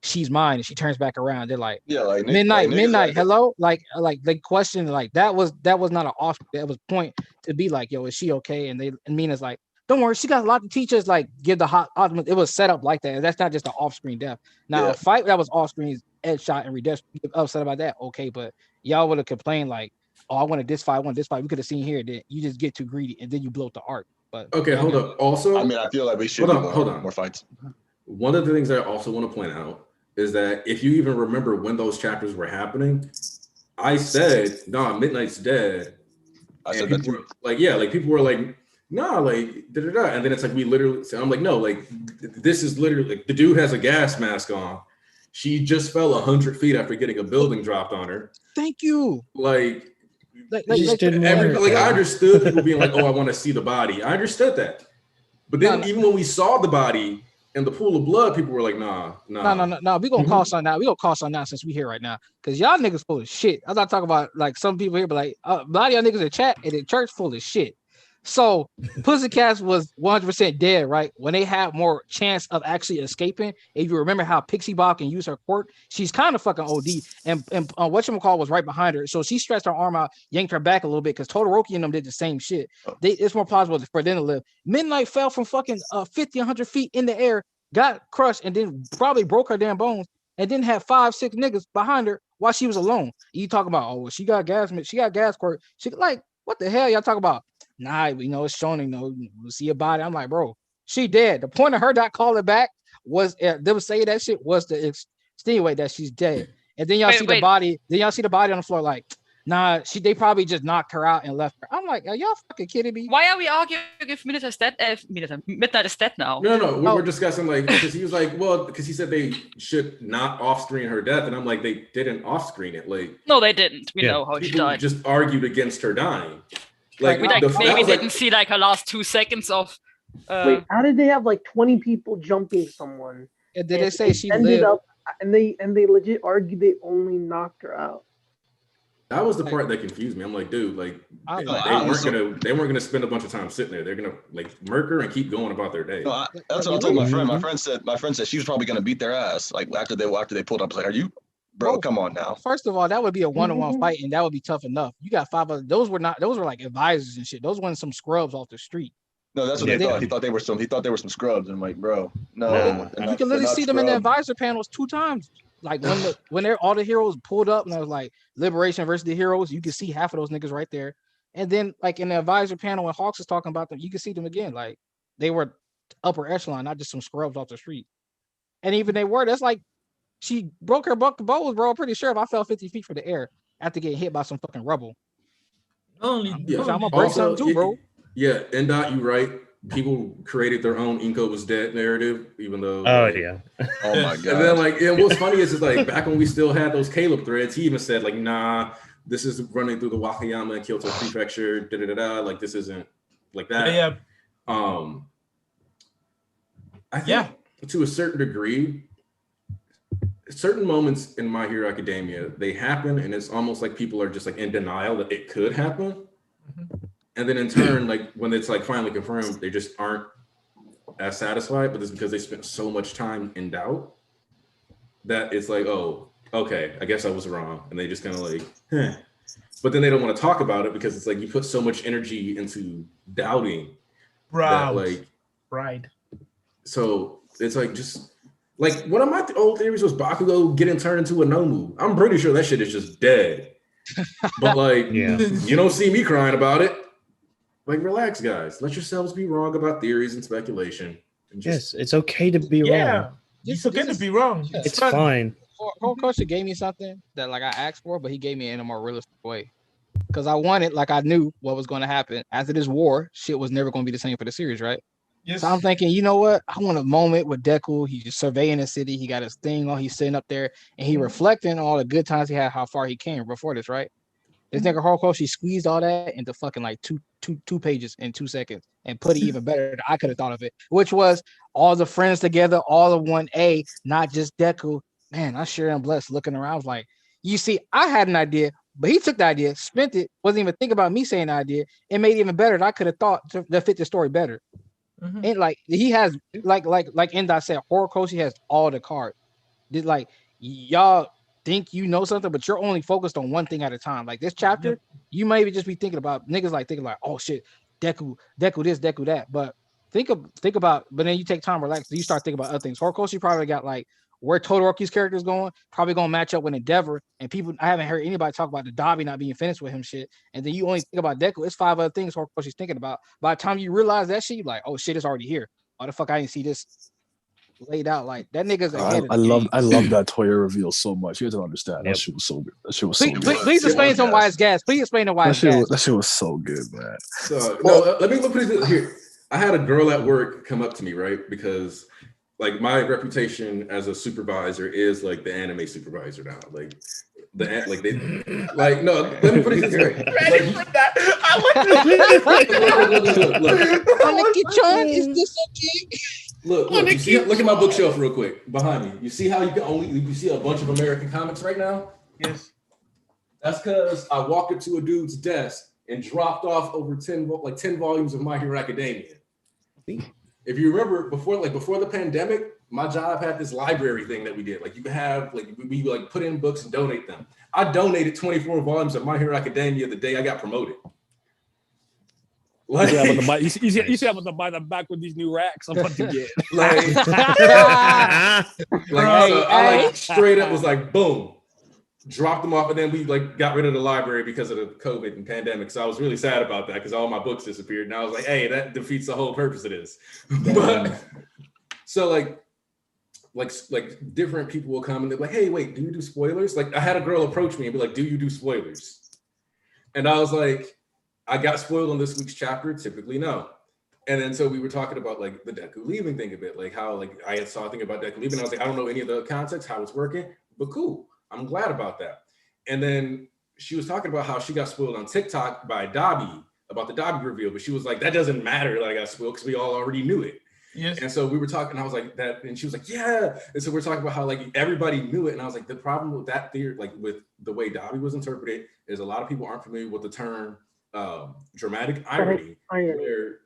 she's mine, and she turns back around. They're like, yeah, like midnight, like, hello, like they question, like that was not an off. That was point to be like, yo, is she okay? And Mina's like, don't worry, she got a lot to teach us. Like, give the hot. It was set up like that. And that's not just an off screen death. Now, a fight that was off screen, Headshot and Redemption. Upset about that, okay, but y'all would have complained like, oh, I wanted this fight, We could have seen here that you just get too greedy and then you blow up the arc. But okay, hold up. Also, I mean, I feel like we should hold on. More fights. One of the things I also want to point out is that if you even remember when those chapters were happening, I said, nah, Midnight's dead. I said that too. Like, yeah, like people were like, nah, like, da-da-da. And then it's like, we literally, so I'm like, no, like, this is literally, like, the dude has a gas mask on. She just fell 100 feet after getting a building dropped on her. Thank you. Like I understood people being like, oh, I want to see the body. I understood that. But then even when we saw the body in the pool of blood, people were like, nah. No. We gonna call something now. We gonna call something now since we here right now. Because y'all niggas full of shit. I'm not talking about like some people here, but like a lot of y'all niggas in chat and in church full of shit. So Pussycats was 100% dead, right? When they had more chance of actually escaping. If you remember how Pixie Bob can use her quirk, she's kind of fucking OD. And whatchamacall was right behind her. So she stretched her arm out, yanked her back a little bit because Todoroki and them did the same shit. It's more plausible for them to live. Midnight fell from fucking 50, 100 feet in the air, got crushed, and then probably broke her damn bones, and then had 5-6 niggas behind her while she was alone. You talk about, oh, well, she got gas quirk. She like, what the hell y'all talk about? Nah, it's shown, we'll see a body. I'm like, bro, she dead. The point of her not calling back was them saying that shit was to extenuate that she's dead. And then y'all see the body. Then y'all see the body on the floor. Like, nah, they probably just knocked her out and left her. I'm like, are y'all fucking kidding me? Why are we arguing if Midnight is dead? Midnight is dead now. No, we're discussing like because he was like, well, because he said they should not off-screen her death, and I'm like, they didn't off-screen it. Like, no, they didn't. We know how she died. Just argued against her dying. Like, we maybe didn't see like her last 2 seconds of. Wait, how did they have like 20 people jumping someone? And did they say she ended up? And they legit argued they only knocked her out. That was the part that confused me. I'm like, dude, like they weren't gonna spend a bunch of time sitting there. They're gonna like murk her and keep going about their day. No, that's what I told my friend. My friend said she was probably gonna beat their ass. Like after they pulled up, I was like, are you? Bro, come on now. First of all, that would be a one-on-one fight, and that would be tough enough. You got 5 other. Those were like advisors and shit. Those weren't some scrubs off the street. No, that's what they thought. He thought they were some scrubs. And I'm like, bro, no. You can literally see them in the advisor panels 2 times. Like when all the heroes pulled up, and I was like Liberation versus the heroes. You can see half of those niggas right there. And then like in the advisor panel when Hawks is talking about them, you can see them again. Like they were upper echelon, not just some scrubs off the street. And even they were. That's like. She broke her bows, bro. I'm pretty sure if I fell 50 feet from the air after getting hit by some fucking rubble. I'm gonna break something too, bro. Yeah, Ndot, you right. People created their own Inko was dead narrative, even though. Oh yeah. Oh my god. And then like, and what's funny is like back when we still had those Caleb threads, he even said like, nah, this is running through the Wakayama and Kyoto Prefecture. Da da da da. Like this isn't like that. Yeah. I think to a certain degree. Certain moments in My Hero Academia, they happen and it's almost like people are just like in denial that it could happen. Mm-hmm. And then in turn, like when it's like finally confirmed, they just aren't as satisfied, but it's because they spent so much time in doubt. that it's like, oh, okay, I guess I was wrong, and they just kind of like, but then they don't want to talk about it because it's like you put so much energy into doubting that, like, pride. So it's like just like one of my old theories was Bakugo getting turned into a Nomu. I'm pretty sure that shit is just dead. But like, you don't see me crying about it. Like, relax, guys. Let yourselves be wrong about theories and speculation. And just, Yes, it's okay to be wrong. It's okay to be wrong. It's fine. Horikoshi gave me something that like I asked for, but he gave me it in a more realistic way. Because I wanted, like I knew what was going to happen. After this war, shit was never going to be the same for the series, right? Yes. So I'm thinking, you know what? I want a moment with Deku. He's just surveying the city. He got his thing on. He's sitting up there and he reflecting on all the good times he had, how far he came before this, right? This nigga Horikoshi squeezed all that into fucking like two pages in 2 seconds and put it even better than I could have thought of it, which was all the friends together, all of 1A, not just Deku. Man, I sure am blessed looking around. I was like, you see, I had an idea, but he took the idea, spent it, wasn't even thinking about me saying the idea. It made it even better than I could have thought to fit the story better. And like he has, like Endai said, Horikoshi has all the cards. Did like y'all think you know something, but you're only focused on one thing at a time. Like this chapter, you maybe just be thinking about niggas like thinking like, oh shit, Deku this, Deku that. But think about, but then you take time, relax, you start thinking about other things. Horikoshi probably got like where Todoroki's character is going, probably gonna match up with Endeavor. And people, I haven't heard anybody talk about the Dobby not being finished with him shit. And then you only think about Deku. It's 5 other things Horikoshi's thinking about. By the time you realize that shit, you're like, oh shit, it's already here. Why the fuck I didn't see this laid out? Like that nigga's ahead of the game. I love that Toya reveal so much. You guys don't understand. That shit was so good. That shit was so good. Please explain to him why it's gas. Please explain to why it's gas. That shit was so good, man. So no, let me put it here. I had a girl at work come up to me, right? Because like my reputation as a supervisor is like the anime supervisor now. Like they no, let me put it this way. Is this okay? Look, look at my bookshelf real quick behind me. You see how you see a bunch of American comics right now? Yes. That's because I walked up to a dude's desk and dropped off over 10 volumes of My Hero Academia. If you remember, before the pandemic, my job had this library thing that we did. Like you could have, like we like put in books and donate them. I donated 24 volumes of My Hero Academia the day I got promoted. Like, you see, I'm about to buy them back with these new racks I'm about to get. I straight up was like, boom, dropped them off, and then we like got rid of the library because of the COVID and pandemic. So I was really sad about that because all my books disappeared, and I was like, hey, that defeats the whole purpose of this. But so like different people will come and they're like, hey, wait, do you do spoilers? Like I had a girl approach me and be like, do you do spoilers? And I was like, I got spoiled on this week's chapter, typically no. And then so we were talking about like the Deku leaving thing a bit, like how like I had saw a thing about Deku leaving. I was like, I don't know any of the context, how it's working, but cool. I'm glad about that. And then she was talking about how she got spoiled on TikTok by Dobby about the Dobby reveal, but she was like, that doesn't matter that I got spoiled because we all already knew it. Yes. And so we were talking, I was like that, and she was like, yeah. And so we're talking about how like everybody knew it. And I was like, the problem with that theory, like with the way Dobby was interpreted, is a lot of people aren't familiar with the term dramatic irony, where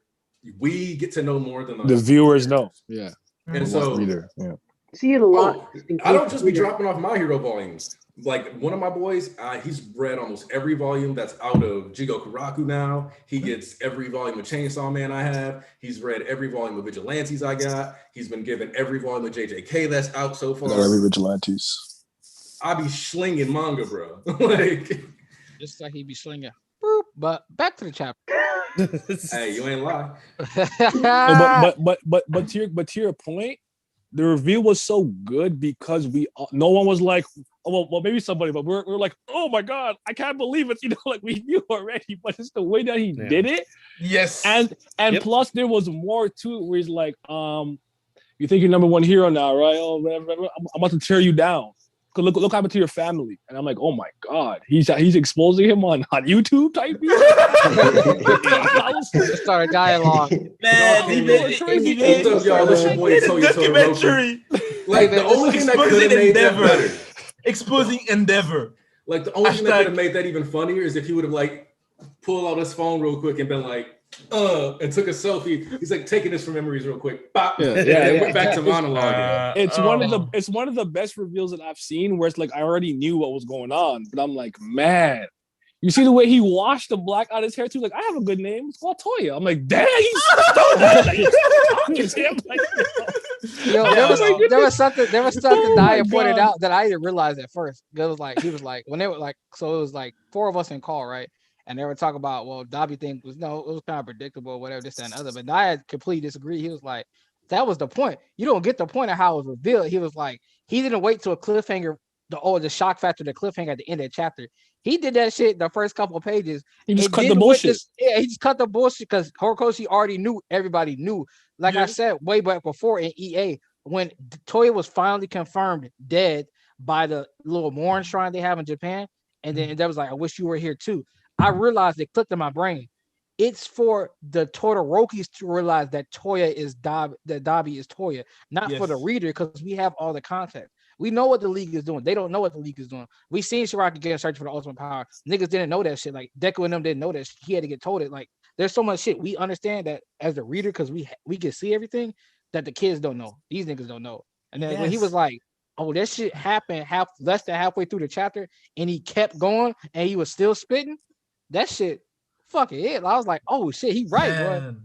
we get to know more than the viewers know. Yeah. And so see it a lot. I don't just be dropping off My Hero volumes. Like one of my boys, he's read almost every volume that's out of Jigoku Raku now. He gets every volume of Chainsaw Man I have. He's read every volume of Vigilantes I got. He's been given every volume of JJK that's out so far. Not every Vigilantes. I be slinging manga, bro. Like just like he be slinging. Boop. But back to the chapter. Hey, you ain't lie. But to your point, the reveal was so good because no one was like, oh, well maybe somebody, but we're like, oh my god, I can't believe it. You know, like we knew already, but it's the way that he did it. Yes. And plus there was more to it where he's like, you think you're number one hero now, right? Oh, whatever. I'm about to tear you down. Look what happened to your family. And I'm like, oh my God, he's exposing him on YouTube type. Start a dialogue. Man, documentary. Like the only thing that could have made that better. Exposing Endeavor. Like the only thing that could have made that even funnier is if he would have like pulled out his phone real quick and been like, and took a selfie. He's like taking this from memories real quick. Bop, Yeah, and yeah, then yeah. went back to monologuing. It's one of the best reveals that I've seen where it's like I already knew what was going on, but I'm like, man, you see the way he washed the black out of his hair too? Like, I have a good name. It's called Toya. I'm like, damn, he's talking to him. Like, Yo, there was something Oh my Daya pointed God. out that I didn't realize at first. It was like he was like when they were like, so it was like 4 of us in call, right? And they were talking about, well, Dobby thing was no, it was kind of predictable, whatever, this that, and other. But Daya completely disagreed. He was like, that was the point. You don't get the point of how it was revealed. He was like, he didn't wait till a cliffhanger, the shock factor, the cliffhanger at the end of the chapter. He did that shit the first couple of pages. He just and cut the didn't wait bullshit. he just cut the bullshit because Horikoshi already knew, everybody knew. Like I said way back before in EA, when Toya was finally confirmed dead by the little Mourn shrine they have in Japan, and then that was like, I wish you were here too. I realized it clicked in my brain. It's for the Todorokis to realize that Toya is Dobby, that Dobby is Toya, not for the reader, because we have all the context. We know what the league is doing. They don't know what the league is doing. We seen Shiraki get search for the ultimate power. Niggas didn't know that shit. Like Deku and them didn't know that shit. He had to get told it. Like there's so much shit we understand that as the reader, because we can see everything that the kids don't know. These niggas don't know. And then when he was like, oh, that shit happened less than halfway through the chapter, and he kept going and he was still spitting, that shit fucking it. I was like, oh shit, he right, bro.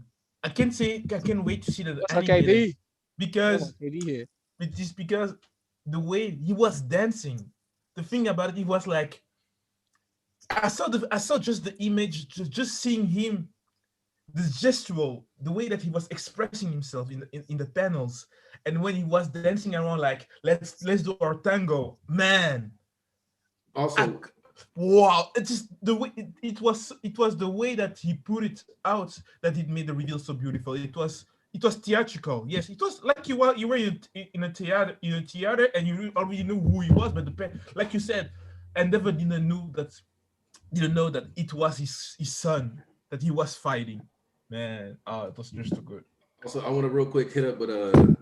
I can't wait to see the What's anime up, KD? then, because KD here. it's just because the way he was dancing. The thing about it, he was like, I saw just the image, just seeing him, this gestural, the way that he was expressing himself in the panels, and when he was dancing around like, let's do our tango, man. Also, wow, it's just the way it was the way that he put it out that it made the reveal so beautiful. It was theatrical. Yes, it was like you were in a theater and you already knew who he was, but like you said, Endeavor didn't know that it was his son that he was fighting. Man, it was just so good. Also, I want to real quick hit up what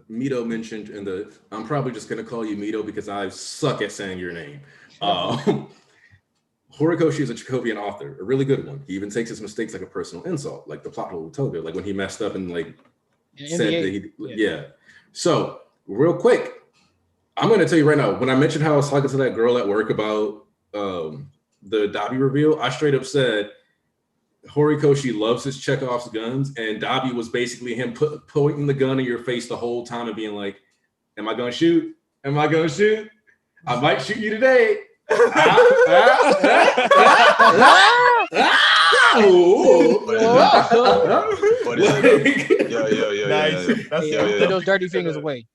Mito mentioned in the. I'm probably just gonna call you Mito because I suck at saying your name. Horikoshi is a Jacobian author, a really good one. He even takes his mistakes like a personal insult, like the plot hole with Toga, like when he messed up and like said that he. So real quick, I'm gonna tell you right now. When I mentioned how I was talking to that girl at work about the Dobby reveal, I straight up said Horikoshi loves his Chekhov's guns, and Dobby was basically him pointing the gun in your face the whole time and being like, "Am I gonna shoot? Am I gonna shoot? I might shoot you today." Put those dirty fingers away.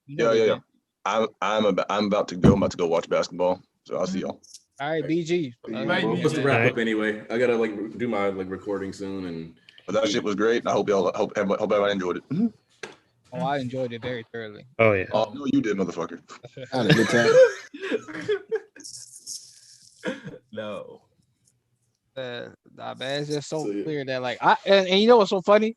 I'm about to go watch basketball. So I'll see y'all. All right, BG. What's the wrap up anyway? I gotta like do my like recording soon, and but that shit was great. I hope everybody enjoyed it. Oh, I enjoyed it very thoroughly. Oh yeah. Oh no, you did, motherfucker. I had a good time. No. Nah, man, it's just so clear that like and you know what's so funny?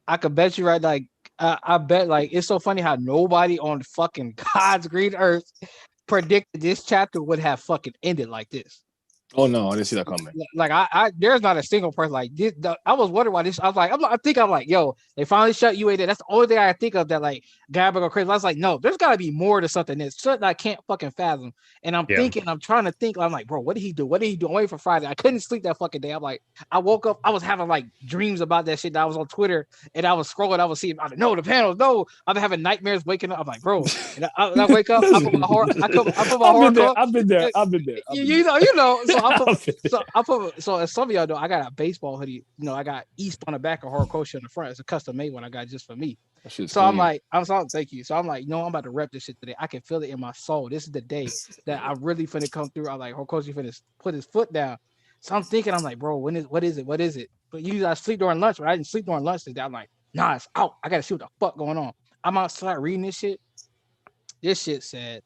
I could bet you right, like I bet like it's so funny how nobody on fucking God's green earth predicted this chapter would have fucking ended like this. Oh no, I didn't see that coming. Like I there's not a single person like this. I was wondering why this. I'm like, yo, they finally shut UA there. That's the only thing I think of that like Gabba go crazy. I was like, no, there's got to be more to something. There's something I can't fucking fathom. And I'm trying to think. I'm like, bro, what did he do? What did he do? I'm waiting for Friday. I couldn't sleep that fucking day. I'm like, I woke up. I was having like dreams about that shit. I was on Twitter and I was scrolling. I was seeing, no, the panels. No, I'm having nightmares waking up. I'm like, bro. And I wake up. I put my horror. I put my horror. I've been there. You know. So I put so as some of y'all know, I got a baseball hoodie. You know, I got East on the back and Horikoshi on the front. It's a custom made one I got just for me. So I'm like, thank you. So I'm like, I'm about to rep this shit today. I can feel it in my soul. This is the day that I really finna come through. I'm like, Horikoshi finna put his foot down. So I'm thinking, I'm like, bro, what is it? But usually I sleep during lunch, but I didn't sleep during lunch today. I'm like, nah, it's out. I gotta see what the fuck going on. I'm outside reading this shit. This shit said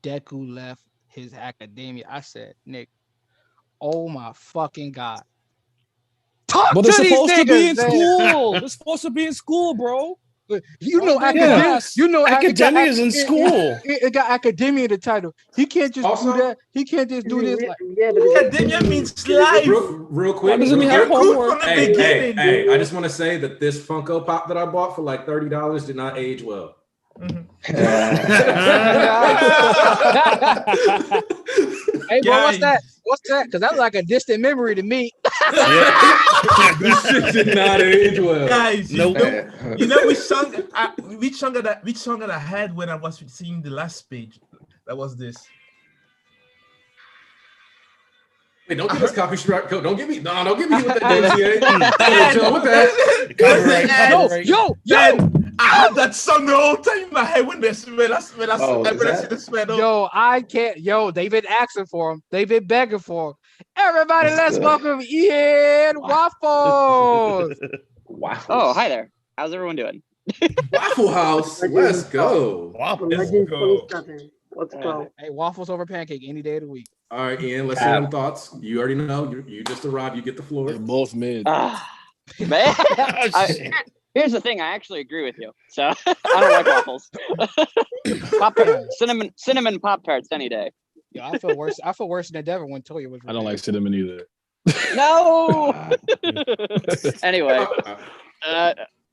Deku left his academia. I said, Nick, oh my fucking God. But they're supposed to be in school. They're supposed to be in school, bro. You know, Yes. Academia is in school. It got academia in the title. He can't just Also- do that. He can't just do this. Like, Yeah, but it's Academia means life. Real quick. doesn't he real have quick. homework? From the Hey, beginning. hey, I just want to say that this Funko Pop that I bought for like $30 did not age well. hey, bro, what's that? What's that? Because that was like a distant memory to me. This shit did not age well. Guys, Nope. you know which song that I had when I was seeing the last page? That was this. Wait, don't give us copyright. Don't give me. No, don't give me with that DMCA. Chill with that. Copyright. Yo, I had that song the whole time in my head when I see the smell. Yo, I can't. Yo, they've been asking for him. They've been begging for him. Everybody, let's welcome Ian Waffles. Wow. Oh, hi there. How's everyone doing? Waffle House. Let's go. Legend 27. Let's go. Hey, waffles over pancake any day of the week. All right, Ian. Let's hear some thoughts. You already know. You just arrived. You get the floor. They're both mid. Man, here's the thing. I actually agree with you. So I don't like waffles. Cinnamon Pop Tarts any day. Yo, I feel worse. I feel worse than Devin when Toya was. I don't like cinnamon either. No. Anyway,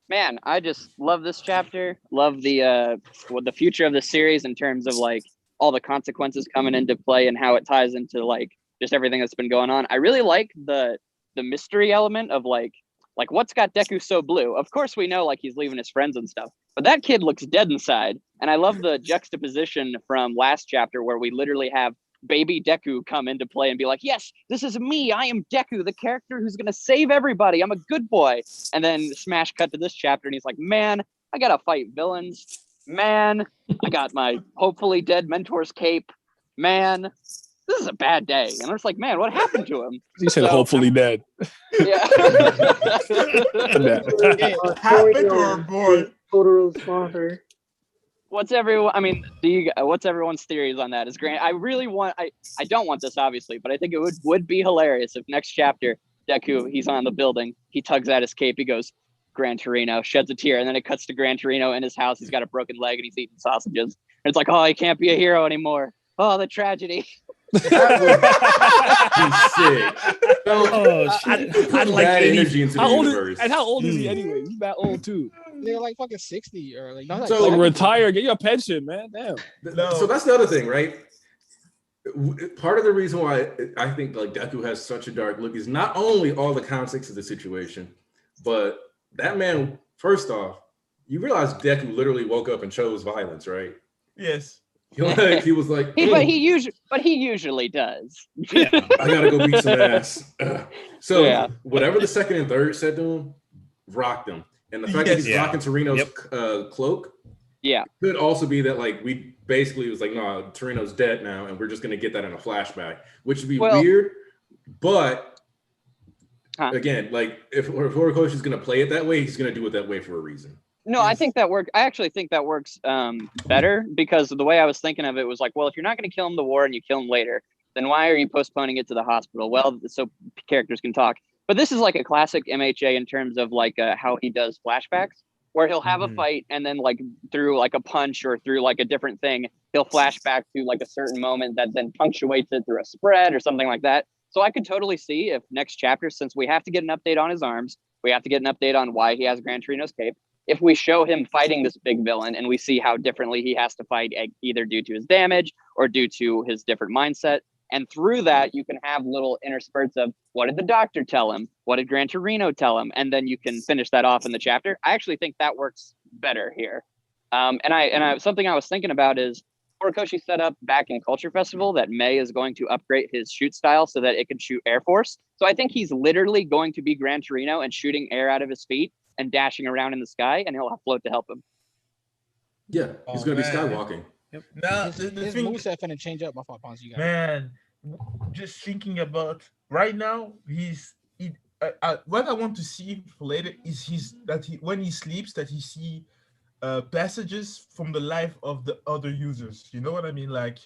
man, I just love this chapter. Love the future of the series in terms of like all the consequences coming into play and how it ties into like just everything that's been going on. I really like the mystery element of like what's got Deku so blue? Of course we know like he's leaving his friends and stuff, but that kid looks dead inside. And I love the juxtaposition from last chapter where we literally have baby Deku come into play and be like, yes, this is me. I am Deku, the character who's going to save everybody. I'm a good boy. And then smash cut to this chapter and he's like, man, I got to fight villains. Man, I got my hopefully dead mentor's cape. Man, this is a bad day. And I was like, man, what happened to him? He said hopefully dead. Yeah. What happened to our boy? Totoro's father. What's everyone's theories on that? Is Grant? I really want. I don't want this obviously, but I think it would be hilarious if next chapter Deku, he's on the building, he tugs at his cape, he goes, Gran Torino, sheds a tear, and then it cuts to Gran Torino in his house. He's got a broken leg and he's eating sausages. And it's like, oh, he can't be a hero anymore. Oh, the tragedy. That would be sick. Oh shit! I'd like energy into the universe. And how old is he anyway? He's that old too. They're like fucking 60 or like. Not So like retire, get your pension, man. Damn. So that's the other thing, right? Part of the reason why I think like Deku has such a dark look is not only all the context of the situation, but that man. First off, you realize Deku literally woke up and chose violence, right? Yes. He was like, But he usually does. Yeah, I gotta go beat some ass. So Yeah. whatever the second and third said to him, rocked him. And the fact that he's rocking Torino's cloak, could also be that like we basically was like, no, Torino's dead now, and we're just gonna get that in a flashback, which would be weird. But again, like if Horikoshi is gonna play it that way, he's gonna do it that way for a reason. No, I think that works. I actually think that works better because the way I was thinking of it was like, well, if you're not going to kill him in the war and you kill him later, then why are you postponing it to the hospital? Well, so characters can talk. But this is like a classic MHA in terms of like how he does flashbacks, where he'll have a fight and then like through like a punch or through like a different thing, he'll flash back to like a certain moment that then punctuates it through a spread or something like that. So I could totally see if next chapter, since we have to get an update on his arms, we have to get an update on why he has Gran Torino's cape. If we show him fighting this big villain and we see how differently he has to fight, either due to his damage or due to his different mindset, and through that, you can have little interspurts of what did the doctor tell him? What did Gran Torino tell him? And then you can finish that off in the chapter. I actually think that works better here. And something I was thinking about is Horikoshi set up back in Culture Festival that May is going to upgrade his shoot style so that it can shoot Air Force. So I think he's literally going to be Gran Torino and shooting air out of his feet and dashing around in the sky, and he'll have float to help him. Yeah, he's gonna be skywalking. Yep. Now, his moveset finna change up. My fault, Ponce. You got man, just thinking about right now, what I want to see for later is when he sleeps that he see passages from the life of the other users. You know what I mean? Like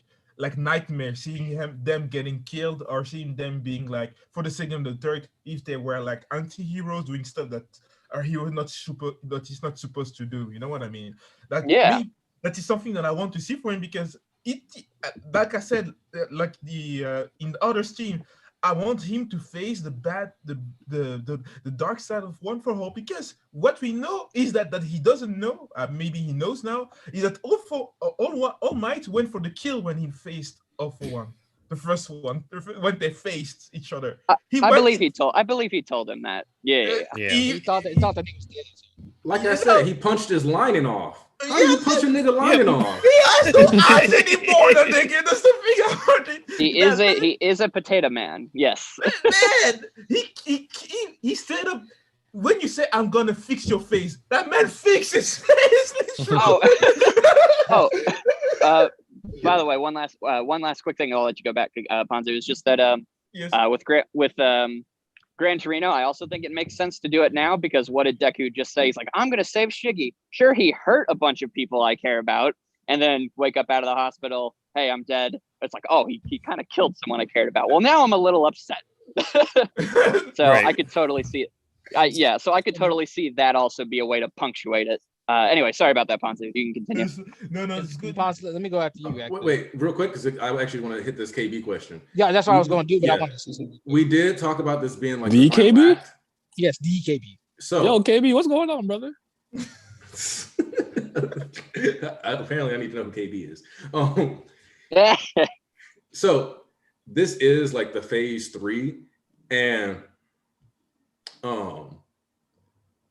nightmare, seeing them getting killed or seeing them being like, for the second and the third, if they were like anti-heroes doing stuff that our hero not super that he's not supposed to do. You know what I mean? That Yeah. that is something that I want to see for him because like I said, like in the other stream, I want him to face the dark side of One for All, because what we know is that he doesn't know, maybe he knows now, is that All Might went for the kill when he faced All for One, the first one, when they faced each other. I believe he told him that. Yeah. He thought that nigga was dead. Like I said, he punched his lining off. How you punch a nigga lining off? He has no eyes anymore, the nigga. That's the thing about it. He is a potato man. Yes. Man, he straight up. When you say I'm gonna fix your face, that man fixes face. By the way, one last quick thing. I'll let you go back, Ponzu. Is just that yes. with Gran Torino, I also think it makes sense to do it now, because what did Deku just say? He's like, I'm going to save Shiggy. Sure, he hurt a bunch of people I care about, and then wake up out of the hospital, hey, I'm dead. It's like, oh, he kind of killed someone I cared about. Well, now I'm a little upset. So Right. I could totally see it. So I could totally see that also be a way to punctuate it. Anyway, sorry about that, Ponzu. You can continue. No, it's good. Ponzu, let me go after you. Wait, real quick, because I actually want to hit this KB question. Yeah, that's what I was going to do, but I wanted to see something. We did talk about this being like the final KB? act. Yes, the KB. So, yo, KB, what's going on, brother? Apparently, I need to know who KB is. So this is like the phase 3, and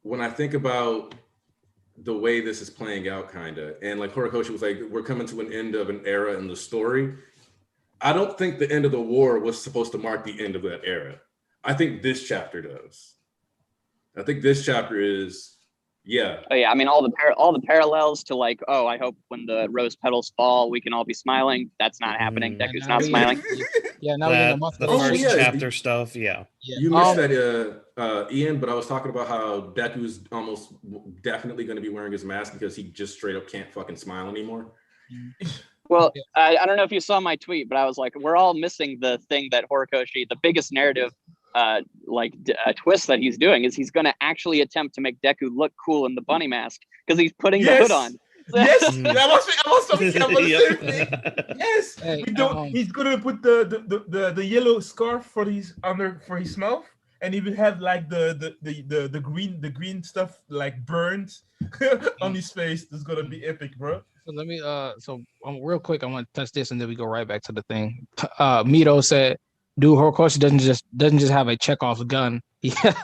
when I think about the way this is playing out, kind of, and like Horikoshi was like, we're coming to an end of an era in the story. I don't think the end of the war was supposed to mark the end of that era. I think this chapter does. I think this chapter is, yeah. Oh yeah, I mean all the parallels to like, oh, I hope when the rose petals fall, we can all be smiling. That's not happening. Deku's not smiling. Now we're in the month the of first chapter stuff. Yeah. You missed that, Ian, but I was talking about how Deku's almost definitely going to be wearing his mask because he just straight up can't fucking smile anymore. Well, I don't know if you saw my tweet, but I was like, we're all missing the thing that Horikoshi, the biggest narrative twist that he's doing is he's going to actually attempt to make Deku look cool in the bunny mask because he's putting the hood on. Yes, that was something I was saying. Yes, he's gonna put the yellow scarf for his mouth, and he will have like the green stuff like burned on his face. That's gonna be epic, bro. So let me real quick, I want to touch this and then we go right back to the thing. Mito said, dude, Horikoshi doesn't just have a Chekhov's gun.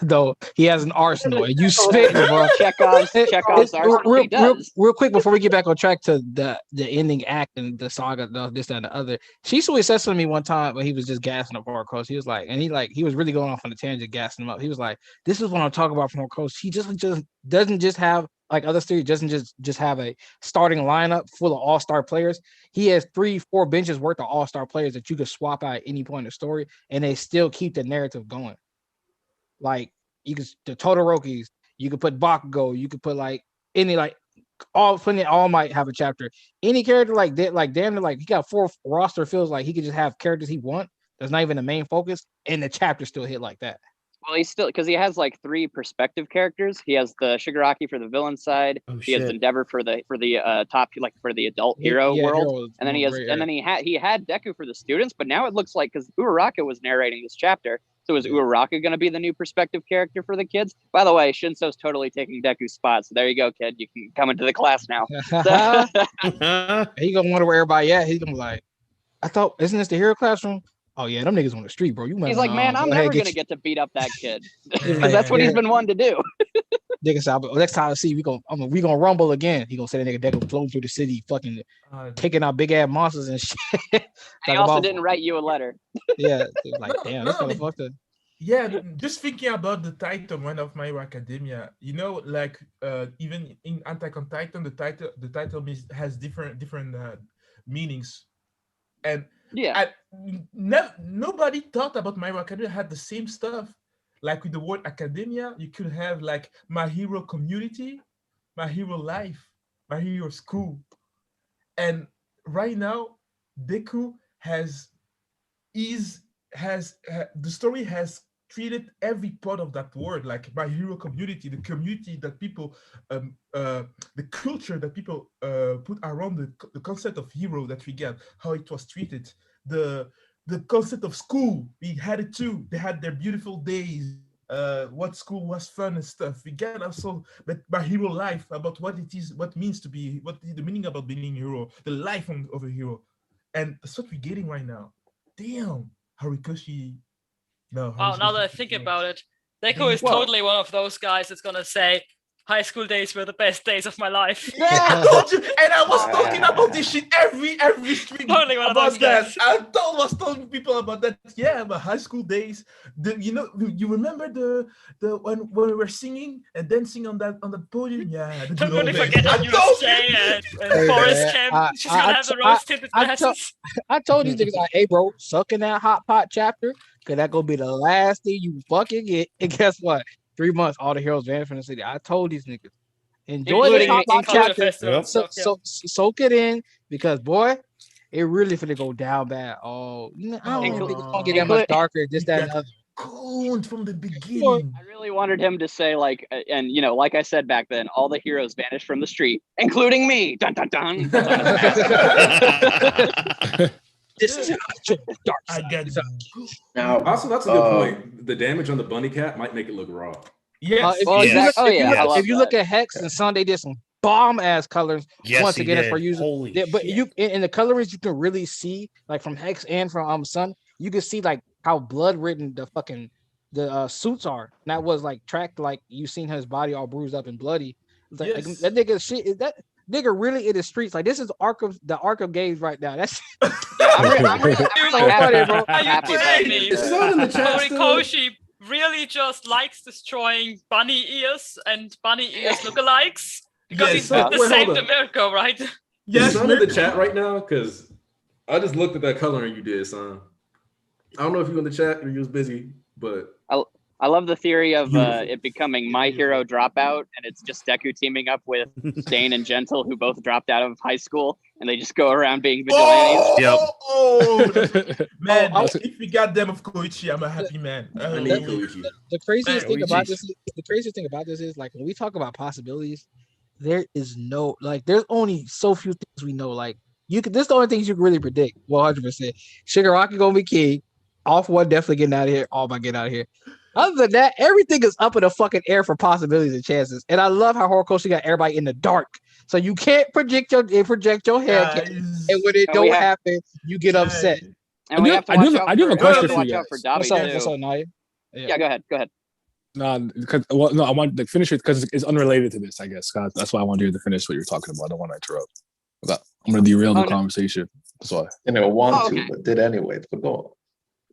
Though he has an arsenal. And you spit, bro. Chekhov's arsenal. Real quick before we get back on track to the ending act and the saga, this, that, and the other. Shisui said something to me one time when he was just gassing up Horikoshi. He was like, he was really going off on a tangent, gassing him up. He was like, "This is what I'm talking about from Horikoshi. He just doesn't just have like other series, doesn't just have a starting lineup full of all-star players. He has 3-4 benches worth of all-star players that you could swap out at any point in the story, and they still keep the narrative going. Like you could the Todorokis, you could put Bakugo, you could put like any like all might have a chapter. Any character like that, like damn, like he got 4 roster, feels like he could just have characters he want. That's not even the main focus, and the chapter still hit like that. Well, he's still because he has like 3 perspective characters. He has the Shigaraki for the villain side. He has Endeavor for the top, like for the adult hero world, and then he had Deku for the students. But now it looks like because Uraraka was narrating this chapter, so is Uraraka going to be the new perspective character for the kids? By the way, Shinso's totally taking Deku's spot. So there you go, kid. You can come into the class now. He gonna wonder where everybody at. He's gonna be like, I thought, isn't this the hero classroom? Oh yeah, them niggas on the street, bro. He's like, man, I'm never gonna get to beat up that kid because that's what he's been wanting to do. Niggas, next time I see we gonna rumble again. He gonna say that nigga Deku floating through the city, fucking taking out big ass monsters and shit. He also didn't write you a letter. Yeah, like damn, this motherfucker. Yeah, just thinking about the title one of My Hero Academia, you know, like even in Attack on Titan, the title has different meanings, and nobody thought about My Hero Academia had the same stuff. Like with the word academia, you could have like My Hero Community, My Hero Life, My Hero School, and right now, Deku the story has treated every part of that word, like My Hero community, the community that people, the culture that people put around the concept of hero that we get, how it was treated, the concept of school, we had it too. They had their beautiful days. What school was fun and stuff. We get also but My Hero life, about what it is, what it means to be, what the meaning about being a hero, the life of a hero, and that's what we're getting right now. Damn, Horikoshi. No, Wow, now that I Horikoshi. think about it, Deku is Well- totally one of those guys that's gonna say, high school days were the best days of my life. Yeah, I told you, and I was talking about this shit every stream Totally one of about those that. guys. I was telling people about that. Yeah, my high school days. You remember the when we were singing and dancing on that podium? Yeah, the good Don't old really days. forget I when you told stay you. at Hey, Forest man, Camp. She's gonna have the rose-tinted glasses. I told these niggas, like, hey, bro, suck in that hot pot chapter, because that gonna be the last thing you fucking get. And guess what? 3 months, all the heroes vanish from the city. I told these niggas, enjoy the Including hot pot Culture chapter, Festival and stuff, yeah. soak it in, because boy, it really finna go down bad. Oh, I don't even think it's gonna get that much darker. Just that and the other. Cold from the beginning. I really wanted him to say like, and you know, like I said back then, all the heroes vanished from the street, including me. Dun dun dun. This is dark. I get Now, Also, that's a good point. The damage on the bunny cat might make it look raw. Yes. If you look at Hex and Sun, they did some bomb ass colors. Yes, Once he again, it's did. for using. Holy Yeah, but shit. you in the colorings, you can really see, like from Hex and from Sun, you can see like how blood ridden the suits are. And that was like tracked, like you seen his body all bruised up and bloody. It's like, Yes. that nigga shit is that nigga really in the streets. Like this is the Arkham games right now. That's I'm really so happy, funny, bro. Are you happy about kidding me? this. It's not in the chat still. Horikoshi really just likes destroying bunny ears and bunny ears lookalikes because Yes, he's did the wait, same hold to up. Mirko, right? Yes, Is Son in the chat right now? Because I just looked at that coloring you did, son. I don't know if you in the chat or you was busy, but I love the theory of Beautiful. it becoming My Hero Dropout, and it's just Deku teaming up with Stain and Gentle, who both dropped out of high school, and they just go around being vigilantes. Man, Oh, if we got them of Koichi, I'm a happy man. I need Koichi. The craziest Man, thing about this is like when we talk about possibilities, there is no like there's only so few things we know. Like this is the only things you can really predict 100%. Shigaraki gonna be king. Off one definitely getting out of here. All my getting out of here. Other than that, everything is up in the fucking air for possibilities and chances. And I love how Horikoshi got everybody in the dark. So you can't project your head. And when it don't happen, you get upset. And we have to watch out I do have a for- we have question to for watch you out for guys. Dabi, What's too. up, Naya? Yeah, go ahead. No, because I want to finish it because it's unrelated to this, I guess. Scott. That's why I wanted you to finish what you're talking about. I don't want to interrupt. I'm going to derail the conversation. That's why. And I want Oh, okay. to, but did anyway. But go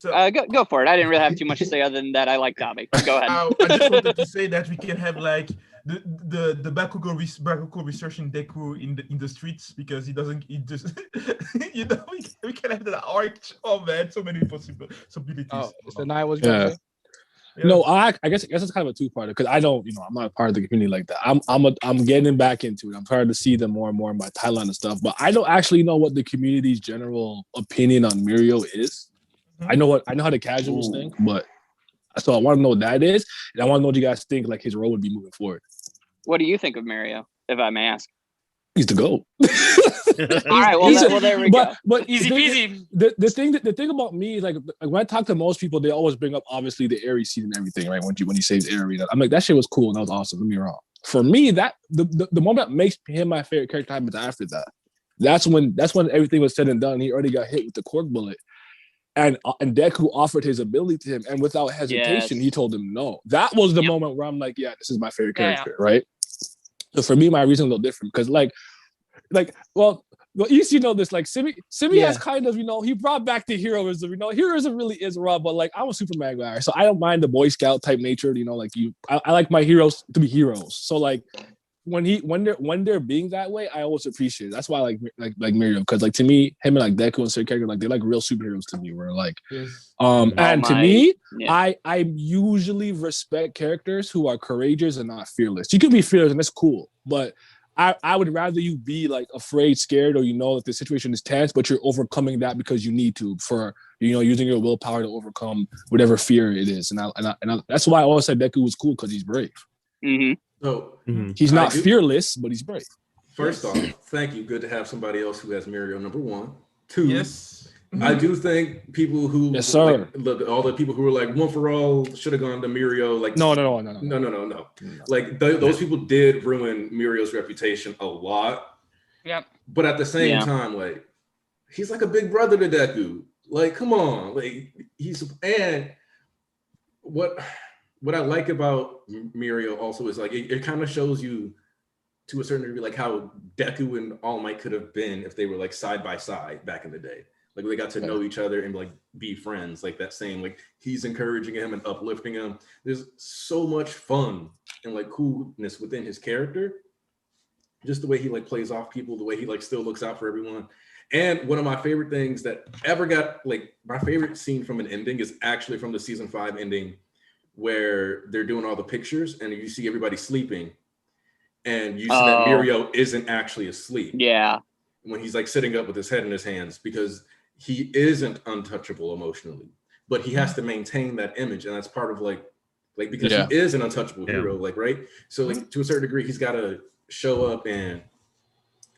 Go for it. I didn't really have too much to say other than that I like Dabi. Go ahead. I just wanted to say that we can have like the Bakugo researching Deku in the streets because he just we can have that arch. Oh man, so many possibilities. Oh, so Naya was going to say? No, I guess it's kind of a two-parter because I don't, I'm not a part of the community like that. I'm getting back into it. I'm trying to see them more and more in my timeline and stuff, but I don't actually know what the community's general opinion on Mirio is. I know how the casuals think, but so I want to know what that is, and I want to know what you guys think like his role would be moving forward. What do you think of Mario, if I may ask? He's the GOAT. All right, well, there we go. But Easy peasy. The thing about me is like when I talk to most people, they always bring up obviously the Aries scene and everything, right? When he saves Aries, I'm like, that shit was cool and that was awesome. Don't get me wrong. For me, that the moment that makes him my favorite character happens after that. That's when everything was said and done. He already got hit with the cork bullet. And Deku offered his ability to him, and without hesitation, he told him no. That was the moment where I'm like, yeah, this is my favorite character, right? So for me, my reason is a little different because well, you know this, like Simi has kind of, he brought back the heroism. Heroism really is raw, but like I'm a Superman guy, so I don't mind the Boy Scout type nature. I like my heroes to be heroes. So like when they're being that way, I always appreciate it. That's why I like Miriam, because like to me, him and like Deku and certain characters, like they're like real superheroes to me. Where like, and to me, I usually respect characters who are courageous and not fearless. You can be fearless and it's cool, but I would rather you be like afraid, scared, or that the situation is tense, but you're overcoming that because you need to for using your willpower to overcome whatever fear it is. And that's why I always said Deku was cool because he's brave. Mm-hmm. So He's not fearless, but he's brave. First off, thank you. Good to have somebody else who has Mirio number 1. 2. Yes. I do think people who Yes, sir. Like, all the people who were like One for All should have gone to Mirio. Like No. Like those people did ruin Mirio's reputation a lot. Yep. But at the same time, like he's like a big brother to Deku. Like, come on, like and what I like about Mirio also is like it kind of shows you to a certain degree like how Deku and All Might could have been if they were like side by side back in the day. Like they got to know each other and like be friends, like that same, like he's encouraging him and uplifting him. There's so much fun and like coolness within his character. Just the way he like plays off people, the way he like still looks out for everyone. And one of my favorite things that ever got like my favorite scene from an ending is actually from the season 5 ending where they're doing all the pictures and you see everybody sleeping and you see that Mirio isn't actually asleep. Yeah. When he's like sitting up with his head in his hands because he isn't untouchable emotionally, but he has to maintain that image. And that's part of like because he is an untouchable hero, like, right? So like to a certain degree, he's got to show up and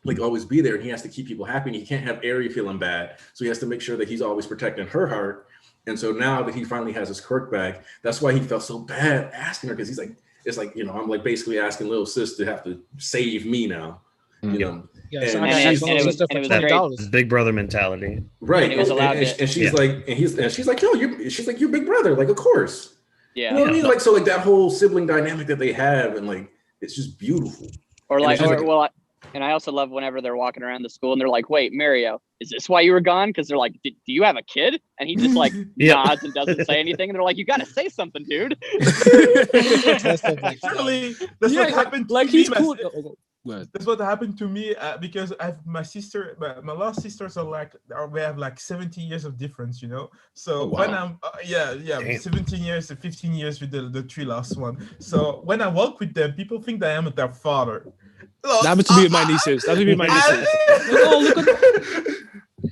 like always be there. And he has to keep people happy and he can't have Eri feeling bad. So he has to make sure that he's always protecting her heart. And so now that he finally has his quirk back, that's why he felt so bad asking her. Cause he's like, it's like, I'm like basically asking little sis to have to save me now. You know, and it was that big brother mentality, right? And she's like, she's like, yo, she's like, your big brother, like, of course, yeah. You know what I mean? Like, so like that whole sibling dynamic that they have, and like, it's just beautiful. Or like, and I also love whenever they're walking around the school and they're like, wait, Mirio, is this why you were gone? Because they're like, do you have a kid? And he just like nods and doesn't say anything. And they're like, you got to say something, dude. Actually, that's what happened to like me. He's cool. That's what happened to me because I have my sister, my last sisters we have like 17 years of difference, So when I'm 17 years and 15 years with the 3 last one. So when I walk with them, people think that I am their father. That happens to be my nieces. That would be my nieces.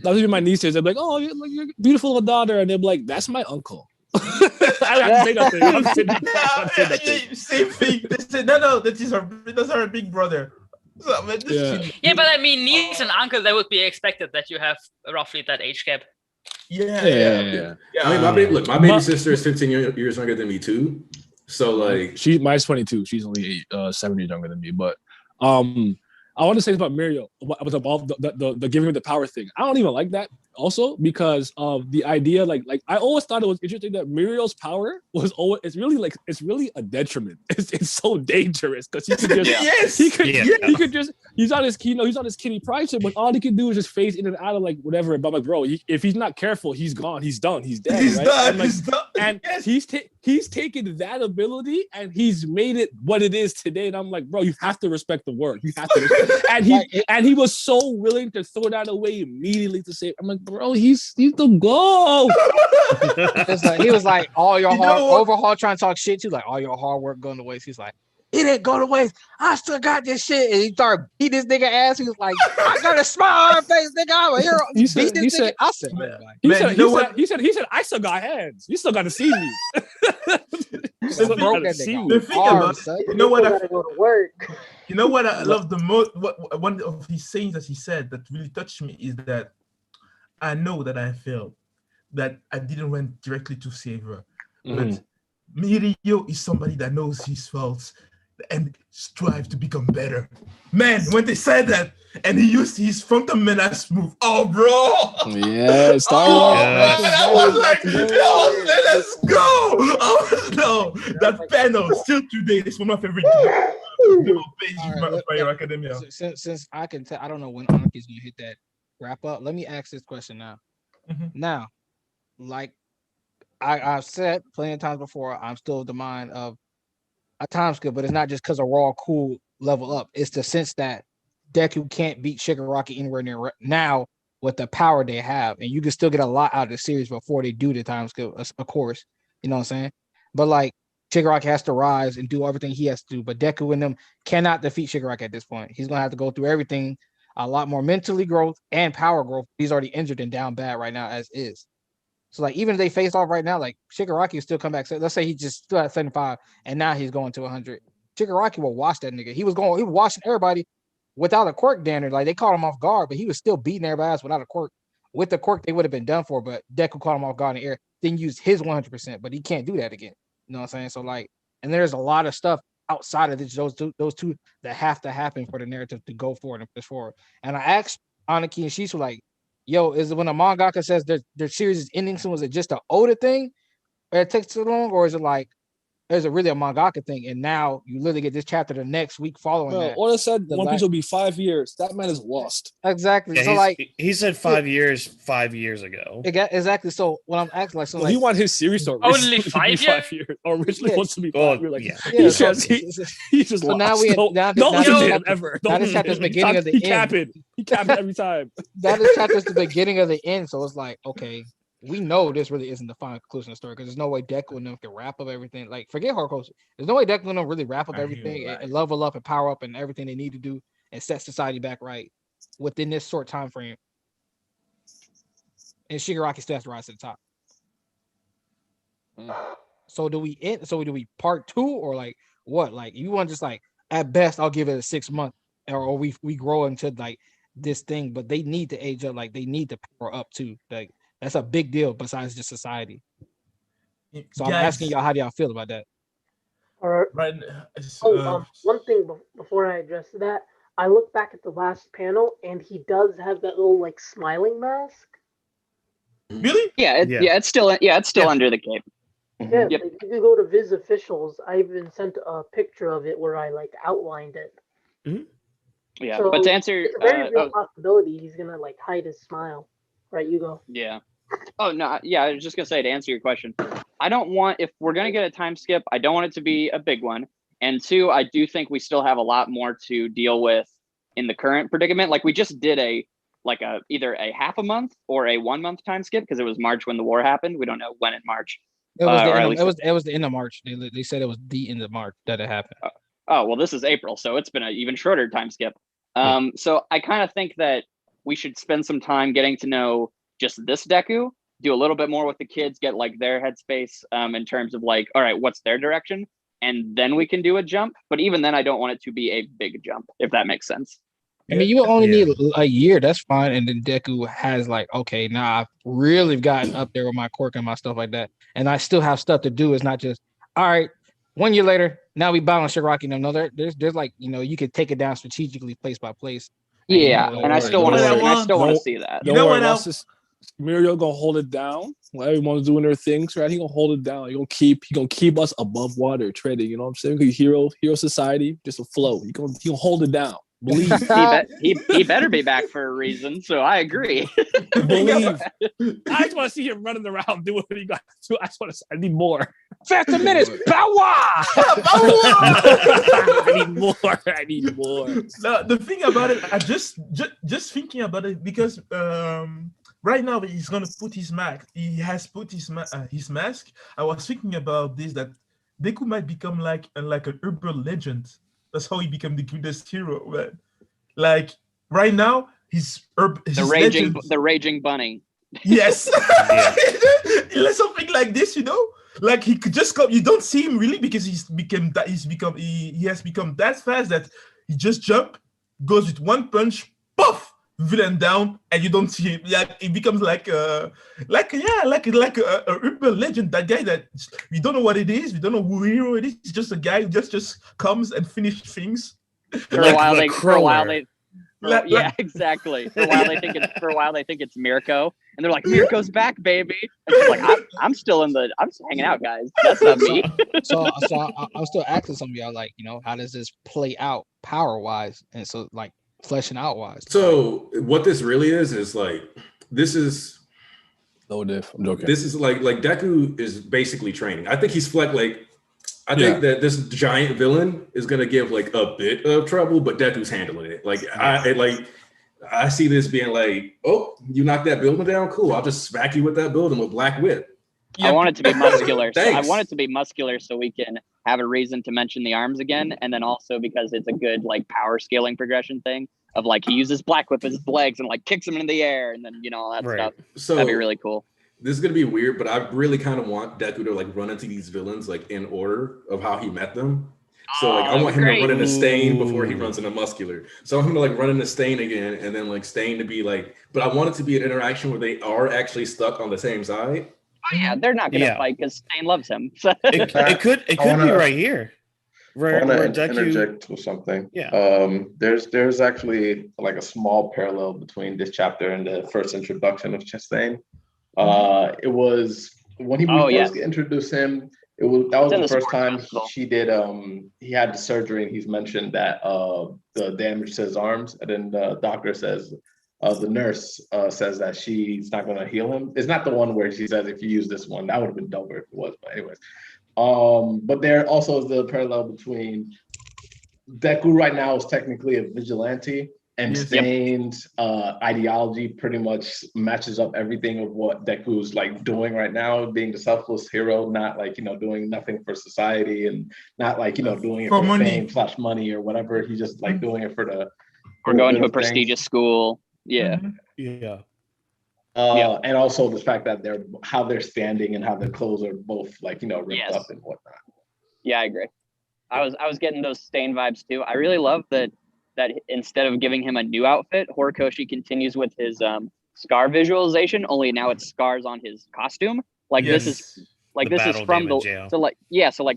That would be my nieces. They're like, oh, you're beautiful daughter, and they're like, that's my uncle. I don't have to say nothing. I don't have to say nothing. Same thing. They say, no, that's our big brother. So, but I mean, niece and uncle, that would be expected that you have roughly that age gap. Yeah. I mean, my baby sister is 15 years younger than me too. So like, mine's 22. She's only 7 years younger than me. But I want to say about Mirio. What was about the giving her the power thing. I don't even like that. Also, because of the idea, like I always thought it was interesting that Mirio's power was always it's really a detriment. It's so dangerous because he could just he could just he's on his Kitty Pryde shit, but all he can do is just phase in and out of like whatever. But like, bro, if he's not careful, he's gone, he's done, he's dead. He's right? done. And, like, and he's taken that ability and he's made it what it is today. And I'm like, bro, you have to respect the word. You have to. And he was so willing to throw that away immediately to say, I'm like, bro, he's the goal. He was like, all your overhaul trying to talk shit to, like all your hard work going to waste. He's like, it didn't go to waste. I still got this shit. And he started beating this nigga ass. He was like, I got a smile on my face, nigga. I'm a hero. He said, I still got hands. You still got to see me. You know what I love the most? One of his sayings that he said that really touched me is that I know that I failed, that I didn't run directly to save her. But Mirio is somebody that knows his faults and strive to become better. Man, when they said that and he used his frontal menace move, oh bro, yeah, Star Wars. I was like, yo, let's go. Oh no, that panel still today is one of my favorite pages of Hero Academia. Since I can tell, I don't know when Anarchy's gonna hit that wrap up. Let me ask this question now. Now, like I've said plenty of times before, I'm still of the mind of a time skip, but it's not just because of raw cool level up. It's the sense that Deku can't beat Shigaraki anywhere near now with the power they have, and you can still get a lot out of the series before they do the time skip, of course. You know what I'm saying? But like, Shigaraki has to rise and do everything he has to do. But Deku and them cannot defeat Shigaraki at this point. He's gonna have to go through everything, a lot more mentally growth and power growth. He's already injured and down bad right now as is. So like even if they face off right now, like Shigaraki will still come back. So let's say he just still at 75 and now he's going to 100. Shigaraki will wash that nigga. He was washing everybody without a quirk danner. Like they caught him off guard, but he was still beating everybody else without a quirk. With the quirk, they would have been done for, but Deku caught him off guard in the air, then used his 100%, but he can't do that again. You know what I'm saying? So like, and there's a lot of stuff outside of this, those two that have to happen for the narrative to go forward and push forward. And I asked Aniki and Shisu like, yo, is it when a mangaka says their series is ending soon, is it just an Oda thing or it takes so long, or is it like there's a really a mangaka thing, and now you literally get this chapter the next week following that? Oda said One Piece will be 5 years. That man is lost. Exactly. Yeah, so like he said 5 years 5 years ago. Exactly. So what I'm asking, like, so Well, like, he want his series to Only originally be 5 years? 5 years. Or originally Yeah. wants to be 5 Well, years. Like, yeah. he so- says he's just so lost. now we Don't now listen this to him chapter- ever. now this chapter's beginning of the He end. capping. He capping every time. That is chapter's the beginning of the end. So it's like, okay, we know this really isn't the final conclusion of the story because there's no way Deku and them can wrap up everything. Like, forget Horikoshi. There's no way Deku and them really wrap up I hear everything that. and level up and power up and everything they need to do and set society back right within this short time frame. And Shigaraki still has to rise to the top. So do we end? So do we part 2 or like what? Like you want just like at best I'll give it a 6 month or we grow into like this thing, but they need to age up. Like they need to power up too. Like that's a big deal besides just society. So I'm Guys, asking y'all, how do y'all feel about that? Or right, one thing before I address that, I look back at the last panel and he does have that little like smiling mask. really? Yeah, it's still under the cape. Yeah, Yep. like, if you go to Viz officials, I even sent a picture of it where I like outlined it. Yeah, So but to answer, it's a very real possibility he's gonna like hide his smile. Right, you go. yeah. Oh no, yeah. I was just gonna say to answer your question, I don't want if we're gonna get a time skip, I don't want it to be a big one. And 2, I do think we still have a lot more to deal with in the current predicament. Like we just did either a half a month or a 1 month time skip because it was March when the war happened. We don't know when in March. It was, or at least it was the end of March. They said it was the end of March that it happened. Oh, well, this is April, so it's been an even shorter time skip. So I kind of think that we should spend some time getting to know just this Deku, do a little bit more with the kids, get like their headspace in terms of like, all right, what's their direction? And then we can do a jump. But even then, I don't want it to be a big jump, if that makes sense. I mean, you only need a year. That's fine. And then Deku has like, okay, now I've really gotten up there with my quirk and my stuff like that. And I still have stuff to do. It's not just, all right, 1 year later, now we balance Shigaraki. No, there's like, you could take it down strategically place by place. Yeah, and I still want to see that. You know what else? Mirio gonna hold it down. While everyone's doing their things, right? He gonna hold it down. He gonna keep us above water, treading. You know what I'm saying? Because hero society, just a flow. He gonna hold it down. Believe. he better be back for a reason. So I agree. Believe. I just want to see him running around doing what he got to. I need more. Faster minutes. Bow wow. I need more. No, the thing about it, I just thinking about it because right now he's gonna put his mask. He has put his mask. I was thinking about this that Deku might become like an urban legend. That's how he became the greatest hero, man. Like right now, the raging bunny. Yes, something like this, Like he could just come. You don't see him really because he has become that fast that he just goes with one punch, puff, villain down, and you don't see him. Yeah, it becomes like a urban legend. That guy that we don't know what it is. We don't know who hero it is. It's just a guy who just comes and finishes things. For a while exactly. For a while they think it's Mirko, and they're like, Mirko's back, baby. And she's like, I'm still hanging out, guys. That's not me. So I'm still asking some of y'all, like, how does this play out power wise, and so like fleshing out wise. So what this really is like, this is no diff. I'm joking. This is like Deku is basically training. I think he's I think that this giant villain is gonna give like a bit of trouble, but Deku's handling it. Like I see this being like, oh, you knocked that building down, cool. I'll just smack you with that building with Black Whip. I want it to be muscular. So I Thanks. want it to be muscular so we can have a reason to mention the arms again, and then also because it's a good like power scaling progression thing of like he uses Black Whip as his legs and like kicks him in the air, and then all that stuff. So that'd be really cool. This is gonna be weird, but I really kind of want Deku to like run into these villains like in order of how he met them. So like I want him to run into Stain before he runs into Muscular. So I'm gonna like run into Stain again, and then like Stain to be like, but I want it to be an interaction where they are actually stuck on the same side. Oh yeah, they're not gonna fight because Stain loves him. It could be right here. I Where want to Deku. interject with something. Yeah. There's actually like a small parallel between this chapter and the first introduction of Chastain. It was when he first introduced him. That was the first time he had the surgery, and he's mentioned that the damage to his arms, and then the doctor says, the nurse says that she's not going to heal him. It's not the one where she says if you use this one, that would have been doper if it was, but anyways. But there also is the parallel between Deku right now is technically a vigilante, and Stain's ideology pretty much matches up everything of what Deku's like doing right now, being the selfless hero, not like doing nothing for society, and not like doing it for fame / money or whatever. He's just like doing it for the or going to a prestigious school. Yeah. And also the fact that how they're standing and how their clothes are both like ripped up and whatnot. Yeah, I agree. I was getting those Stain vibes too. I really love that instead of giving him a new outfit, Horikoshi continues with his scar visualization, only now it's scars on his costume. Like this is from so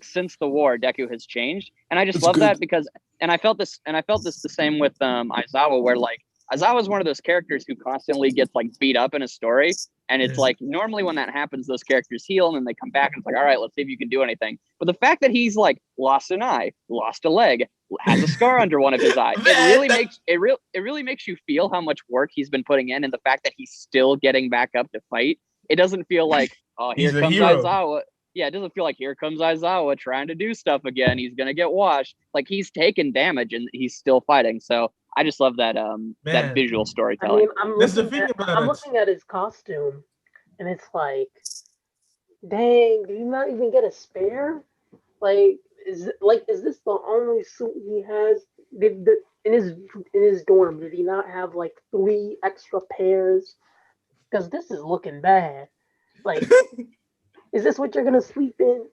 since the war, Deku has changed. And I just love that because I felt this the same with Aizawa, where like Aizawa is one of those characters who constantly gets like beat up in a story. And it's like normally when that happens, those characters heal and then they come back and it's like, all right, let's see if you can do anything. But the fact that he's like lost an eye, lost a leg, has a scar under one of his eyes, it really makes you feel how much work he's been putting in, and the fact that he's still getting back up to fight. It doesn't feel like, oh, here comes Aizawa. Yeah, it doesn't feel like here comes Aizawa trying to do stuff again. He's gonna get washed. Like he's taken damage and he's still fighting. So I just love that that visual storytelling. I mean, I'm looking at his costume, and it's like, dang, did he not even get a spare? Like, is this the only suit he has? In his dorm, did he not have like 3 extra pairs? Because this is looking bad. Like, is this what you're gonna sleep in?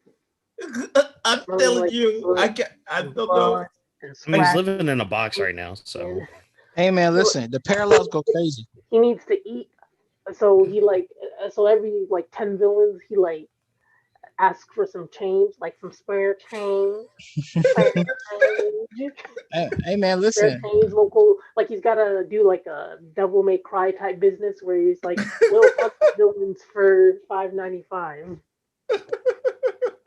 I'm telling you, I don't know. He's living in a box right now, so. Hey man, listen, the parallels go crazy. He needs to eat, so he every 10 villains he like asks for some change, like some spare change. Hey man, listen. Spare change, local, like he's gotta do like a Devil May Cry type business where he's like, we'll fuck the villains for $5.95.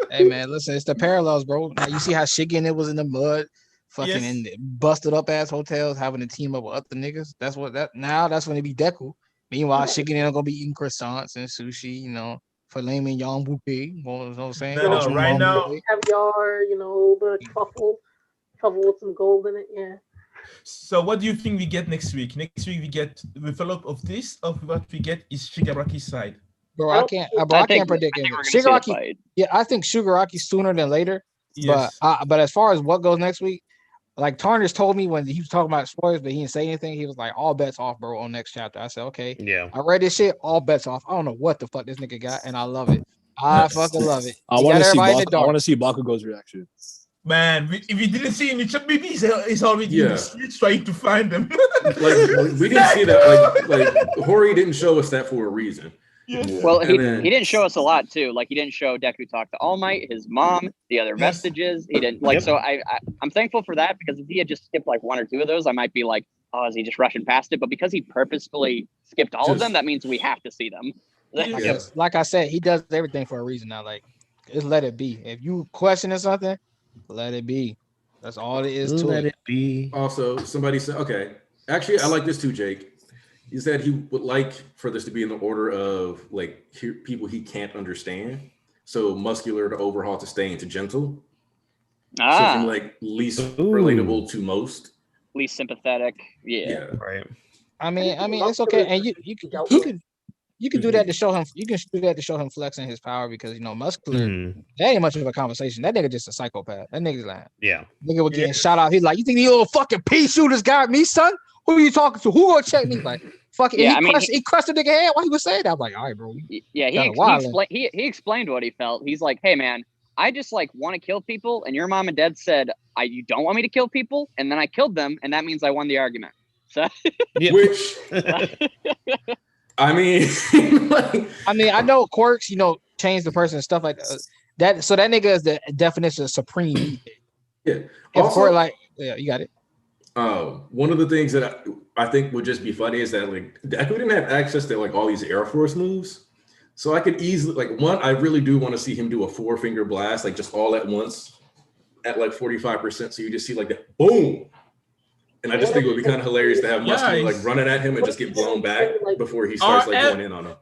Hey man, listen, it's the parallels, bro. Now you see how Shigen it was in the mud, fucking in busted up ass hotels, having to team up with other niggas. That's when it be Deku. Meanwhile, Shigen ain't gonna be eating croissants and sushi, filet mignon whoopee. You know what I'm saying? Right now, caviar, the truffle with some gold in it. Yeah. So what do you think we get next week? Next week we get the follow-up of this, of what we get is Shigaraki's side. Bro, I can't predict it. Shigaraki, I think Shigaraki sooner than later. Yes. But as far as what goes next week, like Tarnish told me when he was talking about spoilers, but he didn't say anything. He was like, all bets off, bro, on next chapter. I said, okay. Yeah. I read this shit, all bets off. I don't know what the fuck this nigga got, and I love it. I fucking love it. I want to see Bakugo's reaction. Man, if you didn't see him, maybe he's already in the streets trying to find them. Like we didn't see that. Like Hori didn't show us that for a reason. Well, he didn't show us a lot too. Like he didn't show Deku talk to All Might, his mom, the other vestiges. He didn't like. So I'm thankful for that, because if he had just skipped like 1 or 2 of those, I might be like, oh, is he just rushing past it? But because he purposefully skipped all of them, that means we have to see them. Like I said, he does everything for a reason now. Like, just let it be. If you questioning something, let it be. That's all it is to it. Let it be. Also, somebody said, okay, actually, I like this too, Jake. He said he would like for this to be in the order of like people he can't understand. So muscular to overhaul to Stain to gentle. So from like least relatable to most. Least sympathetic. Yeah. Right. I mean, it's okay, and you you can do that to show him. You can do that to show him flexing his power because muscular. That ain't much of a conversation. That nigga just a psychopath. That nigga's like, nigga was getting shot out. He's like, you think these little fucking pea shooters got me, son? Who are you talking to? Who gonna check me? Like, fucking. Yeah, he crushed the nigga head while he was saying that. I'm like, all right, bro. Yeah, he explained what he felt. He's like, hey man, I just like want to kill people, and your mom and dad said you don't want me to kill people, and then I killed them, and that means I won the argument. So, which I mean, I know quirks, change the person and stuff like that. So that nigga is the definition of supreme. Yeah. Also, you got it. One of the things that I think would just be funny is that like Deku didn't have access to like all these Air Force moves. So I could easily I really do want to see him do a 4-finger blast, like just all at once at like 45%. So you just see like that boom. And I just think it would be kind of hilarious to have Muscular like running at him and just get blown back before he starts like going in on him.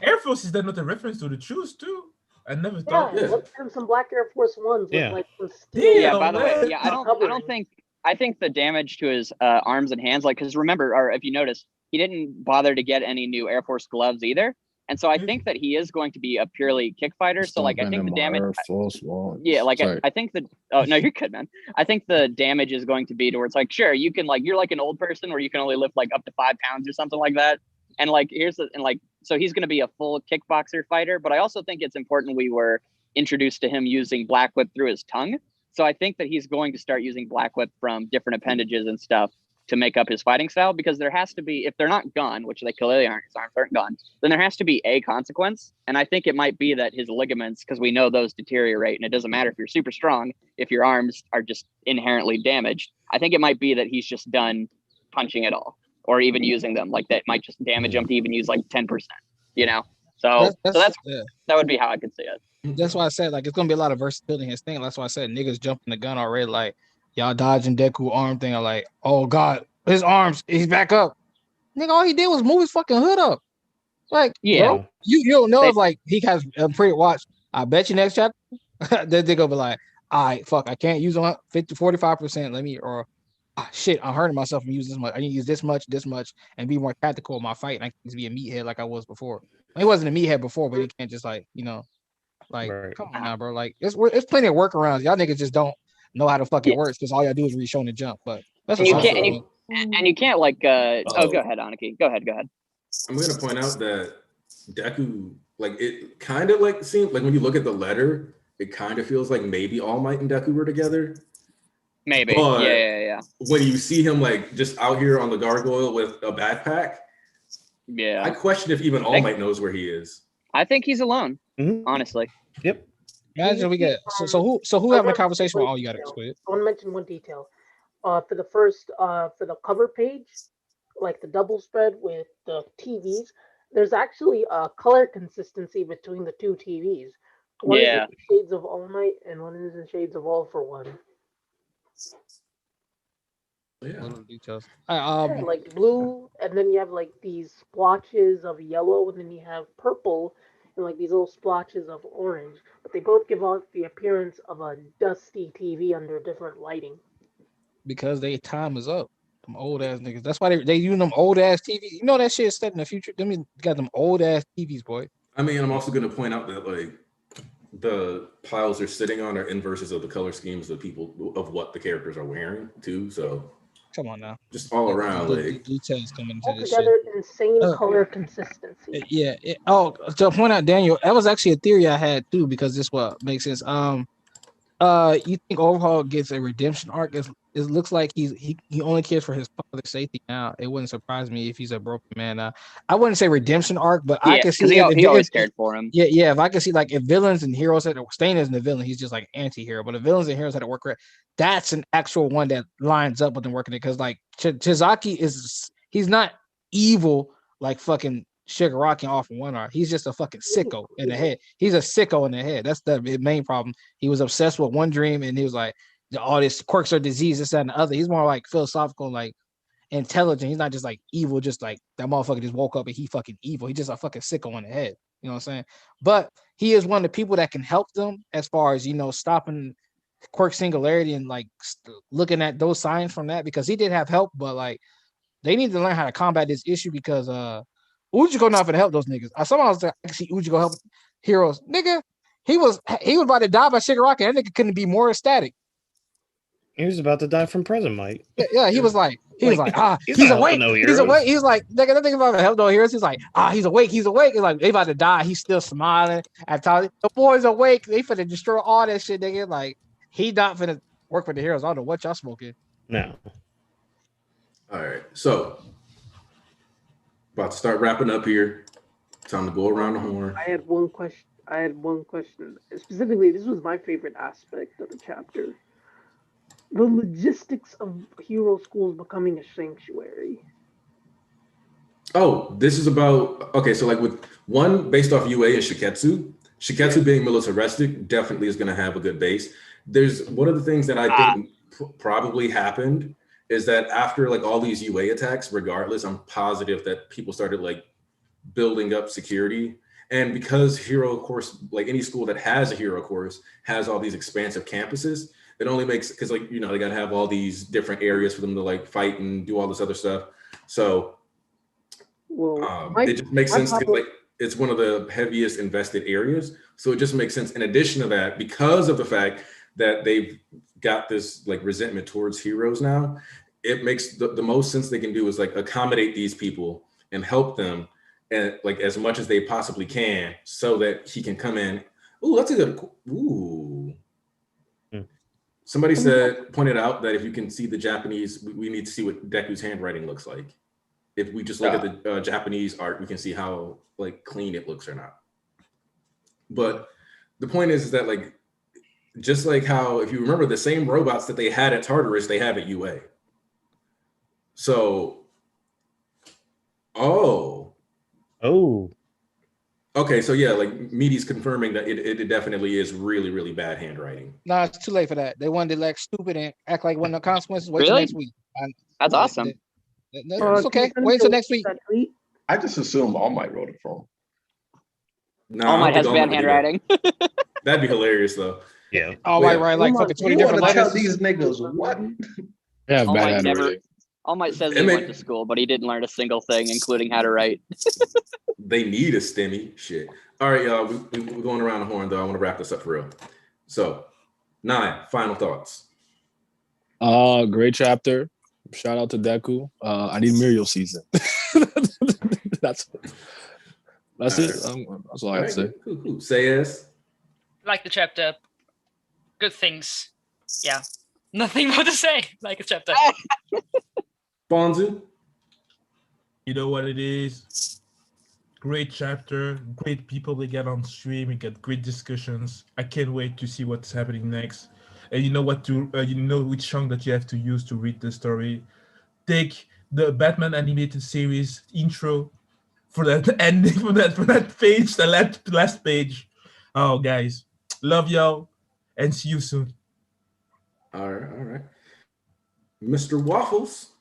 Air Force is not a reference to the shoes too. I never Yeah, thought. let's have some black Air Force Ones with like some Yeah, by the way, I think the damage to his arms and hands, like, because remember, or if you notice, he didn't bother to get any new Air Force gloves either. And so I think that he is going to be a purely kick fighter. So like I think the damage I think that no, you're good, man. I think the damage is going to be to where it's like, sure, you can like you're like an old person where you can only lift like up to 5 pounds or something like that. And like so he's gonna be a full kickboxer fighter. But I also think it's important we were introduced to him using Black Whip through his tongue. So I think that he's going to start using Black Whip from different appendages and stuff to make up his fighting style, because there has to be, if they're not gone, which they clearly aren't, his arms aren't gone, then there has to be a consequence. And I think it might be that his ligaments, because we know those deteriorate, and it doesn't matter if you're super strong, if your arms are just inherently damaged. I think it might be that he's just done punching at all, or even using them. Like that might just damage him to even use like 10%, So that would be how I could see it. That's why I said like it's gonna be a lot of versatility in his thing. That's why I said niggas jumping the gun already. Like y'all dodging Deku arm thing. Are like, oh god, his arms, he's back up. Nigga, all he did was move his fucking hood up. Like, bro, you don't know if like he has a pre-watch. I bet you next chapter they're gonna be like, all right, fuck, I can't use on 45%. Let me shit, I'm hurting myself from using this much. I need to use this much, and be more tactical in my fight. And I can just be a meathead like I was before. He wasn't a meathead before, but he can't just like, come on now, bro. Like it's plenty of workarounds. Y'all niggas just don't know how to fucking works because all y'all do is read show and jump. But that's and you can't like go ahead, Aniki. Go ahead. I'm gonna point out that Deku, like it kind of like seems like when you look at the letter, it kind of feels like maybe All Might and Deku were together. Maybe. But yeah. When you see him like just out here on the gargoyle with a backpack, I question if even All Might knows where he is. I think he's alone, honestly. Yep. Imagine we get so who having a conversation with all you got to explain. I want to mention one detail. For the cover page, like the double spread with the TVs, there's actually a color consistency between the two TVs. One is in shades of All Might and one is in shades of All for One. Yeah. Details. Like blue, and then you have like these splotches of yellow, and then you have purple, and like these little splotches of orange. But they both give off the appearance of a dusty TV under different lighting. Because their time is up. Them old ass niggas. That's why they using them old ass TVs. You know that shit is set in the future. Them got them old ass TVs, boy. I mean, I'm also gonna point out that like the piles they're sitting on are inverses of the color schemes of people of what the characters are wearing too. So come on now, just all around like details coming into this altogether shit. Insane color consistency. Yeah. To point out, Daniel, that was actually a theory I had too, because this what makes sense. You think Overhaul gets a redemption arc? It looks like he only cares for his father's safety now. It wouldn't surprise me if he's a broken man now. I wouldn't say redemption arc, but I can see he always cared for him. Yeah. If I can see like if villains and heroes that Stain isn't a villain, he's just like anti-hero. But if villains and heroes had to work right, that's an actual one that lines up with them working it. Because like Chizaki he's not evil like fucking Shigaraki off in one arm. He's just a fucking sicko in the head. He's a sicko in the head. That's the main problem. He was obsessed with one dream, and he was like, all this quirks or disease, this, that, and the other. He's more like philosophical, like intelligent. He's not just like evil, just like that motherfucker just woke up and he fucking evil. He's just a fucking sicko in the head. You know what I'm saying? But he is one of the people that can help them as far as, stopping quirk singularity and like looking at those signs from that, because he did have help, but like they need to learn how to combat this issue because Ujiko not gonna help those niggas. Someone else I can see Ujiko help heroes. Nigga, he was about to die by Shigaraki. That nigga couldn't be more ecstatic. He was about to die from present, Mike. Yeah, he was like, he's not awake. helping no He's heroes. awake. He's like, nigga, that nigga about to help no heroes. He's like, he's awake. He's awake. It's like they about to die. He's still smiling at Tali. The boy's awake. They finna destroy all that shit, nigga. Like he not finna work for the heroes. I don't know what y'all smoking. No. All right, so about to start wrapping up here. Time to go around the horn. I had one question. Specifically, this was my favorite aspect of the chapter. The logistics of hero schools becoming a sanctuary. Oh, this is about so like with one based off UA and Shiketsu being militaristic definitely is going to have a good base. There's one of the things that I think probably happened is that after like all these UA attacks, regardless, I'm positive that people started like building up security. And because hero course, like any school that has a hero course has all these expansive campuses, it only makes, because like, you know, they got to have all these different areas for them to like fight and do all this other stuff. So it just makes sense because like it's one of the heaviest invested areas. So it just makes sense. In addition to that, because of the fact that they've got this like resentment towards heroes now, it makes the most sense they can do is like accommodate these people and help them and like as much as they possibly can so that he can come in. Ooh, that's a good, ooh. Somebody pointed out that if you can see the Japanese, we need to see what Deku's handwriting looks like. If we just look at the Japanese art, we can see how like clean it looks or not. But the point is that like, just like how, if you remember the same robots that they had at Tartarus, they have at UA. So, okay, so yeah, like Meaty's confirming that it definitely is really, really bad handwriting. No, it's too late for that. They wanted to act stupid and act like one of the consequences. Wait till next week. That's awesome. It's okay. Wait until next week. I just assume All Might wrote it for him. No, All Might has bad handwriting. That'd be hilarious though. Yeah. All Might write like fucking 20 different letters. Tell these niggas what? Yeah, All bad Might handwriting. All Might says he went to school, but he didn't learn a single thing, including how to write. They need a STEMI. Shit. All right, y'all. We're going around the horn, though. I want to wrap this up for real. So, 9, final thoughts. Great chapter. Shout out to Deku. I need Muriel season. That's it. That's all I have to say. Cool. Say yes. Like the chapter. Good things. Yeah. Nothing more to say. Like a chapter. Bonzu. You know what it is? Great chapter, great people they get on stream. We get great discussions. I can't wait to see what's happening next. And you know what to, you know which chunk that you have to use to read the story. Take the Batman animated series intro for that ending, for that page, the last page. Oh, guys, love y'all, and see you soon. All right. Mr. Waffles.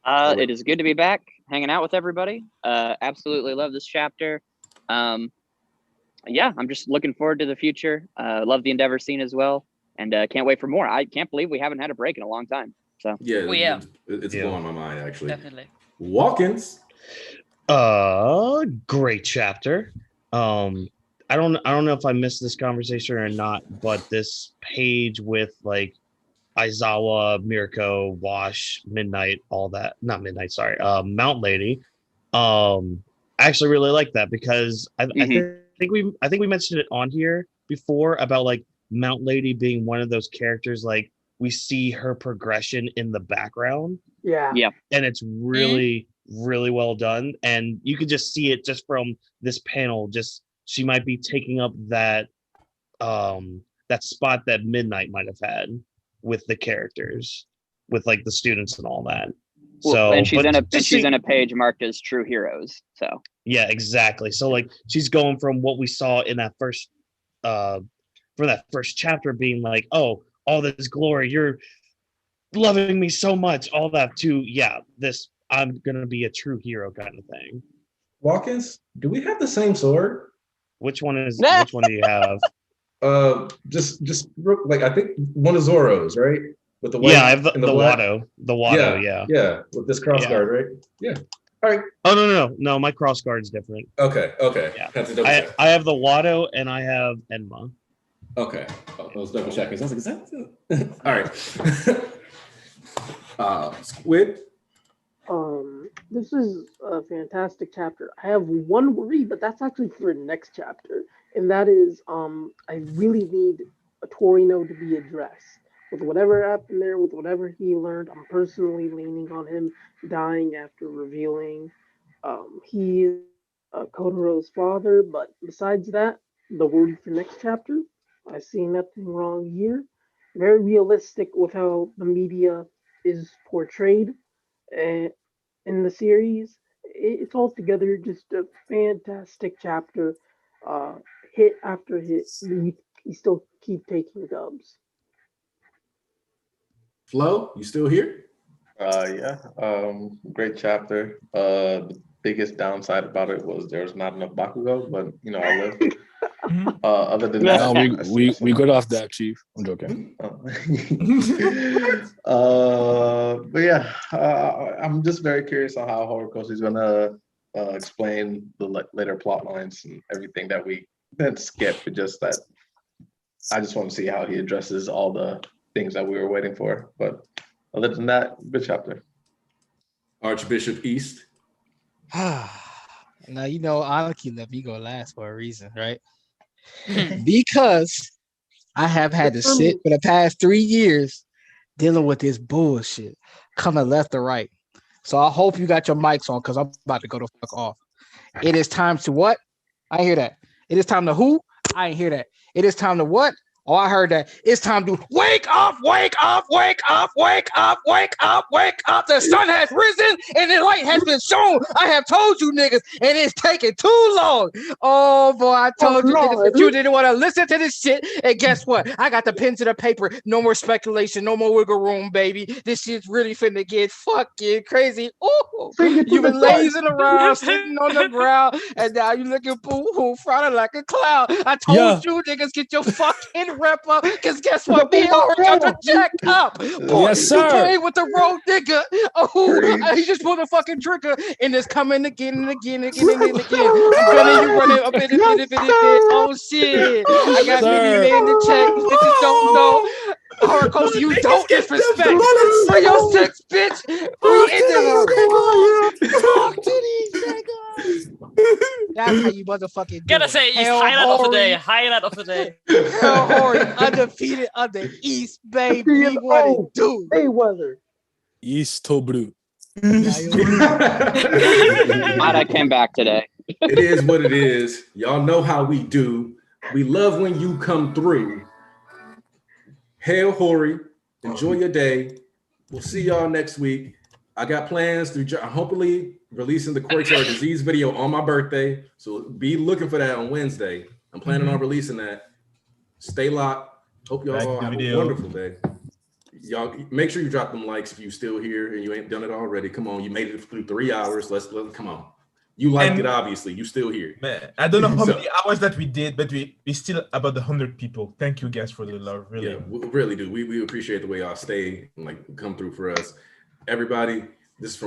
It is good to be back, hanging out with everybody. Absolutely love this chapter. Yeah, I'm just looking forward to the future. Love the Endeavor scene as well, and can't wait for more. I can't believe we haven't had a break in a long time. So it's blowing my mind actually. Definitely. Walk-ins. Great chapter. I don't know if I missed this conversation or not, but this page with like Aizawa, Mirko, Wash, Midnight, all that. Not Midnight, sorry. Mount Lady. I actually really like that because I think we mentioned it on here before about like Mount Lady being one of those characters like we see her progression in the background. Yeah. And it's really, really well done. And you could just see it just from this panel. Just she might be taking up that that spot that Midnight might have had with the characters, with like the students and all that. Well, and she's in a page marked as true heroes. So yeah, exactly. So like she's going from what we saw in that first from that first chapter being like, oh, all this glory, you're loving me so much, all that to this I'm gonna be a true hero kind of thing. Walk-ins, do we have the same sword? Which one do you have? Just like I think one of Zoro's, right? With the white, I have the Watto. The Watto, yeah. With this crossguard, right? Yeah. All right. Oh no, my cross guard's different. Okay. Yeah. Had to double I check. have the Watto and I have Enma. Okay. I was double checking. So I was like, is that? All right. Squid. This is a fantastic chapter. I have one worry, but that's actually for the next chapter, and that is, I really need a Torino to be addressed. With whatever happened there, with whatever he learned, I'm personally leaning on him dying after revealing he is Kotaro's father. But besides that, the worry for next chapter, I see nothing wrong here. Very realistic with how the media is portrayed. And in the series. It's altogether just a fantastic chapter. Uh, hit after hit, we still keep taking dubs. Flo, you still here? Yeah. Great chapter. The biggest downside about it was there was not enough Bakugo, but I live. Other than that, we got off that, Chief. I'm joking. But yeah, I'm just very curious on how Horikoshi is gonna explain the later plot lines and everything that we didn't skip. But just that, I just want to see how he addresses all the things that we were waiting for. But other than that, good chapter. Archbishop East. Now Anaki let me go last for a reason, right? Because I have had to sit for the past 3 years dealing with this bullshit coming left or right. So I hope you got your mics on because I'm about to go the fuck off. It is time to what? I ain't hear that. It is time to who? I ain't hear that. It is time to what? Oh, I heard that. It's time to wake up, wake up, wake up, wake up, wake up, wake up. The sun has risen and the light has been shown. I have told you niggas, and it's taking too long. Oh boy, I told you niggas, but you didn't want to listen to this shit. And guess what? I got the pen to the paper. No more speculation, no more wiggle room, baby. This shit's really finna get fucking crazy. Ooh, you've been lazing around, sitting on the ground, and now you looking boo-hoo, frowning like a clown. I told you niggas, get your fucking rep up, because guess what? Me already got the jack up. Boy, Yes, sir. You playing with the road nigga. Oh, he just pulled a fucking trigger and it's coming again and again and again and again. I'm gonna you running up in a bit. Oh shit. I got many man to check. You bitches don't know. Horikoshi, you don't disrespect. For your six, bitch. We in this. Talk to these niggas. That's how you motherfucking do Gotta it. say, East Hell highlight of the Hori. day. Highlight of the day. Hell Hori, undefeated on the East, baby. What it do? Mayweather. East Tobru. Glad I came back today. It is what it is. Y'all know how we do. We love when you come through. Hail Hori. Enjoy your day. We'll see y'all next week. I got plans to hopefully releasing the Cortical disease video on my birthday. So be looking for that on Wednesday. I'm planning on releasing that. Stay locked. Hope y'all all have a wonderful day. Y'all make sure you drop them likes if you still here and you ain't done it already. Come on, you made it through 3 hours. Let's come on. You liked it, obviously. You still here. Man, I don't know how many hours that we did, but we still about 100 people. Thank you guys for the love. Really. Yeah, we really do. We appreciate the way y'all stay and come through for us. Everybody, this is from